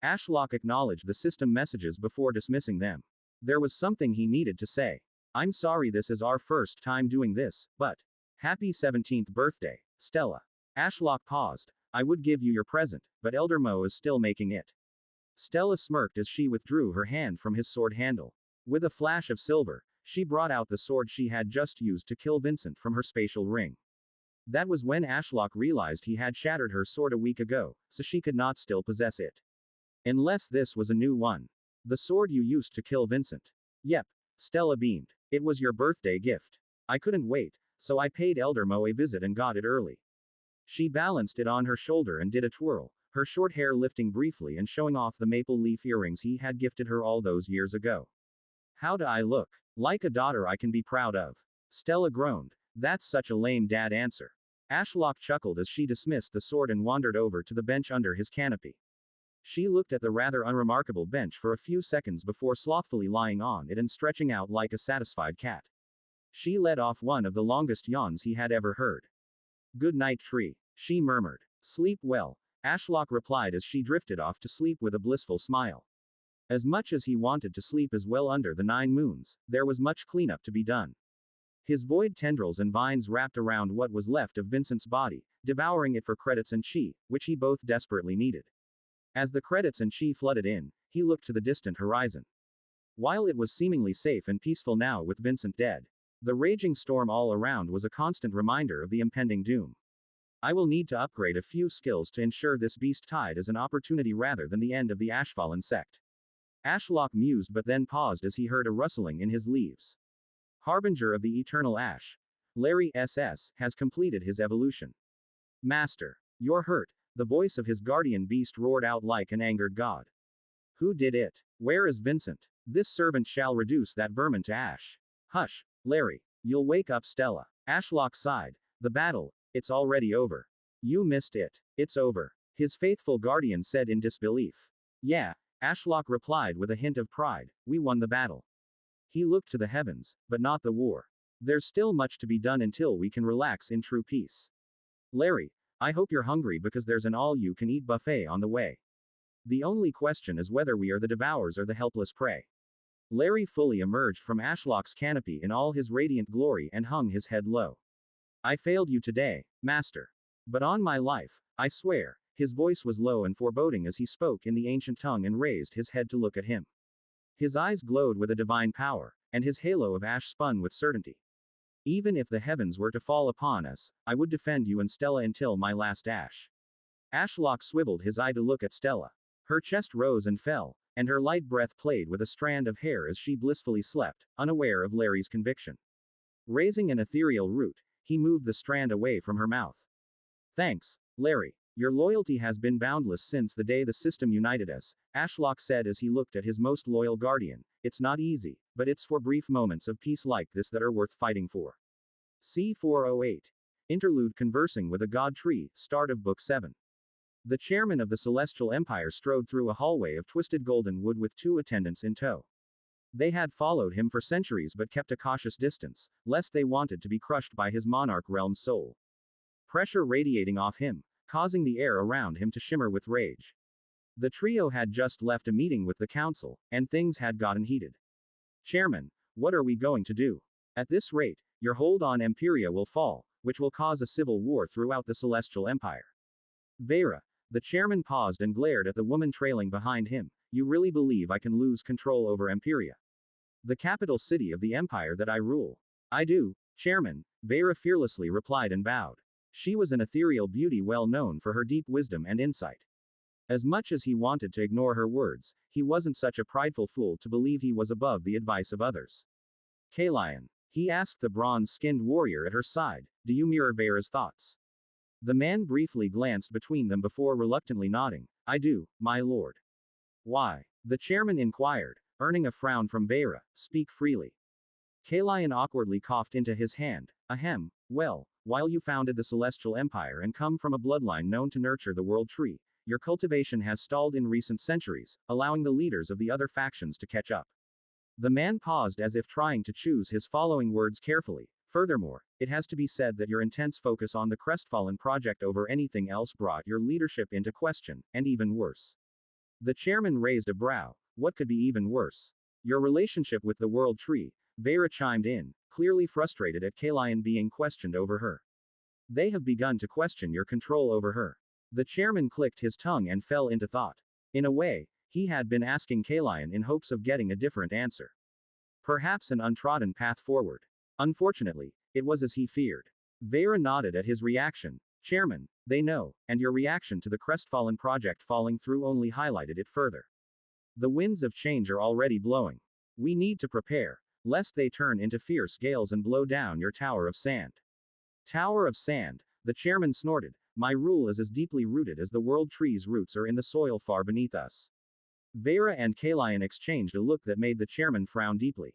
Ashlock acknowledged the system messages before dismissing them. There was something he needed to say. I'm sorry this is our first time doing this, but. Happy 17th birthday, Stella. Ashlock paused. I would give you your present, but Elder Mo is still making it. Stella smirked as she withdrew her hand from his sword handle. With a flash of silver, she brought out the sword she had just used to kill Vincent from her spatial ring. That was when Ashlock realized he had shattered her sword a week ago, so she could not still possess it. Unless this was a new one. The sword you used to kill Vincent. Yep. Stella beamed. It was your birthday gift. I couldn't wait, so I paid Elder Mo a visit and got it early. She balanced it on her shoulder and did a twirl, her short hair lifting briefly and showing off the maple leaf earrings he had gifted her all those years ago. How do I look? Like a daughter I can be proud of. Stella groaned. That's such a lame dad answer. Ashlock chuckled as she dismissed the sword and wandered over to the bench under his canopy. She looked at the rather unremarkable bench for a few seconds before slothfully lying on it and stretching out like a satisfied cat. She let off one of the longest yawns he had ever heard. Good night, Tree, she murmured. Sleep well, Ashlock replied as she drifted off to sleep with a blissful smile. As much as he wanted to sleep as well under the 9 moons, there was much cleanup to be done. His void tendrils and vines wrapped around what was left of Vincent's body, devouring it for credits and chi, which he both desperately needed. As the credits and chi flooded in, he looked to the distant horizon. While it was seemingly safe and peaceful now with Vincent dead, the raging storm all around was a constant reminder of the impending doom. I will need to upgrade a few skills to ensure this beast tide is an opportunity rather than the end of the Ashfallen sect. Ashlock mused but then paused as he heard a rustling in his leaves. Harbinger of the Eternal Ash. Larry SS has completed his evolution. Master, you're hurt, the voice of his guardian beast roared out like an angered god. Who did it? Where is Vincent? This servant shall reduce that vermin to ash. Hush, Larry, you'll wake up Stella. Ashlock sighed. The battle, it's already over. You missed it. It's over. His faithful guardian said in disbelief. Yeah, Ashlock replied with a hint of pride, we won the battle. He looked to the heavens, but not the war. There's still much to be done until we can relax in true peace. Larry, I hope you're hungry because there's an all-you-can-eat buffet on the way. The only question is whether we are the devourers or the helpless prey. Larry fully emerged from Ashlock's canopy in all his radiant glory and hung his head low. I failed you today, Master. But on my life, I swear, his voice was low and foreboding as he spoke in the ancient tongue and raised his head to look at him. His eyes glowed with a divine power, and his halo of ash spun with certainty. Even if the heavens were to fall upon us, I would defend you and Stella until my last ash. Ashlock swiveled his eye to look at Stella. Her chest rose and fell, and her light breath played with a strand of hair as she blissfully slept, unaware of Larry's conviction. Raising an ethereal root, he moved the strand away from her mouth. Thanks, Larry. Your loyalty has been boundless since the day the system united us, Ashlock said as he looked at his most loyal guardian. It's not easy, but it's for brief moments of peace like this that are worth fighting for. C408. Interlude Conversing with a God Tree, start of Book 7. The chairman of the Celestial Empire strode through a hallway of twisted golden wood with 2 attendants in tow. They had followed him for centuries but kept a cautious distance, lest they wanted to be crushed by his monarch realm's soul. Pressure radiating off him, causing the air around him to shimmer with rage. The trio had just left a meeting with the council, and things had gotten heated. Chairman, what are we going to do? At this rate, your hold on Empiria will fall, which will cause a civil war throughout the Celestial Empire. Vera. The chairman paused and glared at the woman trailing behind him. You really believe I can lose control over Empiria? The capital city of the empire that I rule. I do, Chairman, Vera fearlessly replied and bowed. She was an ethereal beauty well known for her deep wisdom and insight. As much as he wanted to ignore her words, he wasn't such a prideful fool to believe he was above the advice of others. Kalian. He asked the bronze-skinned warrior at her side, do you mirror Vera's thoughts? The man briefly glanced between them before reluctantly nodding. I do, my lord. Why? The chairman inquired, earning a frown from Vera. Speak freely. Kalian awkwardly coughed into his hand. Ahem, well, while you founded the Celestial Empire and come from a bloodline known to nurture the world tree, your cultivation has stalled in recent centuries, allowing the leaders of the other factions to catch up. The man paused as if trying to choose his following words carefully. Furthermore, it has to be said that your intense focus on the Crestfallen project over anything else brought your leadership into question, and even worse. The chairman raised a brow. What could be even worse? Your relationship with the world tree, Vera chimed in, clearly frustrated at Kalian being questioned over her. They have begun to question your control over her. The chairman clicked his tongue and fell into thought. In a way, he had been asking Kalian in hopes of getting a different answer. Perhaps an untrodden path forward. Unfortunately, it was as he feared. Vera nodded at his reaction. Chairman, they know, and your reaction to the Crestfallen project falling through only highlighted it further. The winds of change are already blowing. We need to prepare, lest they turn into fierce gales and blow down your Tower of Sand. Tower of Sand, the chairman snorted. My rule is as deeply rooted as the world tree's roots are in the soil far beneath us. Vera and Kalian exchanged a look that made the chairman frown deeply.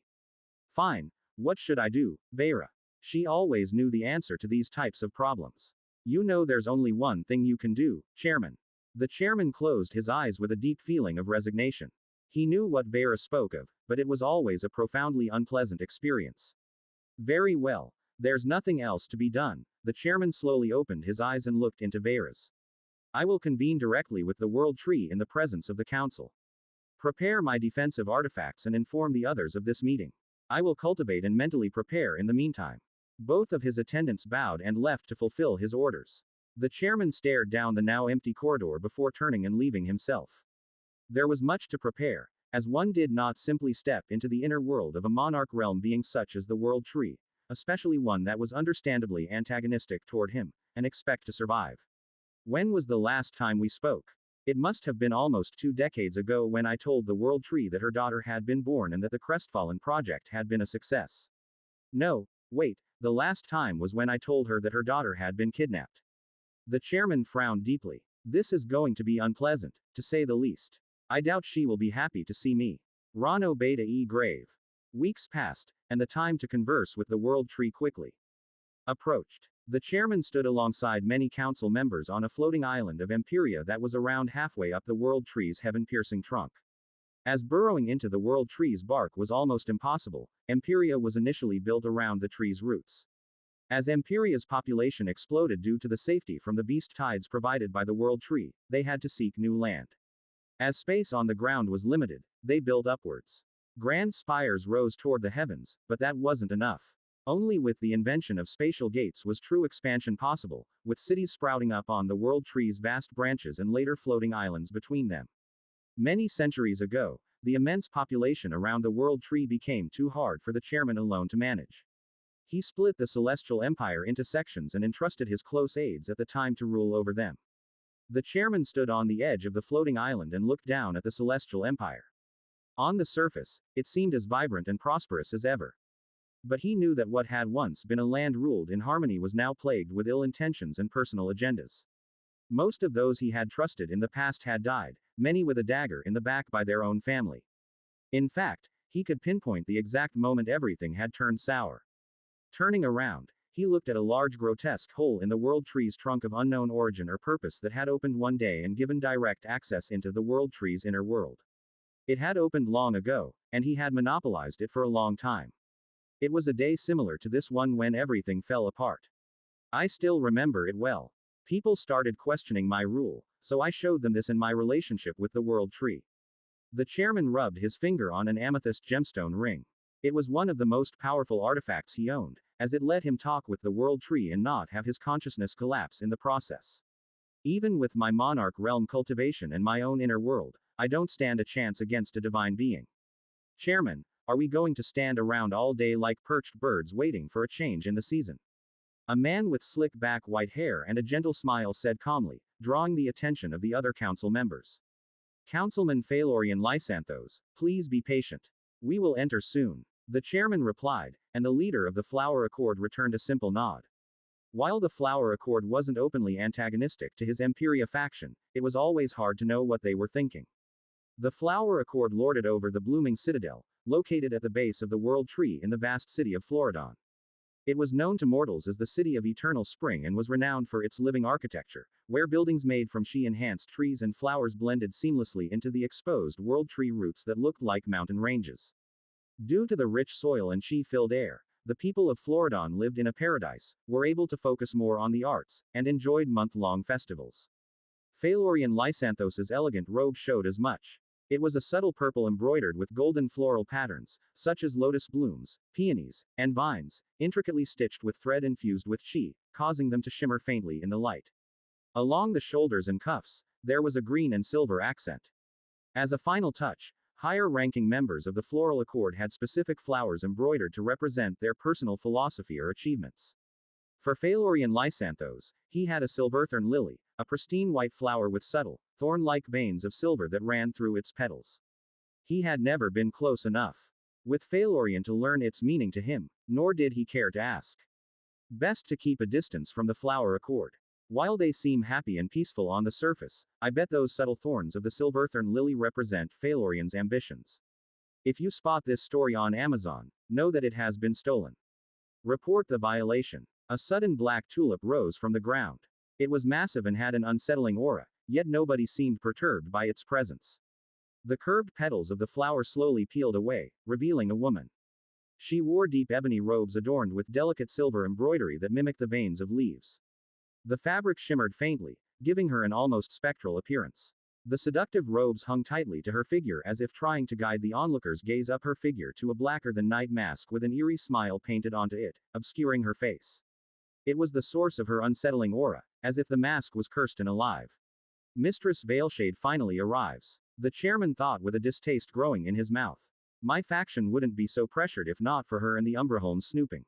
Fine, what should I do, Vera? She always knew the answer to these types of problems. You know there's only one thing you can do, Chairman. The chairman closed his eyes with a deep feeling of resignation. He knew what Vera spoke of, but it was always a profoundly unpleasant experience. Very well. There's nothing else to be done. The chairman slowly opened his eyes and looked into Vera's. I will convene directly with the world tree in the presence of the council. Prepare my defensive artifacts and inform the others of this meeting. I will cultivate and mentally prepare in the meantime. Both of his attendants bowed and left to fulfill his orders. The chairman stared down the now empty corridor before turning and leaving himself. There was much to prepare, as one did not simply step into the inner world of a monarch realm being such as the world tree, especially one that was understandably antagonistic toward him, and expect to survive. When was the last time we spoke? It must have been almost 2 decades ago when I told the world tree that her daughter had been born and that the Crestfallen project had been a success. No, wait, the last time was when I told her that her daughter had been kidnapped. The chairman frowned deeply. This is going to be unpleasant, to say the least. I doubt she will be happy to see me. Rano Beta E grave. Weeks passed, and the time to converse with the world tree quickly approached. The chairman stood alongside many council members on a floating island of Empiria that was around halfway up the world tree's heaven-piercing trunk. As burrowing into the world tree's bark was almost impossible, Empiria was initially built around the tree's roots. As Empiria's population exploded due to the safety from the beast tides provided by the world tree, they had to seek new land. As space on the ground was limited, they built upwards. Grand spires rose toward the heavens, but that wasn't enough. Only with the invention of spatial gates was true expansion possible, with cities sprouting up on the world tree's vast branches and later floating islands between them. Many centuries ago, the immense population around the world tree became too hard for the chairman alone to manage. He split the Celestial Empire into sections and entrusted his close aides at the time to rule over them. The chairman stood on the edge of the floating island and looked down at the Celestial Empire. On the surface, it seemed as vibrant and prosperous as ever. But he knew that what had once been a land ruled in harmony was now plagued with ill intentions and personal agendas. Most of those he had trusted in the past had died, many with a dagger in the back by their own family. In fact, he could pinpoint the exact moment everything had turned sour. Turning around, he looked at a large grotesque hole in the world tree's trunk of unknown origin or purpose that had opened one day and given direct access into the world tree's inner world. It had opened long ago, and he had monopolized it for a long time. It was a day similar to this one when everything fell apart. I still remember it well. People started questioning my rule, so I showed them this in my relationship with the world tree. The chairman rubbed his finger on an amethyst gemstone ring. It was one of the most powerful artifacts he owned, as it let him talk with the world tree and not have his consciousness collapse in the process. Even with my monarch realm cultivation and my own inner world, I don't stand a chance against a divine being. Chairman, are we going to stand around all day like perched birds waiting for a change in the season? A man with slick back white hair and a gentle smile said calmly, drawing the attention of the other council members. Councilman Phalorian Lysanthos, please be patient. We will enter soon. The chairman replied, and the leader of the Flower Accord returned a simple nod. While the Flower Accord wasn't openly antagonistic to his Empiria faction, it was always hard to know what they were thinking. The Flower Accord lorded over the blooming citadel, located at the base of the world tree in the vast city of Floridon. It was known to mortals as the City of Eternal Spring and was renowned for its living architecture, where buildings made from she-enhanced trees and flowers blended seamlessly into the exposed world tree roots that looked like mountain ranges. Due to the rich soil and she-filled air, the people of Floridon lived in a paradise, were able to focus more on the arts, and enjoyed month-long festivals. Phalorian Lysanthos's elegant robe showed as much. It was a subtle purple embroidered with golden floral patterns, such as lotus blooms, peonies, and vines, intricately stitched with thread infused with chi, causing them to shimmer faintly in the light. Along the shoulders and cuffs, there was a green and silver accent. As a final touch, higher-ranking members of the Floral Accord had specific flowers embroidered to represent their personal philosophy or achievements. For Phalorian Lysanthos, he had a silverthorn lily, a pristine white flower with subtle, thorn-like veins of silver that ran through its petals. He had never been close enough with Phalorian to learn its meaning to him, nor did he care to ask. Best to keep a distance from the Flower Accord. While they seem happy and peaceful on the surface, I bet those subtle thorns of the silverthorn lily represent Phalorian's ambitions. If you spot this story on Amazon, know that it has been stolen. Report the violation. A sudden black tulip rose from the ground. It was massive and had an unsettling aura, yet nobody seemed perturbed by its presence. The curved petals of the flower slowly peeled away, revealing a woman. She wore deep ebony robes adorned with delicate silver embroidery that mimicked the veins of leaves. The fabric shimmered faintly, giving her an almost spectral appearance. The seductive robes hung tightly to her figure as if trying to guide the onlooker's gaze up her figure to a blacker-than-night mask with an eerie smile painted onto it, obscuring her face. It was the source of her unsettling aura, as if the mask was cursed and alive. Mistress Veilshade finally arrives. The chairman thought with a distaste growing in his mouth. My faction wouldn't be so pressured if not for her and the Umbraholm snooping.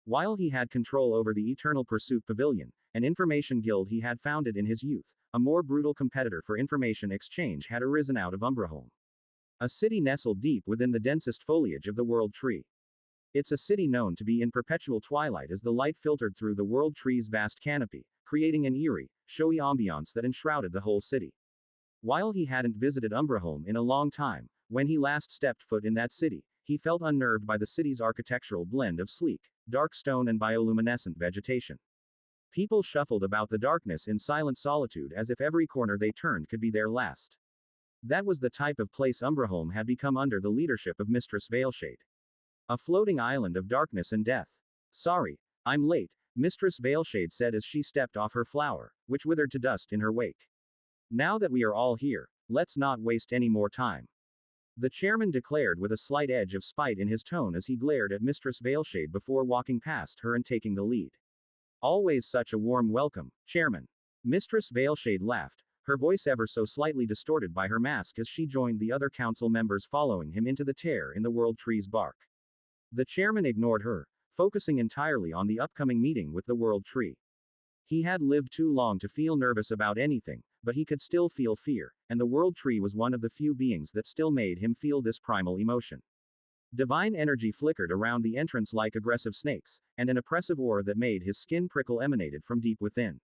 While he had control over the Eternal Pursuit Pavilion, an information guild he had founded in his youth, a more brutal competitor for information exchange had arisen out of Umbraholm. A city nestled deep within the densest foliage of the World Tree. It's a city known to be in perpetual twilight as the light filtered through the World Tree's vast canopy, creating an eerie, showy ambiance that enshrouded the whole city. While he hadn't visited Umbraholm in a long time, when he last stepped foot in that city, he felt unnerved by the city's architectural blend of sleek, dark stone and bioluminescent vegetation. People shuffled about the darkness in silent solitude as if every corner they turned could be their last. That was the type of place Umbraholm had become under the leadership of Mistress Veilshade. A floating island of darkness and death. Sorry, I'm late, Mistress Veilshade said as she stepped off her flower, which withered to dust in her wake. Now that we are all here, let's not waste any more time. The chairman declared with a slight edge of spite in his tone as he glared at Mistress Veilshade before walking past her and taking the lead. Always such a warm welcome, Chairman. Mistress Veilshade laughed, her voice ever so slightly distorted by her mask as she joined the other council members following him into the tear in the World Tree's bark. The chairman ignored her, focusing entirely on the upcoming meeting with the World Tree. He had lived too long to feel nervous about anything, but he could still feel fear, and the World Tree was one of the few beings that still made him feel this primal emotion. Divine energy flickered around the entrance like aggressive snakes, and an oppressive aura that made his skin prickle emanated from deep within.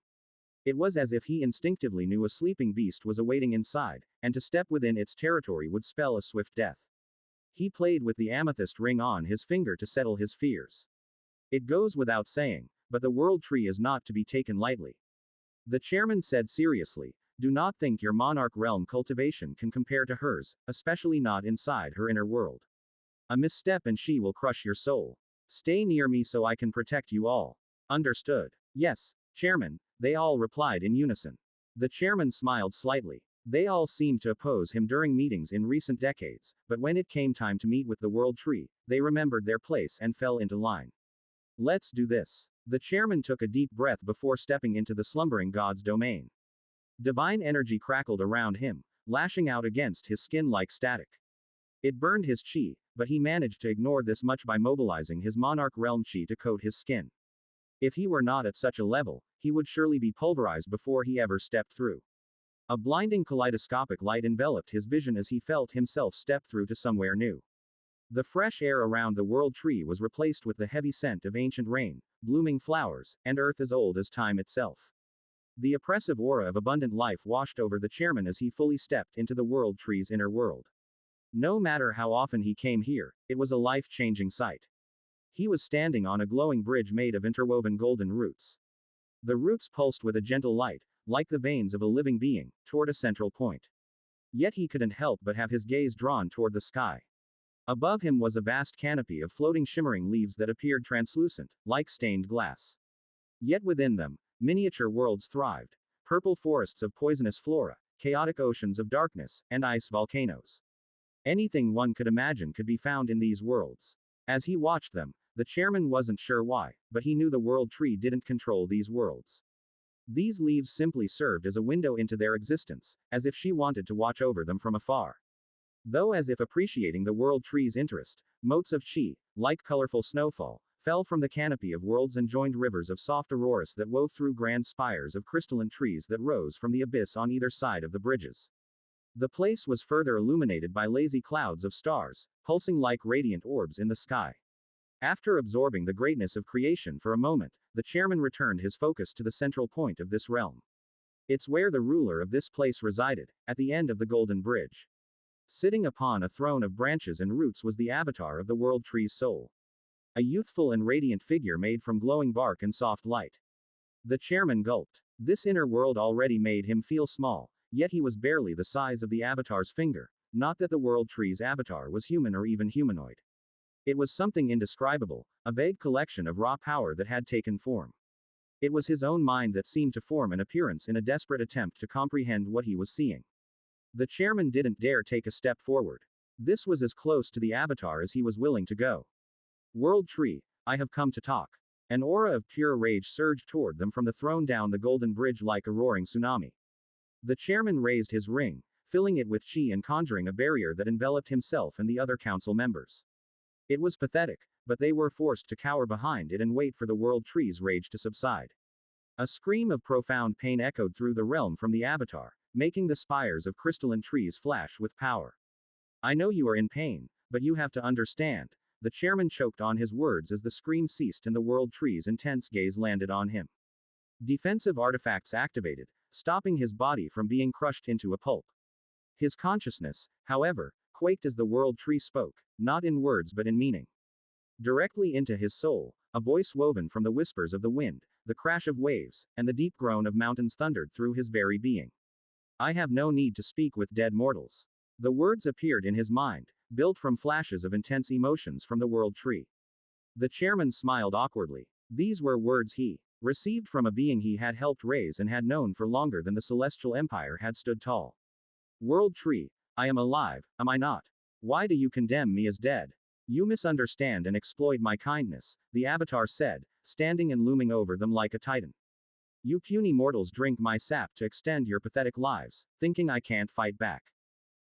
It was as if he instinctively knew a sleeping beast was awaiting inside, and to step within its territory would spell a swift death. He played with the amethyst ring on his finger to settle his fears. It goes without saying, but the world tree is not to be taken lightly. The chairman said seriously, do not think your monarch realm cultivation can compare to hers, especially not inside her inner world. A misstep and she will crush your soul. Stay near me so I can protect you all. Understood. Yes, chairman, they all replied in unison. The chairman smiled slightly. They all seemed to oppose him during meetings in recent decades, but when it came time to meet with the world tree, they remembered their place and fell into line. Let's do this. The chairman took a deep breath before stepping into the slumbering god's domain. Divine energy crackled around him, lashing out against his skin like static. It burned his chi, but he managed to ignore this much by mobilizing his monarch realm chi to coat his skin. If he were not at such a level, he would surely be pulverized before he ever stepped through. A blinding kaleidoscopic light enveloped his vision as he felt himself step through to somewhere new. The fresh air around the world tree was replaced with the heavy scent of ancient rain, blooming flowers, and earth as old as time itself. The oppressive aura of abundant life washed over the chairman as he fully stepped into the world tree's inner world. No matter how often he came here, it was a life-changing sight. He was standing on a glowing bridge made of interwoven golden roots. The roots pulsed with a gentle light, like the veins of a living being, toward a central point. Yet he couldn't help but have his gaze drawn toward the sky. Above him was a vast canopy of floating shimmering leaves that appeared translucent, like stained glass. Yet within them, miniature worlds thrived, purple forests of poisonous flora, chaotic oceans of darkness, and ice volcanoes. Anything one could imagine could be found in these worlds. As he watched them, the chairman wasn't sure why, but he knew the world tree didn't control these worlds. These leaves simply served as a window into their existence, as if she wanted to watch over them from afar. Though as if appreciating the world tree's interest, motes of chi, like colorful snowfall, fell from the canopy of worlds and joined rivers of soft auroras that wove through grand spires of crystalline trees that rose from the abyss on either side of the bridges. The place was further illuminated by lazy clouds of stars, pulsing like radiant orbs in the sky. After absorbing the greatness of creation for a moment, the chairman returned his focus to the central point of this realm. It's where the ruler of this place resided, at the end of the golden bridge. Sitting upon a throne of branches and roots was the avatar of the world tree's soul. A youthful and radiant figure made from glowing bark and soft light. The chairman gulped. This inner world already made him feel small, yet he was barely the size of the avatar's finger, not that the world tree's avatar was human or even humanoid. It was something indescribable, a vague collection of raw power that had taken form. It was his own mind that seemed to form an appearance in a desperate attempt to comprehend what he was seeing. The chairman didn't dare take a step forward. This was as close to the avatar as he was willing to go. World tree, I have come to talk. An aura of pure rage surged toward them from the throne down the golden bridge like a roaring tsunami. The chairman raised his ring, filling it with chi and conjuring a barrier that enveloped himself and the other council members. It was pathetic, but they were forced to cower behind it and wait for the world tree's rage to subside. A scream of profound pain echoed through the realm from the avatar, making the spires of crystalline trees flash with power. I know you are in pain, but you have to understand. The chairman choked on his words as the scream ceased and the world tree's intense gaze landed on him. Defensive artifacts activated, stopping his body from being crushed into a pulp. His consciousness, however, quaked as the world tree spoke, not in words but in meaning. Directly into his soul, a voice woven from the whispers of the wind, the crash of waves, and the deep groan of mountains thundered through his very being. I have no need to speak with dead mortals. The words appeared in his mind, built from flashes of intense emotions from the world tree. The chairman smiled awkwardly. These were words he received from a being he had helped raise and had known for longer than the celestial empire had stood tall. World tree, I am alive, am I not? Why do you condemn me as dead? You misunderstand and exploit my kindness, the avatar said, standing and looming over them like a titan. You puny mortals drink my sap to extend your pathetic lives, thinking I can't fight back.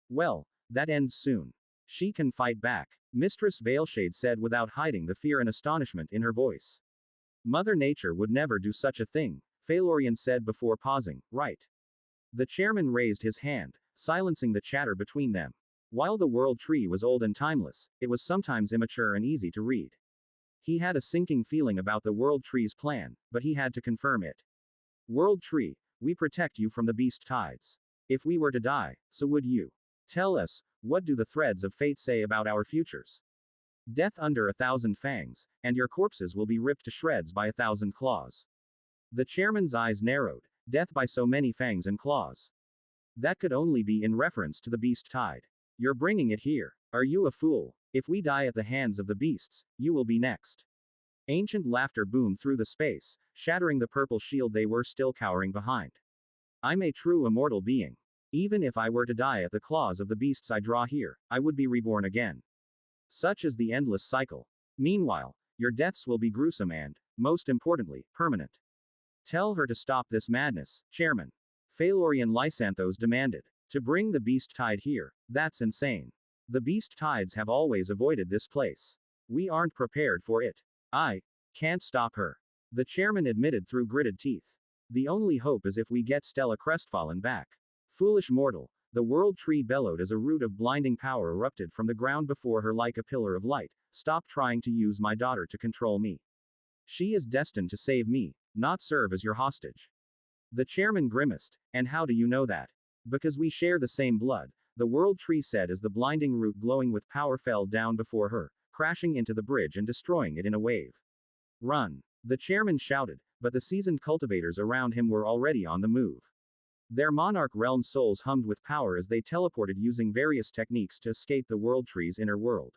Well, that ends soon. She can fight back, Mistress Veilshade said without hiding the fear and astonishment in her voice. Mother Nature would never do such a thing, Phalorian said before pausing, right? The chairman raised his hand, silencing the chatter between them. While the world tree was old and timeless, it was sometimes immature and easy to read. He had a sinking feeling about the world tree's plan, but he had to confirm it. World tree, We protect you from the beast tides. If we were to die, so would you. Tell us, what do the threads of fate say about our futures? Death under 1,000 fangs, and your corpses will be ripped to shreds by 1,000 claws. The chairman's eyes narrowed. Death by so many fangs and claws. That could only be in reference to the beast tide. You're bringing it here. Are you a fool? If we die at the hands of the beasts, you will be next. Ancient laughter boomed through the space, shattering the purple shield they were still cowering behind. I'm a true immortal being. Even if I were to die at the claws of the beasts I draw here, I would be reborn again. Such is the endless cycle. Meanwhile, your deaths will be gruesome and, most importantly, permanent. Tell her to stop this madness, Chairman. Phalorian Lysanthos demanded. To bring the beast tide here, that's insane. The beast tides have always avoided this place. We aren't prepared for it. I can't stop her. The chairman admitted through gritted teeth. The only hope is if we get Stella crestfallen back. Foolish mortal, the world tree bellowed as a root of blinding power erupted from the ground before her like a pillar of light. Stop trying to use my daughter to control me. She is destined to save me, not serve as your hostage. The chairman grimaced. And how do you know that? Because we share the same blood, the world tree said as the blinding root glowing with power fell down before her, crashing into the bridge and destroying it in a wave. Run! The chairman shouted, but the seasoned cultivators around him were already on the move. Their monarch realm souls hummed with power as they teleported using various techniques to escape the world tree's inner world.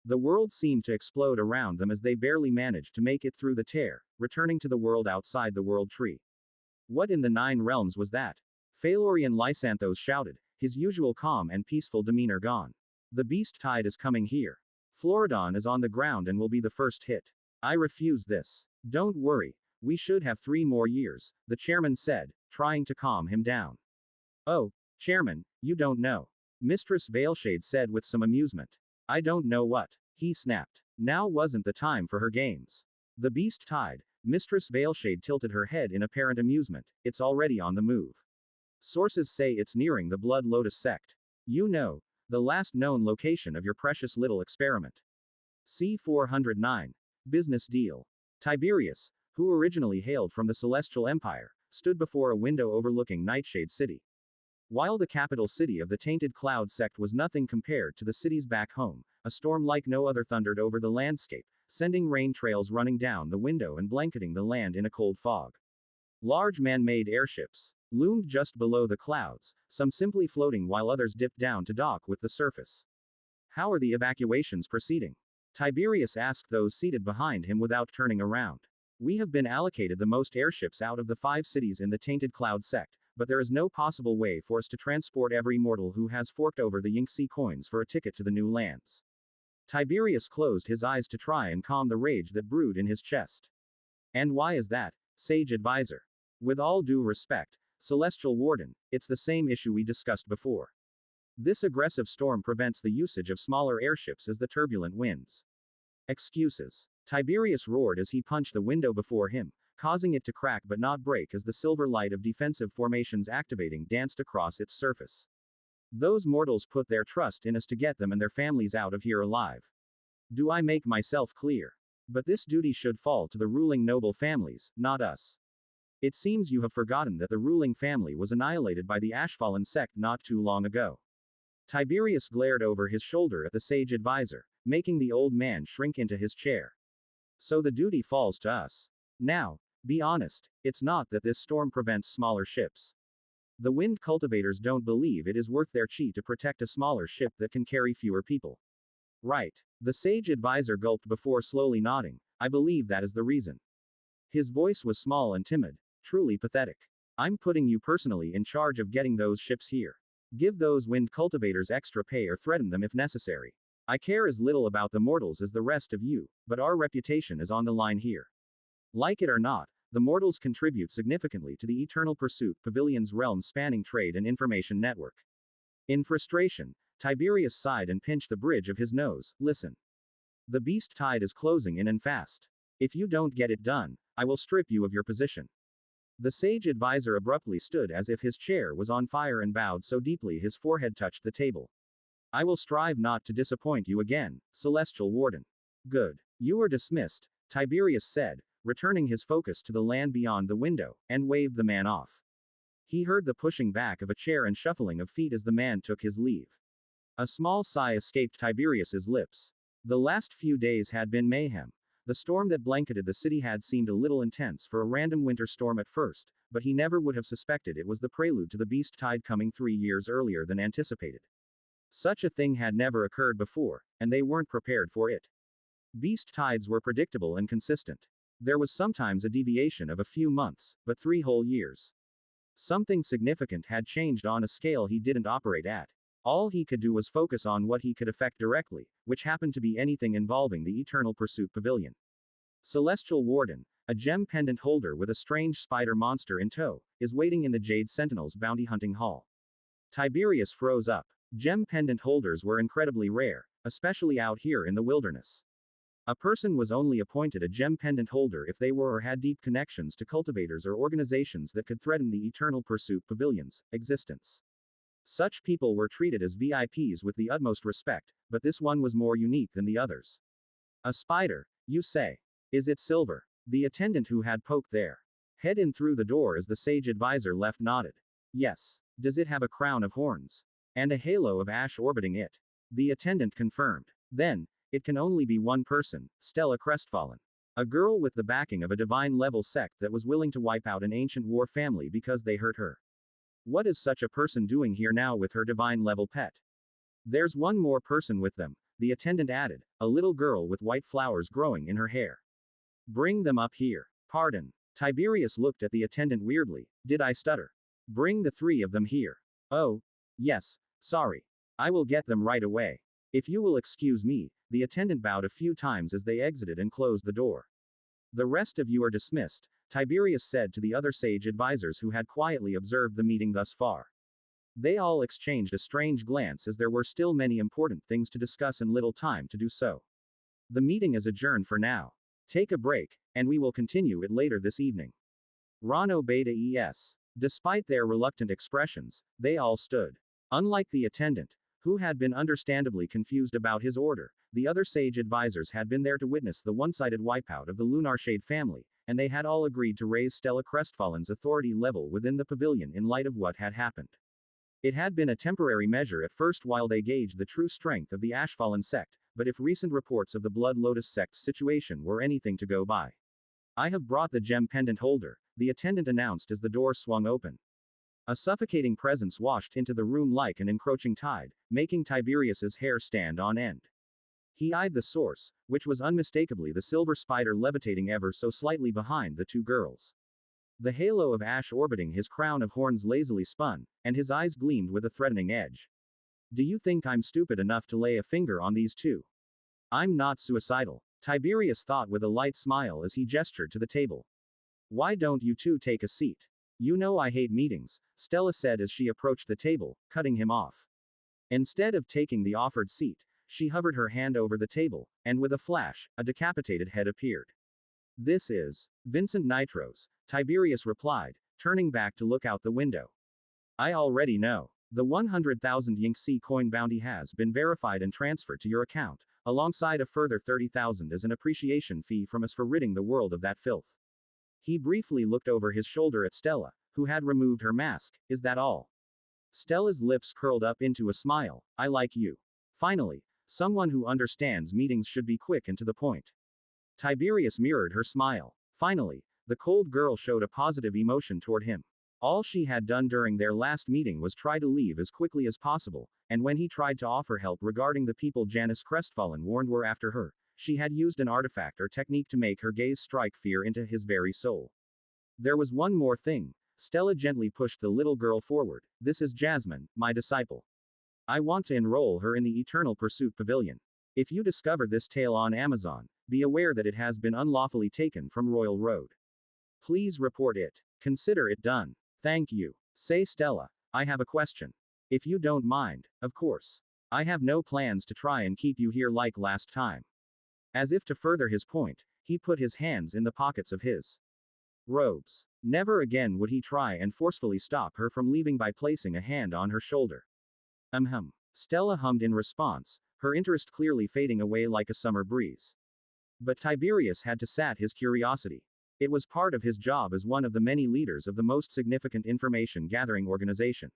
The world seemed to explode around them as they barely managed to make it through the tear, returning to the world outside the world tree. What in the 9 realms was that? Phalorian Lysanthos shouted, his usual calm and peaceful demeanor gone. The beast tide is coming here. Floridon is on the ground and will be the first hit. I refuse this. Don't worry, we should have 3 more years, the chairman said, trying to calm him down. Oh, Chairman, you don't know. Mistress Veilshade said with some amusement. I don't know what, he snapped. Now wasn't the time for her games. The beast tide, Mistress Veilshade tilted her head in apparent amusement, it's already on the move. Sources say it's nearing the Blood Lotus sect. You know, the last known location of your precious little experiment. C-409. Business deal. Tiberius, who originally hailed from the Celestial Empire, stood before a window overlooking Nightshade City. While the capital city of the Tainted Cloud sect was nothing compared to the city's back home, a storm like no other thundered over the landscape, sending rain trails running down the window and blanketing the land in a cold fog. Large man-made airships loomed just below the clouds, some simply floating while others dipped down to dock with the surface. How are the evacuations proceeding? Tiberius asked those seated behind him without turning around. We have been allocated the most airships out of the 5 cities in the Tainted Cloud sect, but there is no possible way for us to transport every mortal who has forked over the Yinxi coins for a ticket to the new lands. Tiberius closed his eyes to try and calm the rage that brewed in his chest. And why is that, Sage Advisor? With all due respect, Celestial Warden, it's the same issue we discussed before. This aggressive storm prevents the usage of smaller airships as the turbulent winds. Excuses. Tiberius roared as he punched the window before him, causing it to crack but not break as the silver light of defensive formations activating danced across its surface. Those mortals put their trust in us to get them and their families out of here alive. Do I make myself clear? But this duty should fall to the ruling noble families, not us. It seems you have forgotten that the ruling family was annihilated by the Ashfallen sect not too long ago. Tiberius glared over his shoulder at the sage advisor, making the old man shrink into his chair. So the duty falls to us. Now, be honest, it's not that this storm prevents smaller ships. The wind cultivators don't believe it is worth their chi to protect a smaller ship that can carry fewer people. Right. The sage advisor gulped before slowly nodding. I believe that is the reason. His voice was small and timid, truly pathetic. I'm putting you personally in charge of getting those ships here. Give those wind cultivators extra pay or threaten them if necessary. I care as little about the mortals as the rest of you, but our reputation is on the line here. Like it or not, the mortals contribute significantly to the Eternal Pursuit Pavilion's realm-spanning trade and information network. In frustration, Tiberius sighed and pinched the bridge of his nose. Listen. The beast tide is closing in and fast. If you don't get it done, I will strip you of your position. The sage advisor abruptly stood as if his chair was on fire and bowed so deeply his forehead touched the table. I will strive not to disappoint you again, Celestial Warden. Good. You are dismissed, Tiberius said, returning his focus to the land beyond the window, and waved the man off. He heard the pushing back of a chair and shuffling of feet as the man took his leave. A small sigh escaped Tiberius's lips. The last few days had been mayhem. The storm that blanketed the city had seemed a little intense for a random winter storm at first, but he never would have suspected it was the prelude to the beast tide coming 3 years earlier than anticipated. Such a thing had never occurred before, and they weren't prepared for it. Beast tides were predictable and consistent. There was sometimes a deviation of a few months, but 3 whole years. Something significant had changed on a scale he didn't operate at. All he could do was focus on what he could affect directly, which happened to be anything involving the Eternal Pursuit Pavilion. Celestial Warden, a gem pendant holder with a strange spider monster in tow, is waiting in the Jade Sentinel's bounty hunting hall. Tiberius froze up. Gem pendant holders were incredibly rare, especially out here in the wilderness. A person was only appointed a gem pendant holder if they were or had deep connections to cultivators or organizations that could threaten the Eternal Pursuit Pavilion's existence. Such people were treated as VIPs with the utmost respect, but this one was more unique than the others. A spider, you say? Is it silver? The attendant who had poked their head in through the door as the sage advisor left nodded. Yes. Does it have a crown of horns? And a halo of ash orbiting it? The attendant confirmed. Then, it can only be one person, Stella crestfallen. A girl with the backing of a divine-level sect that was willing to wipe out an ancient war family because they hurt her. What is such a person doing here now with her divine-level pet? There's one more person with them, the attendant added, a little girl with white flowers growing in her hair. Bring them up here. Pardon. Tiberius looked at the attendant weirdly. Did I stutter? Bring the 3 of them here. Oh, yes, sorry. I will get them right away. If you will excuse me, the attendant bowed a few times as they exited and closed the door. The rest of you are dismissed, Tiberius said to the other sage advisors who had quietly observed the meeting thus far. They all exchanged a strange glance as there were still many important things to discuss and little time to do so. The meeting is adjourned for now. Take a break, and we will continue it later this evening. Rano Beta ES. Despite their reluctant expressions, they all stood. Unlike the attendant, who had been understandably confused about his order, the other sage advisors had been there to witness the one-sided wipeout of the Lunarshade family, and they had all agreed to raise Stella Crestfallen's authority level within the pavilion in light of what had happened. It had been a temporary measure at first while they gauged the true strength of the Ashfallen sect, but if recent reports of the Blood Lotus sect's situation were anything to go by. I have brought the gem pendant holder, the attendant announced as the door swung open. A suffocating presence washed into the room like an encroaching tide, making Tiberius's hair stand on end. He eyed the source, which was unmistakably the silver spider levitating ever so slightly behind the 2 girls. The halo of ash orbiting his crown of horns lazily spun, and his eyes gleamed with a threatening edge. Do you think I'm stupid enough to lay a finger on these 2? I'm not suicidal, Tiberius thought with a light smile as he gestured to the table. Why don't you 2 take a seat? You know I hate meetings, Stella said as she approached the table, cutting him off. Instead of taking the offered seat, she hovered her hand over the table, and with a flash, a decapitated head appeared. This is Vincent Nitros, Tiberius replied, turning back to look out the window. I already know. The 100,000 Yingxi coin bounty has been verified and transferred to your account, alongside a further 30,000 as an appreciation fee from us for ridding the world of that filth. He briefly looked over his shoulder at Stella, who had removed her mask. Is that all? Stella's lips curled up into a smile. I like you. Finally, someone who understands meetings should be quick and to the point. Tiberius mirrored her smile. Finally, the cold girl showed a positive emotion toward him. All she had done during their last meeting was try to leave as quickly as possible, and when he tried to offer help regarding the people Janice Crestfallen warned were after her, she had used an artifact or technique to make her gaze strike fear into his very soul. There was one more thing. Stella gently pushed the little girl forward. This is Jasmine, my disciple. I want to enroll her in the Eternal Pursuit Pavilion. If you discover this tale on Amazon, be aware that it has been unlawfully taken from Royal Road. Please report it. Consider it done. Thank you. Say Stella, I have a question. If you don't mind, of course. I have no plans to try and keep you here like last time. As if to further his point, he put his hands in the pockets of his robes. Never again would he try and forcefully stop her from leaving by placing a hand on her shoulder. Stella hummed in response, her interest clearly fading away like a summer breeze. But Tiberius had to sat his curiosity. It was part of his job as one of the many leaders of the most significant information gathering organization.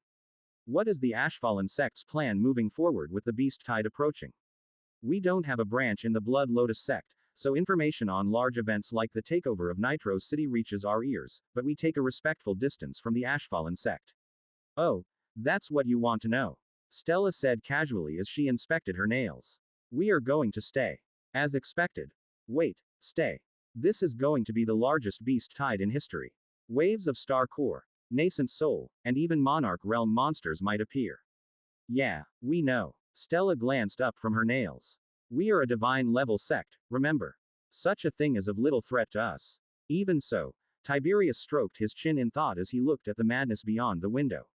What is the Ashfallen sect's plan moving forward with the beast tide approaching? We don't have a branch in the Blood Lotus sect, so information on large events like the takeover of Nitro City reaches our ears, but we take a respectful distance from the Ashfallen sect. Oh, that's what you want to know. Stella said casually as she inspected her nails. We are going to stay. As expected. Wait, stay. This is going to be the largest beast tide in history. Waves of star core, nascent soul, and even monarch realm monsters might appear. Yeah, we know. Stella glanced up from her nails. We are a divine level sect, remember. Such a thing is of little threat to us. Even so, Tiberius stroked his chin in thought as he looked at the madness beyond the window.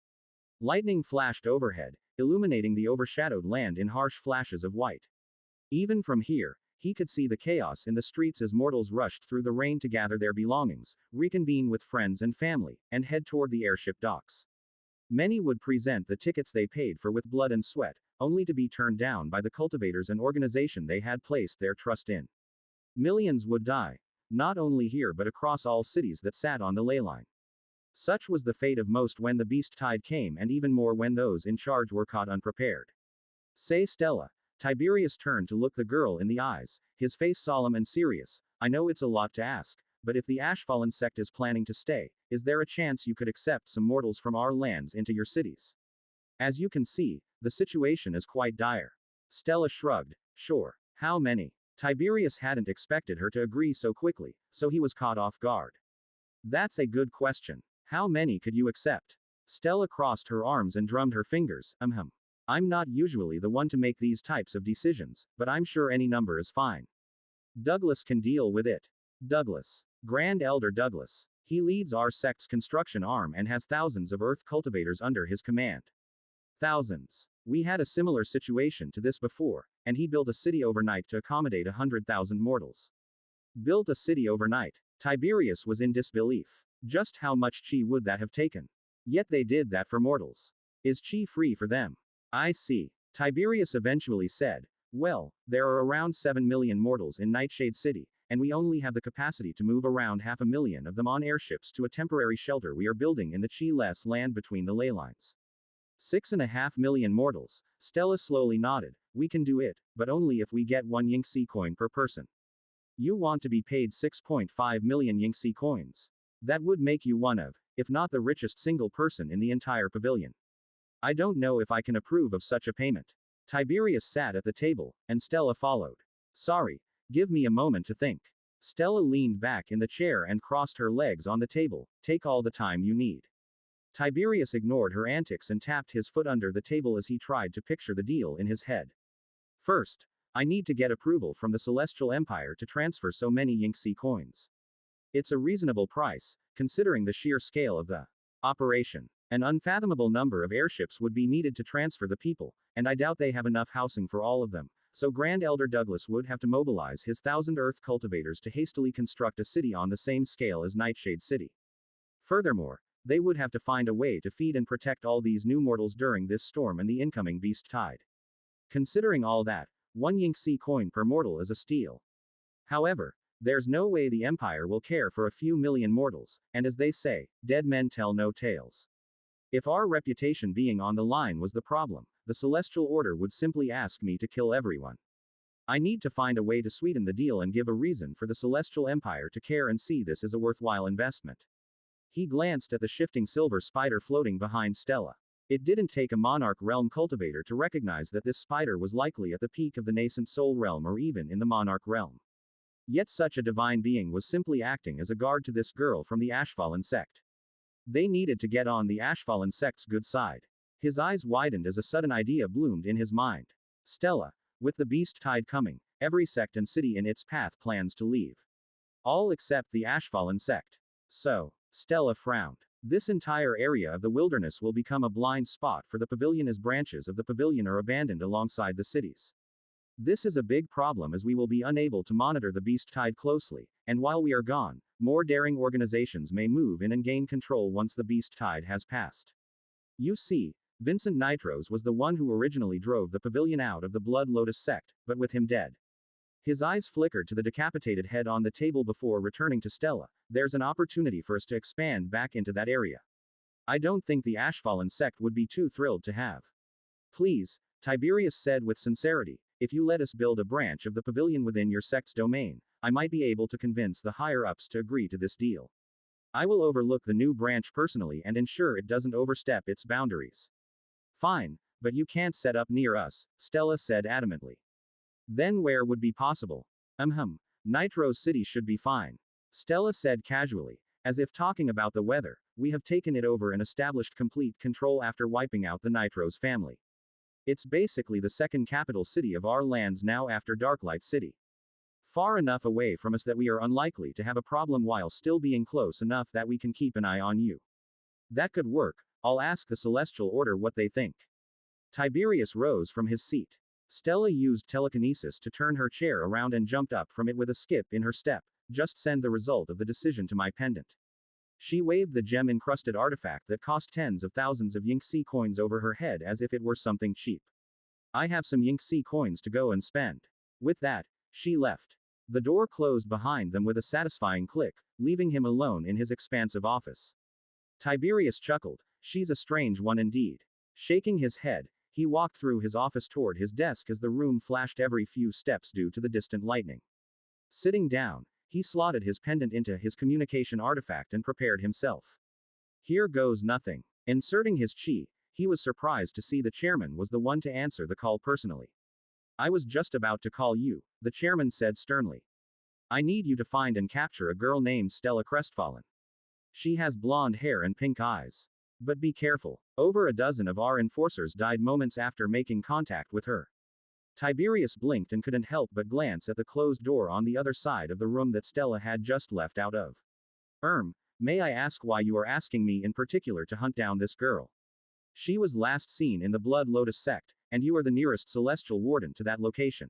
Lightning flashed overhead, illuminating the overshadowed land in harsh flashes of white. Even from here, he could see the chaos in the streets as mortals rushed through the rain to gather their belongings, reconvene with friends and family, and head toward the airship docks. Many would present the tickets they paid for with blood and sweat, only to be turned down by the cultivators and organization they had placed their trust in. Millions would die, not only here but across all cities that sat on the ley line. Such was the fate of most when the beast tide came, and even more when those in charge were caught unprepared. Say Stella. Tiberius turned to look the girl in the eyes, his face solemn and serious. I know it's a lot to ask, but if the Ashfallen sect is planning to stay, is there a chance you could accept some mortals from our lands into your cities? As you can see, the situation is quite dire. Stella shrugged. Sure. How many? Tiberius hadn't expected her to agree so quickly, so he was caught off guard. That's a good question. How many could you accept? Stella crossed her arms and drummed her fingers. I'm not usually the one to make these types of decisions, but I'm sure any number is fine. Douglas can deal with it. Douglas. Grand Elder Douglas. He leads our sect's construction arm and has thousands of earth cultivators under his command. Thousands. We had a similar situation to this before, and he built a city overnight to accommodate 100,000 mortals. Built a city overnight. Tiberius was in disbelief. Just how much chi would that have taken? Yet they did that for mortals. Is chi free for them? I see. Tiberius eventually said, well, there are around 7 million mortals in Nightshade City, and we only have the capacity to move around 500,000 of them on airships to a temporary shelter we are building in the chi-less land between the ley lines. 6.5 million mortals. Stella slowly nodded. We can do it, but only if we get 1 Yingxi coin per person. You want to be paid 6.5 million Yingxi coins. That would make you one of, if not the richest single person in the entire pavilion. I don't know if I can approve of such a payment. Tiberius sat at the table, and Stella followed. Sorry, give me a moment to think. Stella leaned back in the chair and crossed her legs on the table. Take all the time you need. Tiberius ignored her antics and tapped his foot under the table as he tried to picture the deal in his head. First, I need to get approval from the Celestial Empire to transfer so many Yingxi coins. It's a reasonable price, considering the sheer scale of the operation. An unfathomable number of airships would be needed to transfer the people, and I doubt they have enough housing for all of them, so Grand Elder Douglas would have to mobilize his 1,000 Earth cultivators to hastily construct a city on the same scale as Nightshade City. Furthermore, they would have to find a way to feed and protect all these new mortals during this storm and the incoming beast tide. Considering all that, 1 Yingxi coin per mortal is a steal. However, there's no way the Empire will care for a few million mortals, and as they say, dead men tell no tales. If our reputation being on the line was the problem, the Celestial Order would simply ask me to kill everyone. I need to find a way to sweeten the deal and give a reason for the Celestial Empire to care and see this as a worthwhile investment. He glanced at the shifting silver spider floating behind Stella. It didn't take a Monarch Realm cultivator to recognize that this spider was likely at the peak of the nascent Soul Realm or even in the Monarch Realm. Yet such a divine being was simply acting as a guard to this girl from the Ashfallen sect. They needed to get on the Ashfallen sect's good side. His eyes widened as a sudden idea bloomed in his mind. Stella, with the beast tide coming, every sect and city in its path plans to leave. All except the Ashfallen sect. So, Stella frowned. This entire area of the wilderness will become a blind spot for the pavilion as branches of the pavilion are abandoned alongside the cities. This is a big problem as we will be unable to monitor the beast tide closely, and while we are gone, more daring organizations may move in and gain control once the beast tide has passed. You see, Vincent Nitros was the one who originally drove the pavilion out of the Blood Lotus sect, but with him dead. His eyes flickered to the decapitated head on the table before returning to Stella. There's an opportunity for us to expand back into that area. I don't think the Ashfallen sect would be too thrilled to have. Please, Tiberius said with sincerity, if you let us build a branch of the pavilion within your sect's domain, I might be able to convince the higher-ups to agree to this deal. I will overlook the new branch personally and ensure it doesn't overstep its boundaries. Fine, but you can't set up near us, Stella said adamantly. Then where would be possible? Nitro City should be fine. Stella said casually, as if talking about the weather. We have taken it over and established complete control after wiping out the Nitro's family. It's basically the second capital city of our lands now after Darklight City. Far enough away from us that we are unlikely to have a problem while still being close enough that we can keep an eye on you. That could work. I'll ask the Celestial Order what they think. Tiberius rose from his seat. Stella used telekinesis to turn her chair around and jumped up from it with a skip in her step. Just send the result of the decision to my pendant. She waved the gem-encrusted artifact that cost tens of thousands of Yingxi coins over her head as if it were something cheap. I have some Yingxi coins to go and spend. With that, she left. The door closed behind them with a satisfying click, leaving him alone in his expansive office. Tiberius chuckled. She's a strange one indeed. Shaking his head, he walked through his office toward his desk as the room flashed every few steps due to the distant lightning. Sitting down, he slotted his pendant into his communication artifact and prepared himself. Here goes nothing. Inserting his chi, he was surprised to see the chairman was the one to answer the call personally. I was just about to call you, the chairman said sternly. I need you to find and capture a girl named Stella Crestfallen. She has blonde hair and pink eyes. But be careful. Over a dozen of our enforcers died moments after making contact with her. Tiberius blinked and couldn't help but glance at the closed door on the other side of the room that Stella had just left out of. May I ask why you are asking me in particular to hunt down this girl? She was last seen in the Blood Lotus sect, and you are the nearest celestial warden to that location.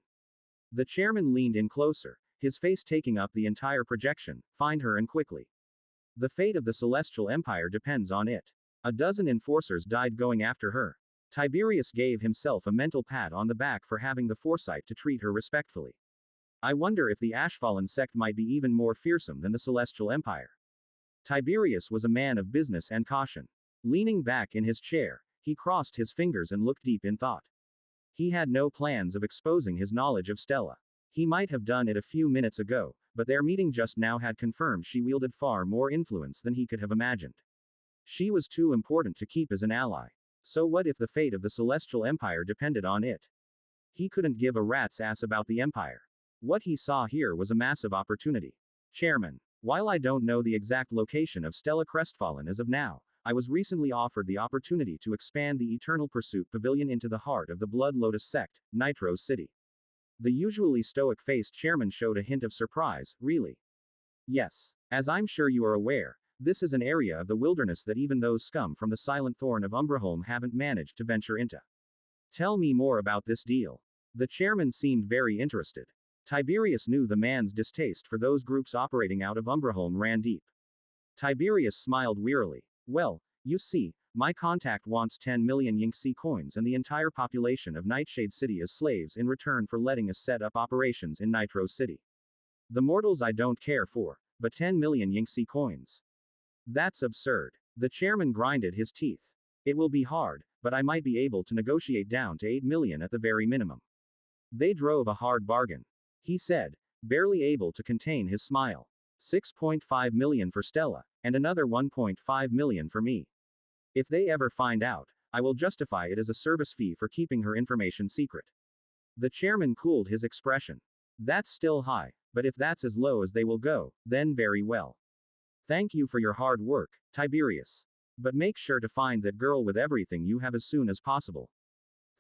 The chairman leaned in closer, his face taking up the entire projection. Find her and quickly. The fate of the Celestial Empire depends on it. A dozen enforcers died going after her. Tiberius gave himself a mental pat on the back for having the foresight to treat her respectfully. I wonder if the Ashfallen sect might be even more fearsome than the Celestial Empire. Tiberius was a man of business and caution. Leaning back in his chair, he crossed his fingers and looked deep in thought. He had no plans of exposing his knowledge of Stella. He might have done it a few minutes ago, but their meeting just now had confirmed she wielded far more influence than he could have imagined. She was too important to keep as an ally. So what if the fate of the Celestial Empire depended on it? He couldn't give a rat's ass about the Empire. What he saw here was a massive opportunity. Chairman, while I don't know the exact location of Stella Crestfallen as of now, I was recently offered the opportunity to expand the Eternal Pursuit Pavilion into the heart of the Blood Lotus sect, Nitro City. The usually stoic-faced chairman showed a hint of surprise. Really? Yes. As I'm sure you are aware, this is an area of the wilderness that even those scum from the Silent Thorn of Umbraholm haven't managed to venture into. Tell me more about this deal. The chairman seemed very interested. Tiberius knew the man's distaste for those groups operating out of Umbraholm ran deep. Tiberius smiled wearily. Well, you see, my contact wants 10 million Yingxi coins and the entire population of Nightshade City as slaves in return for letting us set up operations in Nitro City. The mortals I don't care for, but 10 million Yingxi coins. That's absurd. The chairman grinded his teeth. It will be hard, but I might be able to negotiate down to 8 million at the very minimum. They drove a hard bargain. He said, barely able to contain his smile. 6.5 million for Stella, and another 1.5 million for me. If they ever find out, I will justify it as a service fee for keeping her information secret. The chairman cooled his expression. That's still high, but if that's as low as they will go, then very well. Thank you for your hard work, Tiberius. But make sure to find that girl with everything you have as soon as possible.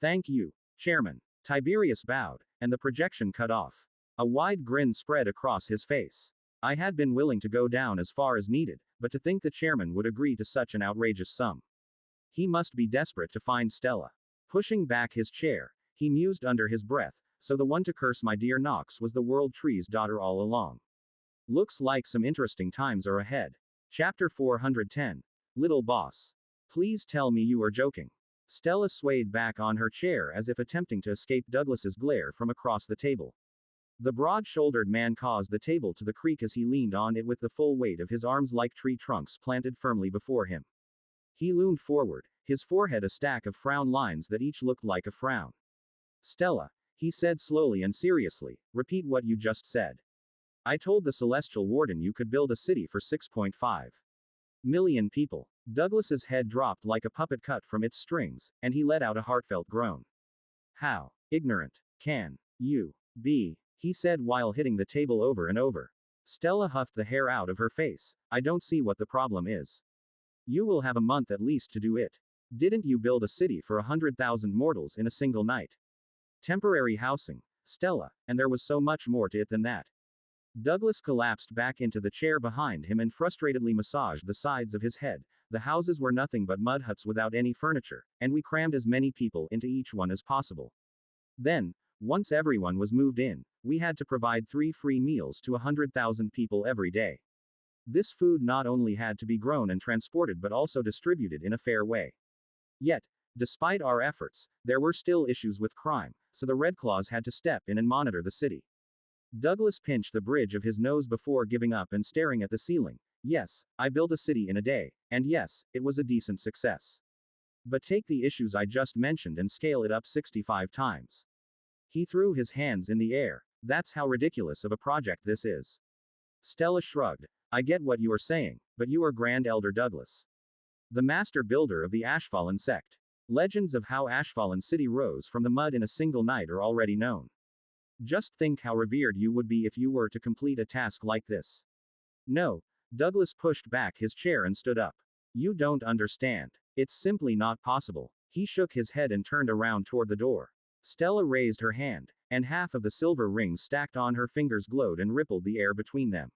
Thank you, Chairman. Tiberius bowed, and the projection cut off. A wide grin spread across his face. I had been willing to go down as far as needed, but to think the chairman would agree to such an outrageous sum. He must be desperate to find Stella. Pushing back his chair, he mused under his breath, so the one to curse my dear Nox was the World Tree's daughter all along. Looks like some interesting times are ahead. Chapter 410. Little Boss. Please tell me you are joking. Stella swayed back on her chair as if attempting to escape Douglas's glare from across the table. The broad-shouldered man caused the table to creak as he leaned on it with the full weight of his arms like tree trunks planted firmly before him. He loomed forward, his forehead a stack of frown lines that each looked like a frown. Stella, he said slowly and seriously, repeat what you just said. I told the Celestial Warden you could build a city for 6.5 million people. Douglas's head dropped like a puppet cut from its strings, and he let out a heartfelt groan. How ignorant can you be? He said while hitting the table over and over. Stella huffed the hair out of her face. I don't see what the problem is. You will have a month at least to do it. Didn't you build a city for 100,000 mortals in a single night? Temporary housing, Stella, and there was so much more to it than that. Douglas collapsed back into the chair behind him and frustratedly massaged the sides of his head. The houses were nothing but mud huts without any furniture, and we crammed as many people into each one as possible. Then, once everyone was moved in, we had to provide 3 free meals to 100,000 people every day. This food not only had to be grown and transported but also distributed in a fair way. Yet, despite our efforts, there were still issues with crime, so the Redclaws had to step in and monitor the city. Douglas pinched the bridge of his nose before giving up and staring at the ceiling. Yes, I built a city in a day, and yes, it was a decent success. But take the issues I just mentioned and scale it up 65 times. He threw his hands in the air. That's how ridiculous of a project this is. Stella shrugged. I get what you are saying, but you are Grand Elder Douglas, the master builder of the Ashfallen sect. Legends of how Ashfallen City rose from the mud in a single night are already known. Just think how revered you would be if you were to complete a task like this. No, Douglas pushed back his chair and stood up. You don't understand. It's simply not possible. He shook his head and turned around toward the door. Stella raised her hand, and half of the silver rings stacked on her fingers glowed and rippled the air between them.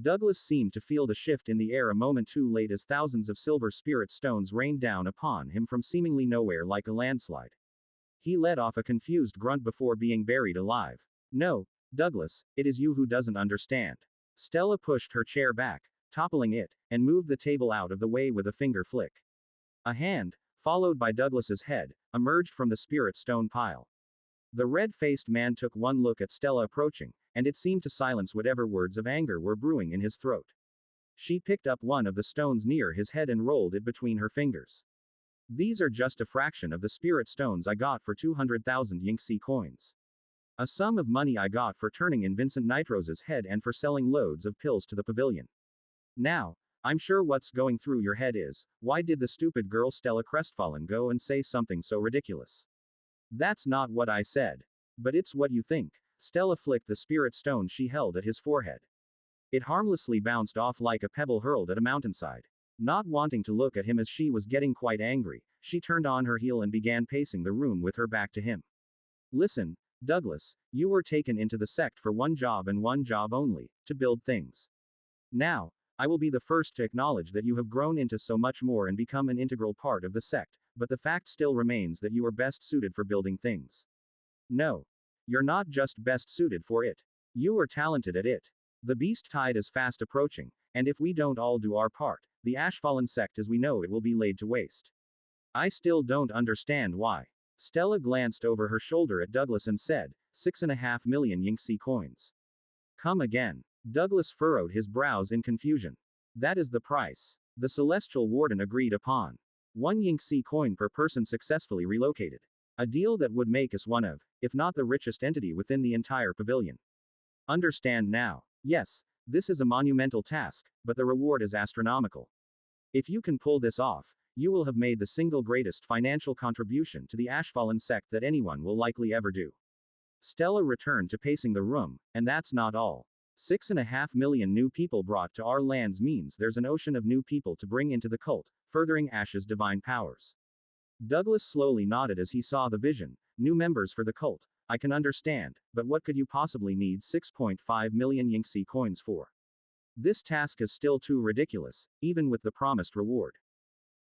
Douglas seemed to feel the shift in the air a moment too late as thousands of silver spirit stones rained down upon him from seemingly nowhere like a landslide. He let off a confused grunt before being buried alive. No, Douglas, it is you who doesn't understand. Stella pushed her chair back, toppling it, and moved the table out of the way with a finger flick. A hand, followed by Douglas's head, emerged from the spirit stone pile. The red-faced man took one look at Stella approaching, and it seemed to silence whatever words of anger were brewing in his throat. She picked up one of the stones near his head and rolled it between her fingers. These are just a fraction of the spirit stones I got for 200,000 Yinxi coins. A sum of money I got for turning in Vincent Nitrose's head and for selling loads of pills to the pavilion. Now, I'm sure what's going through your head is, why did the stupid girl Stella crestfallen go and say something so ridiculous? That's not what I said. But it's what you think. Stella flicked the spirit stone she held at his forehead. It harmlessly bounced off like a pebble hurled at a mountainside. Not wanting to look at him as she was getting quite angry, she turned on her heel and began pacing the room with her back to him. Listen, Douglas, you were taken into the sect for one job and one job only, to build things. Now, I will be the first to acknowledge that you have grown into so much more and become an integral part of the sect, but the fact still remains that you are best suited for building things. No. You're not just best suited for it. You are talented at it. The beast tide is fast approaching, and if we don't all do our part, the Ashfallen sect as we know it will be laid to waste. I still don't understand why. Stella glanced over her shoulder at Douglas and said, 6.5 million Yinxi coins. Come again. Douglas furrowed his brows in confusion. That is the price. The Celestial Warden agreed upon. 1 Yinxi coin per person successfully relocated. A deal that would make us one of, if not the richest entity within the entire pavilion. Understand now. Yes, this is a monumental task, but the reward is astronomical. If you can pull this off, you will have made the single greatest financial contribution to the Ashfallen sect that anyone will likely ever do. Stella returned to pacing the room, and that's not all. 6.5 million new people brought to our lands means there's an ocean of new people to bring into the cult, furthering Ash's divine powers. Douglas slowly nodded as he saw the vision. New members for the cult. I can understand, but what could you possibly need 6.5 million Yinxi coins for? This task is still too ridiculous, even with the promised reward.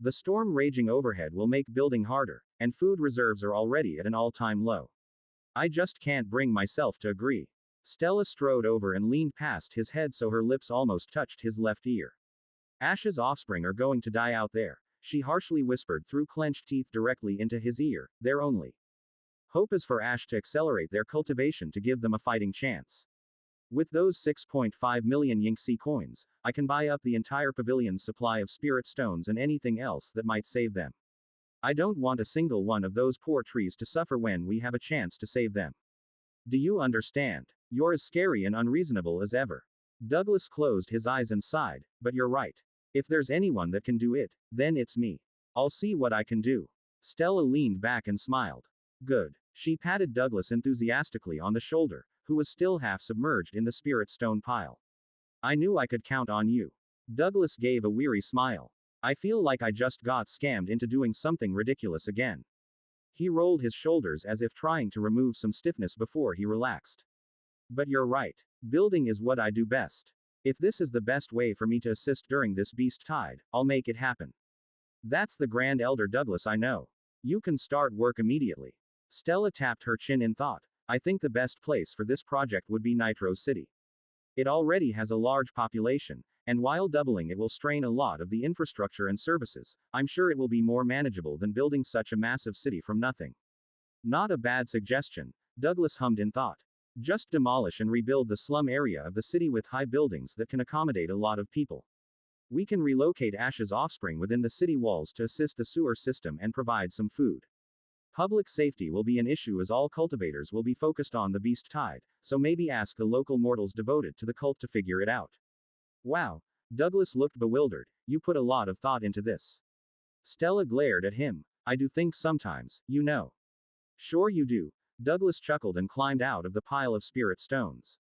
The storm raging overhead will make building harder, and food reserves are already at an all-time low. I just can't bring myself to agree. Stella strode over and leaned past his head so her lips almost touched his left ear. Ash's offspring are going to die out there, she harshly whispered through clenched teeth directly into his ear, they're only Hope is for Ash to accelerate their cultivation to give them a fighting chance. With those 6.5 million Yinxi coins, I can buy up the entire pavilion's supply of spirit stones and anything else that might save them. I don't want a single one of those poor trees to suffer when we have a chance to save them. Do you understand? You're as scary and unreasonable as ever. Douglas closed his eyes and sighed, but you're right. If there's anyone that can do it, then it's me. I'll see what I can do. Stella leaned back and smiled. Good. She patted Douglas enthusiastically on the shoulder, who was still half submerged in the spirit stone pile. I knew I could count on you. Douglas gave a weary smile. I feel like I just got scammed into doing something ridiculous again. He rolled his shoulders as if trying to remove some stiffness before he relaxed. But you're right. Building is what I do best. If this is the best way for me to assist during this beast tide, I'll make it happen. That's the Grand Elder Douglas I know. You can start work immediately. Stella tapped her chin in thought. I think the best place for this project would be Nitro City. It already has a large population, and while doubling it will strain a lot of the infrastructure and services, I'm sure it will be more manageable than building such a massive city from nothing. Not a bad suggestion, Douglas hummed in thought. Just demolish and rebuild the slum area of the city with high buildings that can accommodate a lot of people. We can relocate Ash's offspring within the city walls to assist the sewer system and provide some food. Public safety will be an issue as all cultivators will be focused on the beast tide, so maybe ask the local mortals devoted to the cult to figure it out. Wow. Douglas looked bewildered. You put a lot of thought into this. Stella glared at him. I do think sometimes, you know. Sure you do. Douglas chuckled and climbed out of the pile of spirit stones.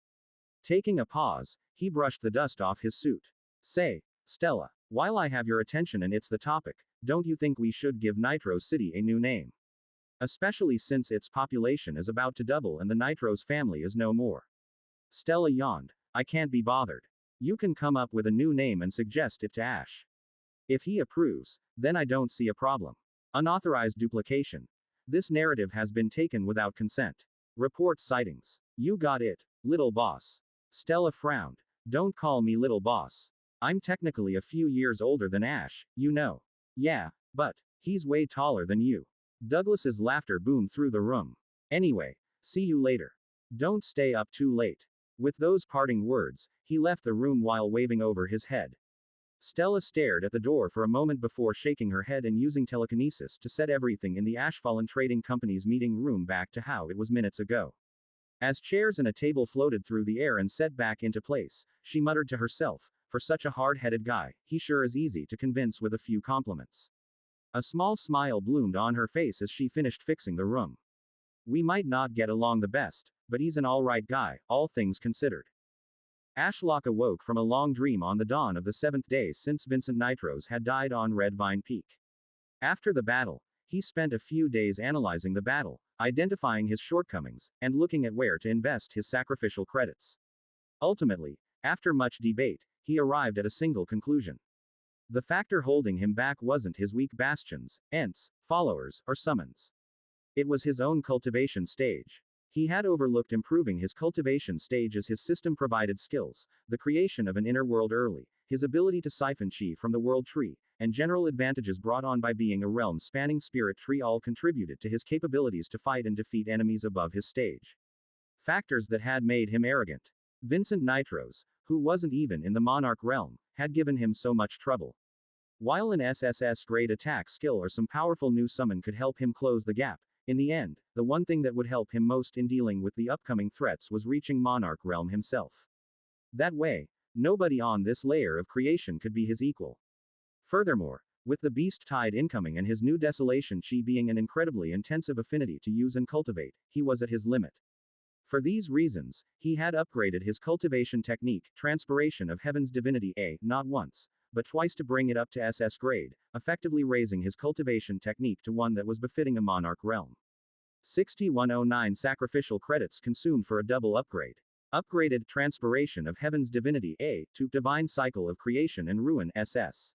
Taking a pause, he brushed the dust off his suit. Say, Stella, while I have your attention and it's the topic, don't you think we should give Nitro City a new name? Especially since its population is about to double and the Nitro's family is no more. Stella yawned. I can't be bothered. You can come up with a new name and suggest it to Ash. If he approves, then I don't see a problem. Unauthorized duplication. This narrative has been taken without consent. Report sightings. You got it, little boss. Stella frowned. Don't call me little boss. I'm technically a few years older than Ash, you know. Yeah, but he's way taller than you. Douglas's laughter boomed through the room. Anyway, see you later. Don't stay up too late. With those parting words, he left the room while waving over his head. Stella stared at the door for a moment before shaking her head and using telekinesis to set everything in the Ashfallen Trading Company's meeting room back to how it was minutes ago. As chairs and a table floated through the air and set back into place, she muttered to herself, for such a hard-headed guy, he sure is easy to convince with a few compliments. A small smile bloomed on her face as she finished fixing the room. We might not get along the best, but he's an alright guy, all things considered. Ashlock awoke from a long dream on the dawn of the 7th day since Vincent Nitros had died on Red Vine Peak. After the battle, he spent a few days analyzing the battle, identifying his shortcomings, and looking at where to invest his sacrificial credits. Ultimately, after much debate, he arrived at a single conclusion. The factor holding him back wasn't his weak bastions, ents, followers, or summons. It was his own cultivation stage. He had overlooked improving his cultivation stage as his system provided skills, the creation of an inner world early, his ability to siphon chi from the world tree, and general advantages brought on by being a realm-spanning spirit tree all contributed to his capabilities to fight and defeat enemies above his stage. Factors that had made him arrogant. Vincent Nitros, who wasn't even in the Monarch realm, had given him so much trouble. While an SSS-grade attack skill or some powerful new summon could help him close the gap, in the end, the one thing that would help him most in dealing with the upcoming threats was reaching Monarch realm himself. That way, nobody on this layer of creation could be his equal. Furthermore, with the beast tide incoming and his new desolation chi being an incredibly intensive affinity to use and cultivate, he was at his limit. For these reasons, he had upgraded his cultivation technique, Transpiration of Heaven's Divinity A, not once, but twice to bring it up to SS grade, effectively raising his cultivation technique to one that was befitting a Monarch realm. 6109 sacrificial credits consumed for a double upgrade. Upgraded Transpiration of Heaven's Divinity A to Divine Cycle of Creation and Ruin SS.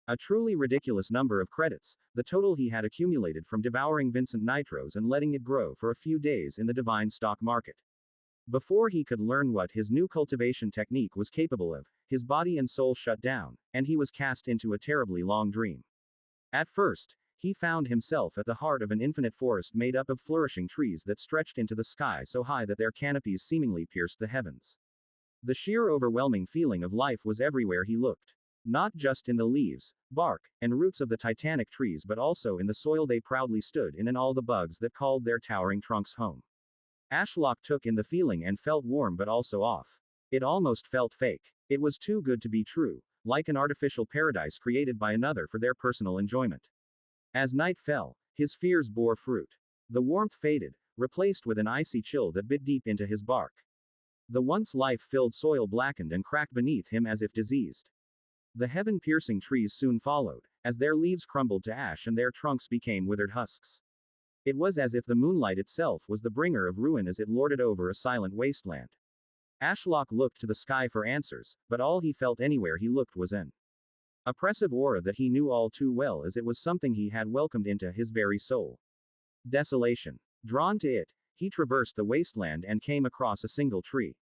A truly ridiculous number of credits, the total he had accumulated from devouring Vincent Nitros and letting it grow for a few days in the divine stock market. Before he could learn what his new cultivation technique was capable of, his body and soul shut down, and he was cast into a terribly long dream. At first, He found himself at the heart of an infinite forest made up of flourishing trees that stretched into the sky so high that their canopies seemingly pierced the heavens. The sheer overwhelming feeling of life was everywhere he looked. Not just in the leaves, bark, and roots of the titanic trees but also in the soil they proudly stood in and all the bugs that called their towering trunks home. Ashlock took in the feeling and felt warm but also off. It almost felt fake. It was too good to be true, like an artificial paradise created by another for their personal enjoyment. As night fell, his fears bore fruit. The warmth faded, replaced with an icy chill that bit deep into his bark. The once life-filled soil blackened and cracked beneath him as if diseased. The heaven-piercing trees soon followed, as their leaves crumbled to ash and their trunks became withered husks. It was as if the moonlight itself was the bringer of ruin as it lorded over a silent wasteland. Ashlock looked to the sky for answers, but all he felt anywhere he looked was an oppressive aura that he knew all too well as it was something he had welcomed into his very soul. Desolation. Drawn to it, he traversed the wasteland and came across a single tree.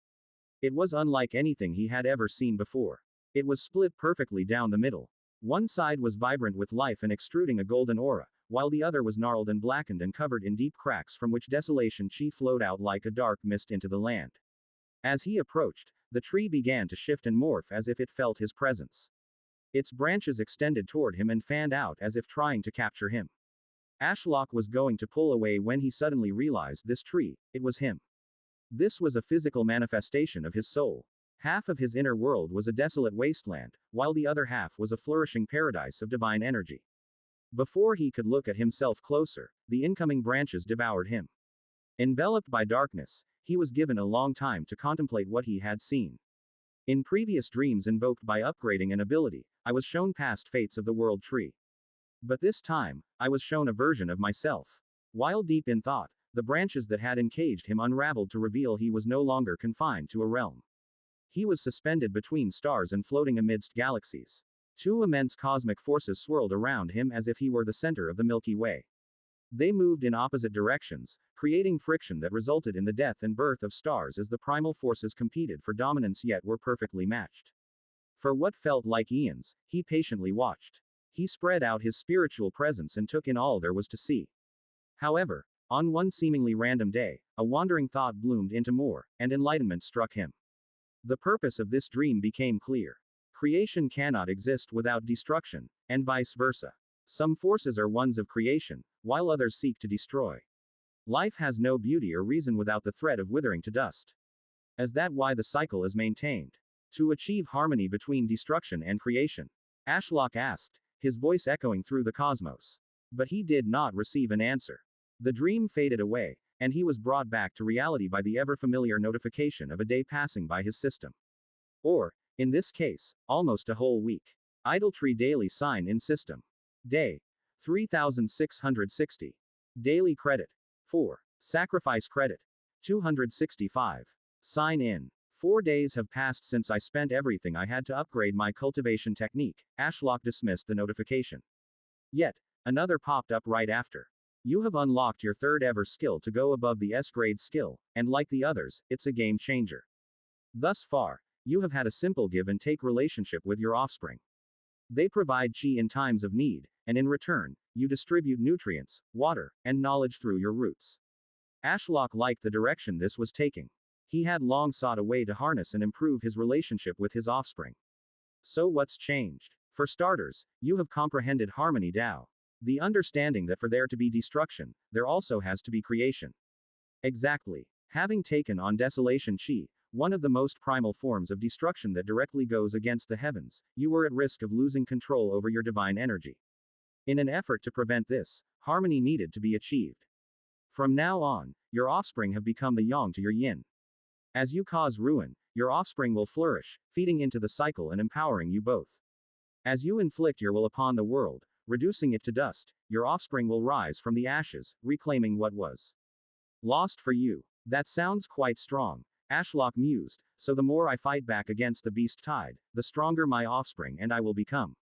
It was unlike anything he had ever seen before. It was split perfectly down the middle. One side was vibrant with life and extruding a golden aura, while the other was gnarled and blackened and covered in deep cracks from which desolation chi flowed out like a dark mist into the land. As he approached, the tree began to shift and morph as if it felt his presence. Its branches extended toward him and fanned out as if trying to capture him. Ashlock was going to pull away when he suddenly realized this tree, it was him. This was a physical manifestation of his soul. Half of his inner world was a desolate wasteland, while the other half was a flourishing paradise of divine energy. Before he could look at himself closer, the incoming branches devoured him. Enveloped by darkness, he was given a long time to contemplate what he had seen. In previous dreams invoked by upgrading an ability, I was shown past fates of the world tree. But this time, I was shown a version of myself. While deep in thought, the branches that had encaged him unraveled to reveal he was no longer confined to a realm. He was suspended between stars and floating amidst galaxies. Two immense cosmic forces swirled around him as if he were the center of the Milky Way. They moved in opposite directions, creating friction that resulted in the death and birth of stars as the primal forces competed for dominance yet were perfectly matched. For what felt like eons, he patiently watched. He spread out his spiritual presence and took in all there was to see. However, on one seemingly random day, a wandering thought bloomed into more, and enlightenment struck him. The purpose of this dream became clear. Creation cannot exist without destruction, and vice versa. Some forces are ones of creation, while others seek to destroy. Life has no beauty or reason without the threat of withering to dust. Is that why the cycle is maintained? To achieve harmony between destruction and creation? Ashlock asked, his voice echoing through the cosmos. But he did not receive an answer. The dream faded away, and he was brought back to reality by the ever-familiar notification of a day passing by his system. Or, in this case, almost a whole week. Idletree daily sign in system. Day 3660. Daily credit 4. Sacrifice credit 265. Sign in. 4 days have passed since I spent everything I had to upgrade my cultivation technique. Ashlock dismissed the notification. Yet, another popped up right after. You have unlocked your third ever skill to go above the S-grade skill, and like the others, it's a game changer. Thus far, you have had a simple give and take relationship with your offspring. They provide chi in times of need, and in return, you distribute nutrients, water, and knowledge through your roots. Ashlock liked the direction this was taking. He had long sought a way to harness and improve his relationship with his offspring. So what's changed? For starters, you have comprehended harmony Tao. The understanding that for there to be destruction, there also has to be creation. Exactly. Having taken on desolation chi, one of the most primal forms of destruction that directly goes against the heavens, you were at risk of losing control over your divine energy. In an effort to prevent this, harmony needed to be achieved. From now on, your offspring have become the yang to your yin. As you cause ruin, your offspring will flourish, feeding into the cycle and empowering you both. As you inflict your will upon the world, reducing it to dust, your offspring will rise from the ashes, reclaiming what was lost for you. That sounds quite strong, Ashlock mused, so the more I fight back against the beast tide, the stronger my offspring and I will become.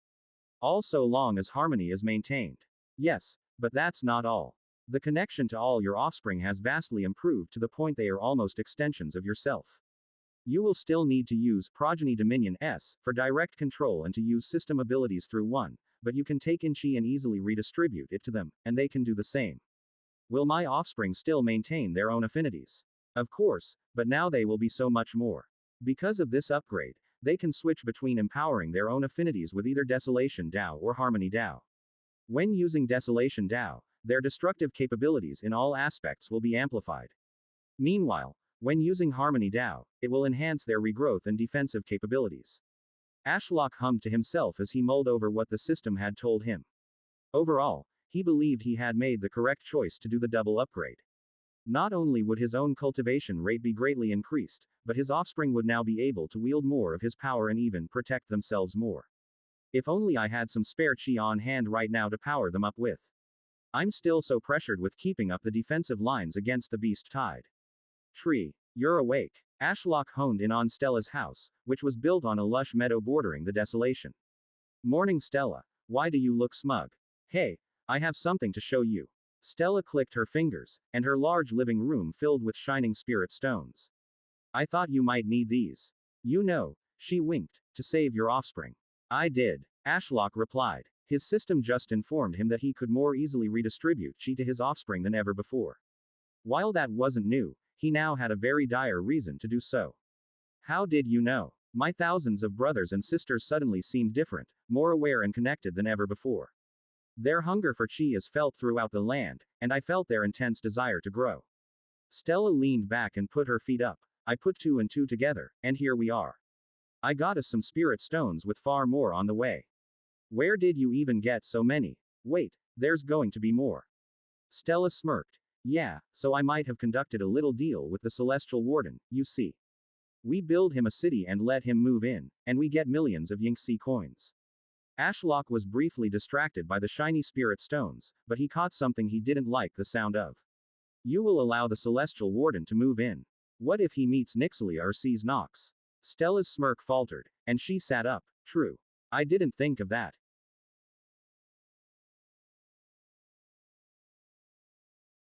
All so long as harmony is maintained. Yes, but that's not all. The connection to all your offspring has vastly improved to the point they are almost extensions of yourself. You will still need to use Progeny Dominion S for direct control and to use system abilities through one, but you can take in chi and easily redistribute it to them, and they can do the same. Will my offspring still maintain their own affinities? Of course, but now they will be so much more. Because of this upgrade, they can switch between empowering their own affinities with either Desolation Dao or Harmony Dao. When using Desolation Dao, their destructive capabilities in all aspects will be amplified. Meanwhile, when using Harmony Dao, it will enhance their regrowth and defensive capabilities. Ashlock hummed to himself as he mulled over what the system had told him. Overall, he believed he had made the correct choice to do the double upgrade. Not only would his own cultivation rate be greatly increased, but his offspring would now be able to wield more of his power and even protect themselves more. If only I had some spare chi on hand right now to power them up with. I'm still so pressured with keeping up the defensive lines against the beast tide. Tree, you're awake. Ashlock honed in on Stella's house, which was built on a lush meadow bordering the desolation. Morning, Stella. Why do you look smug? Hey, I have something to show you. Stella clicked her fingers, and her large living room filled with shining spirit stones. I thought you might need these. You know, she winked, to save your offspring. I did, Ashlock replied. His system just informed him that he could more easily redistribute chi to his offspring than ever before. While that wasn't new, he now had a very dire reason to do so. How did you know? My thousands of brothers and sisters suddenly seemed different, more aware and connected than ever before. Their hunger for chi is felt throughout the land, and I felt their intense desire to grow. Stella leaned back and put her feet up. I put 2 and 2 together, and here we are. I got us some spirit stones with far more on the way. Where did you even get so many? Wait, there's going to be more. Stella smirked. Yeah, so I might have conducted a little deal with the Celestial Warden, you see. We build him a city and let him move in, and we get millions of Yingxi coins. Ashlock was briefly distracted by the shiny spirit stones, but he caught something he didn't like the sound of. You will allow the Celestial Warden to move in. What if he meets Nixalia or sees Nox? Stella's smirk faltered, and she sat up. True. I didn't think of that.